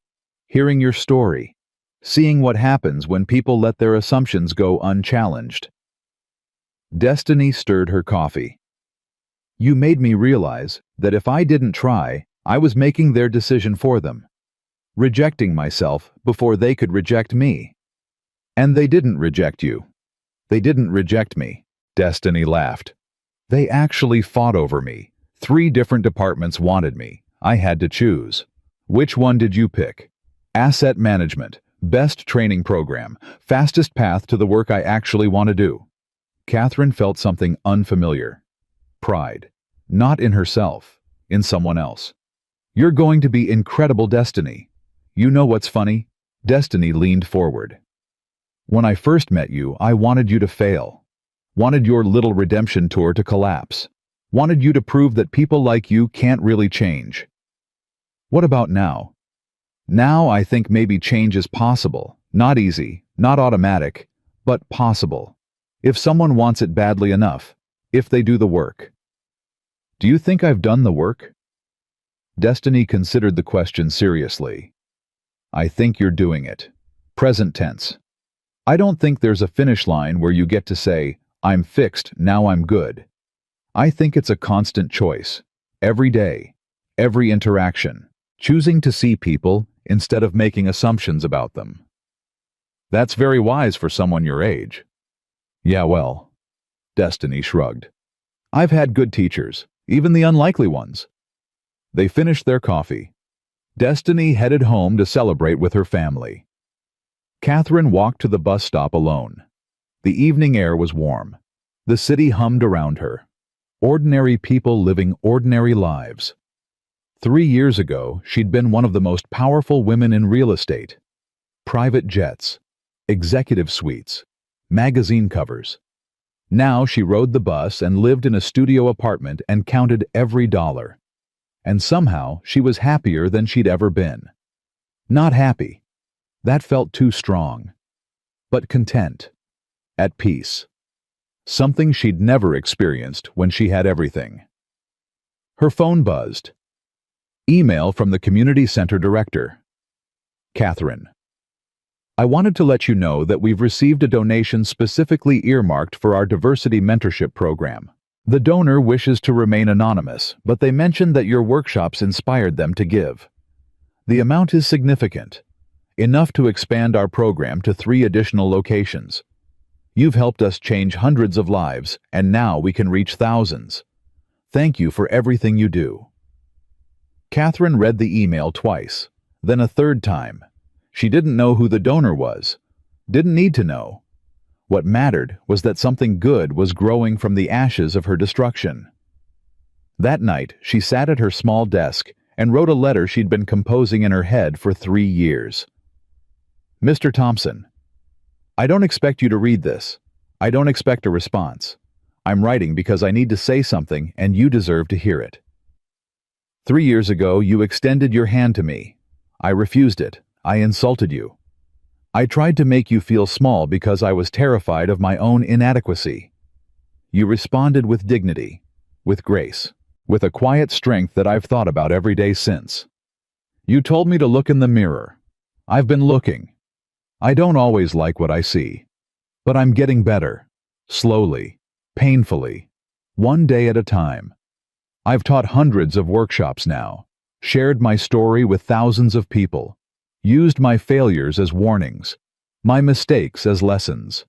Hearing your story. Seeing what happens when people let their assumptions go unchallenged. Destiny stirred her coffee. You made me realize that if I didn't try, I was making their decision for them. Rejecting myself before they could reject me. And they didn't reject you. They didn't reject me. Destiny laughed. They actually fought over me. 3 different departments wanted me. I had to choose. Which one did you pick? Asset management, best training program, fastest path to the work I actually want to do. Catherine felt something unfamiliar. Pride. Not in herself, in someone else. You're going to be incredible, Destiny. You know what's funny? Destiny leaned forward. When I first met you, I wanted you to fail. Wanted your little redemption tour to collapse. Wanted you to prove that people like you can't really change. What about now? Now I think maybe change is possible. Not easy, not automatic, but possible. If someone wants it badly enough, if they do the work. Do you think I've done the work? Destiny considered the question seriously. I think you're doing it. Present tense. I don't think there's a finish line where you get to say, I'm fixed, now I'm good. I think it's a constant choice. Every day, every interaction, choosing to see people instead of making assumptions about them. That's very wise for someone your age. Yeah, well, Destiny shrugged. I've had good teachers, even the unlikely ones. They finished their coffee. Destiny headed home to celebrate with her family. Catherine walked to the bus stop alone. The evening air was warm. The city hummed around her. Ordinary people living ordinary lives. 3 years ago, she'd been one of the most powerful women in real estate. Private jets, executive suites, magazine covers. Now she rode the bus and lived in a studio apartment and counted every dollar. And somehow she was happier than she'd ever been. Not happy. That felt too strong. But content. At peace. Something she'd never experienced when she had everything. Her phone buzzed. Email from the community center director. Catherine. I wanted to let you know that we've received a donation specifically earmarked for our diversity mentorship program. The donor wishes to remain anonymous, but they mentioned that your workshops inspired them to give. The amount is significant, enough to expand our program to 3 additional locations. You've helped us change hundreds of lives, and now we can reach thousands. Thank you for everything you do. Catherine read the email twice, then a 3rd time. She didn't know who the donor was. Didn't need to know. What mattered was that something good was growing from the ashes of her destruction. That night, she sat at her small desk and wrote a letter she'd been composing in her head for 3 years. Mr. Thompson, I don't expect you to read this. I don't expect a response. I'm writing because I need to say something and you deserve to hear it. 3 years ago, you extended your hand to me. I refused it. I insulted you. I tried to make you feel small because I was terrified of my own inadequacy. You responded with dignity, with grace, with a quiet strength that I've thought about every day since. You told me to look in the mirror. I've been looking. I don't always like what I see. But I'm getting better. Slowly. Painfully. One day at a time. I've taught hundreds of workshops now, shared my story with thousands of people, used my failures as warnings, my mistakes as lessons.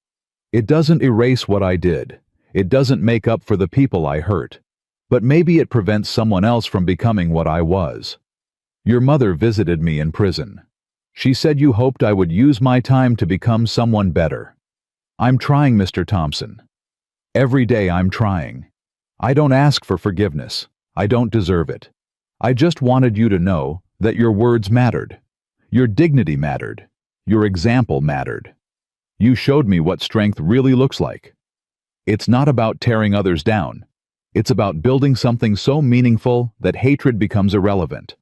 It doesn't erase what I did. It doesn't make up for the people I hurt. But maybe it prevents someone else from becoming what I was. Your mother visited me in prison. She said you hoped I would use my time to become someone better. I'm trying, Mr. Thompson. Every day I'm trying. I don't ask for forgiveness. I don't deserve it. I just wanted you to know That your words mattered. Your dignity mattered. Your example mattered. You showed me what strength really looks like. It's not about tearing others down. It's about building something so meaningful that hatred becomes irrelevant.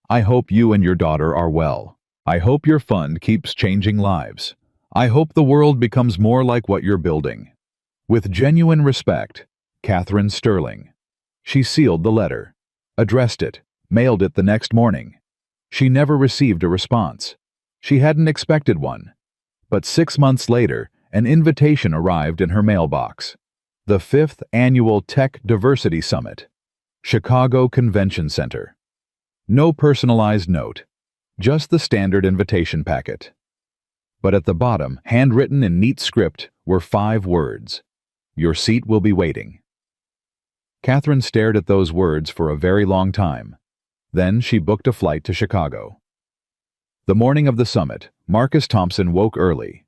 I hope you and your daughter are well. I hope your fund keeps changing lives. I hope the world becomes more like what you're building. With genuine respect, Catherine Sterling. She sealed the letter, addressed it, mailed it the next morning. She never received a response. She hadn't expected one. But 6 months later, an invitation arrived in her mailbox. The 5th Annual Tech Diversity Summit, Chicago Convention Center. No personalized note, just the standard invitation packet. But at the bottom, handwritten in neat script, were 5 words. Your seat will be waiting. Catherine stared at those words for a very long time. Then she booked a flight to Chicago. The morning of the summit, Marcus Thompson woke early.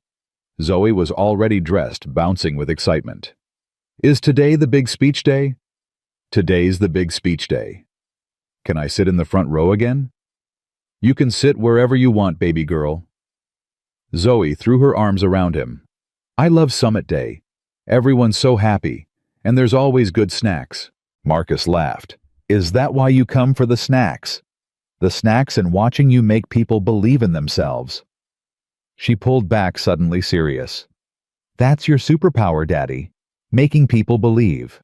Zoe was already dressed, bouncing with excitement. Is today the big speech day? Today's the big speech day. Can I sit in the front row again? You can sit wherever you want, baby girl. Zoe threw her arms around him. I love Summit Day. Everyone's so happy, and there's always good snacks. Marcus laughed. Is that why you come for the snacks? The snacks and watching you make people believe in themselves. She pulled back, suddenly serious. That's your superpower, Daddy. Making people believe.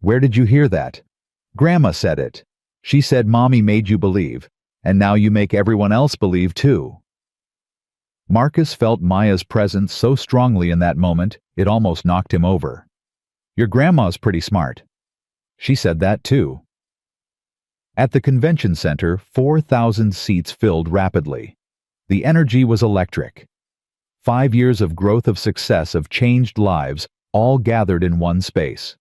Where did you hear that? Grandma said it. She said Mommy made you believe, and now you make everyone else believe too. Marcus felt Maya's presence so strongly in that moment, it almost knocked him over. Your grandma's pretty smart. She said that too. At the convention center, 4,000 seats filled rapidly. The energy was electric. 5 years of growth of success of changed lives, all gathered in one space.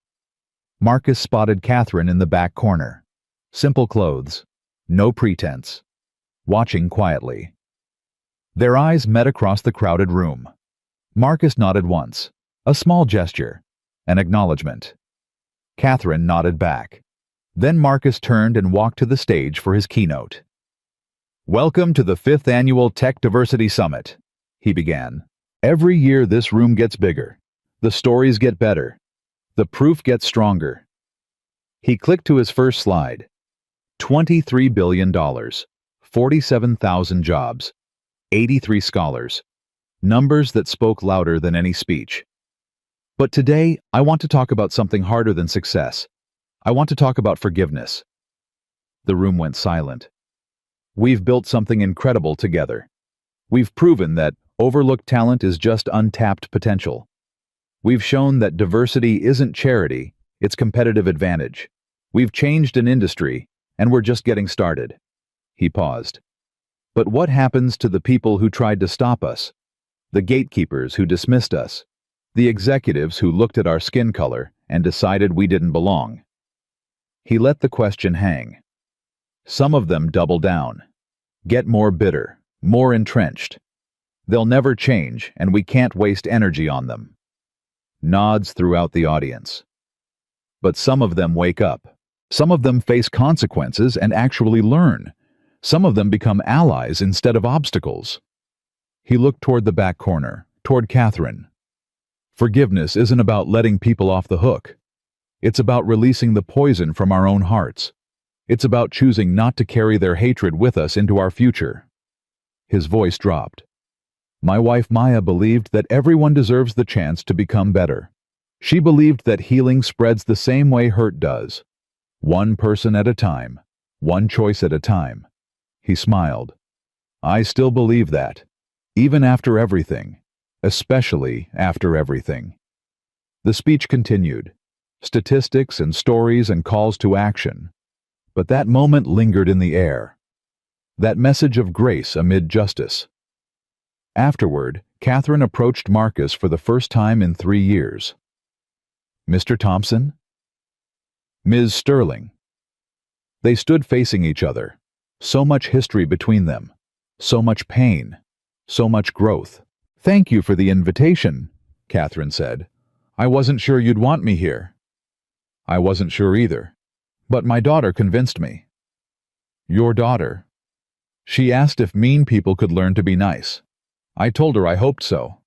Marcus spotted Catherine in the back corner. Simple clothes, no pretense, watching quietly. Their eyes met across the crowded room. Marcus nodded once, a small gesture, an acknowledgement. Catherine nodded back. Then Marcus turned and walked to the stage for his keynote. Welcome to the 5th Annual Tech Diversity Summit, he began. Every year this room gets bigger. The stories get better. The proof gets stronger. He clicked to his first slide. $23 billion, 47,000 jobs, 83 scholars. Numbers that spoke louder than any speech. But today, I want to talk about something harder than success. I want to talk about forgiveness. The room went silent. We've built something incredible together. We've proven that overlooked talent is just untapped potential. We've shown that diversity isn't charity, it's competitive advantage. We've changed an industry, and we're just getting started. He paused. But what happens to the people who tried to stop us? The gatekeepers who dismissed us? The executives who looked at our skin color and decided we didn't belong? He let the question hang. Some of them double down, get more bitter, more entrenched. They'll never change, and we can't waste energy on them. Nods throughout the audience. But some of them wake up. Some of them face consequences and actually learn. Some of them become allies instead of obstacles. He looked toward the back corner, toward Catherine. Forgiveness isn't about letting people off the hook. It's about releasing the poison from our own hearts. It's about choosing not to carry their hatred with us into our future. His voice dropped. My wife Maya believed that everyone deserves the chance to become better. She believed that healing spreads the same way hurt does. One person at a time, one choice at a time. He smiled. I still believe that, even after everything, especially after everything. The speech continued, statistics and stories and calls to action. But that moment lingered in the air. That message of grace amid justice. Afterward, Catherine approached Marcus for the first time in 3 years. Mr. Thompson? Ms. Sterling. They stood facing each other. So much history between them. So much pain. So much growth. Thank you for the invitation, Catherine said. I wasn't sure you'd want me here. I wasn't sure either. But my daughter convinced me. Your daughter? She asked if mean people could learn to be nice. I told her I hoped so.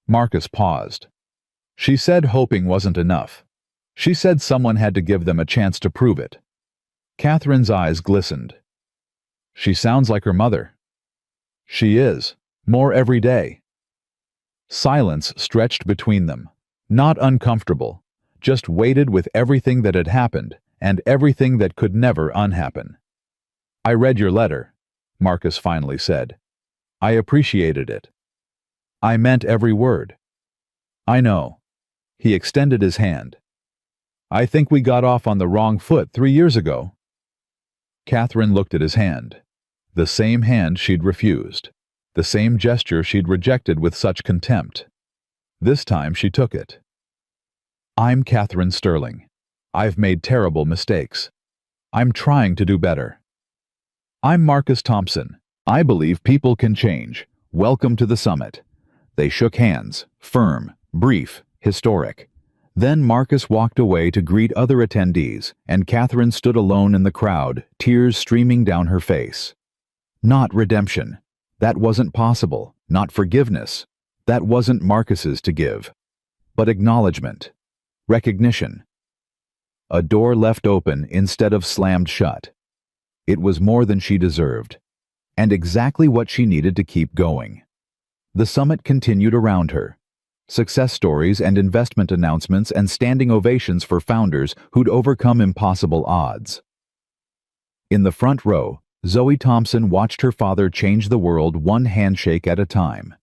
Marcus paused. She said hoping wasn't enough. She said someone had to give them a chance to prove it. Catherine's eyes glistened. She sounds like her mother. She is. More every day. Silence stretched between them. Not uncomfortable, just weighted with everything that had happened and everything that could never unhappen. I read your letter, Marcus finally said. I appreciated it. I meant every word. I know. He extended his hand. I think we got off on the wrong foot 3 years ago. Catherine looked at his hand. The same hand she'd refused. The same gesture she'd rejected with such contempt. This time she took it. I'm Catherine Sterling. I've made terrible mistakes. I'm trying to do better. I'm Marcus Thompson. I believe people can change. Welcome to the summit. They shook hands, firm, brief, historic. Then Marcus walked away to greet other attendees, and Catherine stood alone in the crowd, tears streaming down her face. Not redemption. That wasn't possible. Not forgiveness. That wasn't Marcus's to give. But acknowledgement. Recognition. A door left open instead of slammed shut. It was more than she deserved, and exactly what she needed to keep going. The summit continued around her. Success stories and investment announcements and standing ovations for founders who'd overcome impossible odds. In the front row, Zoe Thompson watched her father change the world one handshake at a time.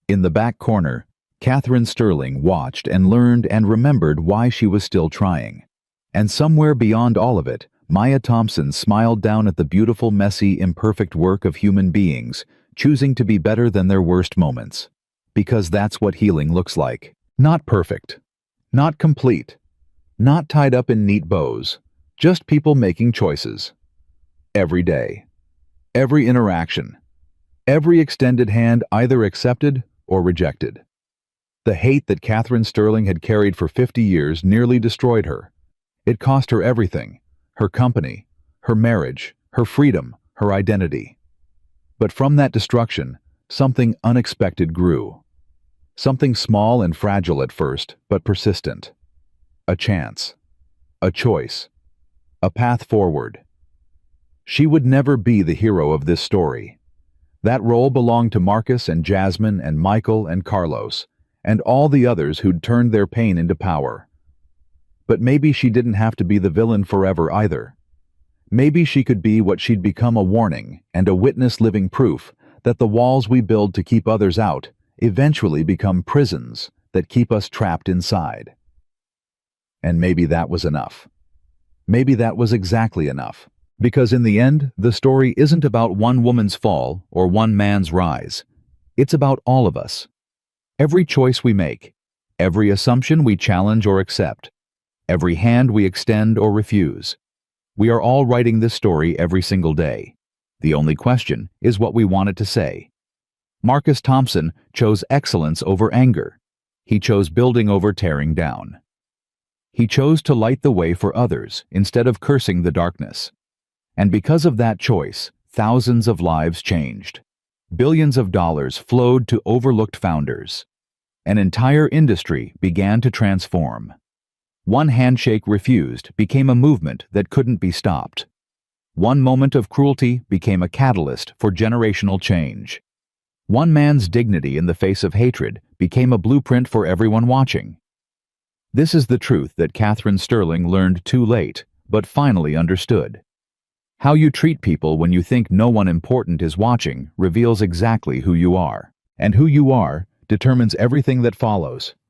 In the back corner, Catherine Sterling watched and learned and remembered why she was still trying. And somewhere beyond all of it, Maya Thompson smiled down at the beautiful, messy, imperfect work of human beings, choosing to be better than their worst moments. Because that's what healing looks like. Not perfect. Not complete. Not tied up in neat bows. Just people making choices. Every day. Every interaction. Every extended hand either accepted or rejected. The hate that Catherine Sterling had carried for 50 years nearly destroyed her. It cost her everything. Her company, her marriage, her freedom, her identity. But from that destruction, something unexpected grew. Something small and fragile at first, but persistent. A chance. A choice. A path forward. She would never be the hero of this story. That role belonged to Marcus and Jasmine and Michael and Carlos, and all the others who'd turned their pain into power. But maybe she didn't have to be the villain forever either. Maybe she could be what she'd become, a warning and a witness, living proof that the walls we build to keep others out eventually become prisons that keep us trapped inside. And maybe that was enough. Maybe that was exactly enough. Because in the end, the story isn't about one woman's fall or one man's rise. It's about all of us. Every choice we make, every assumption we challenge or accept, every hand we extend or refuse. We are all writing this story every single day. The only question is what we want it to say. Marcus Thompson chose excellence over anger. He chose building over tearing down. He chose to light the way for others instead of cursing the darkness. And because of that choice, thousands of lives changed. Billions of dollars flowed to overlooked founders. An entire industry began to transform. One handshake refused became a movement that couldn't be stopped. One moment of cruelty became a catalyst for generational change. One man's dignity in the face of hatred became a blueprint for everyone watching. This is the truth that Catherine Sterling learned too late, but finally understood. How you treat people when you think no one important is watching reveals exactly who you are. And who you are determines everything that follows.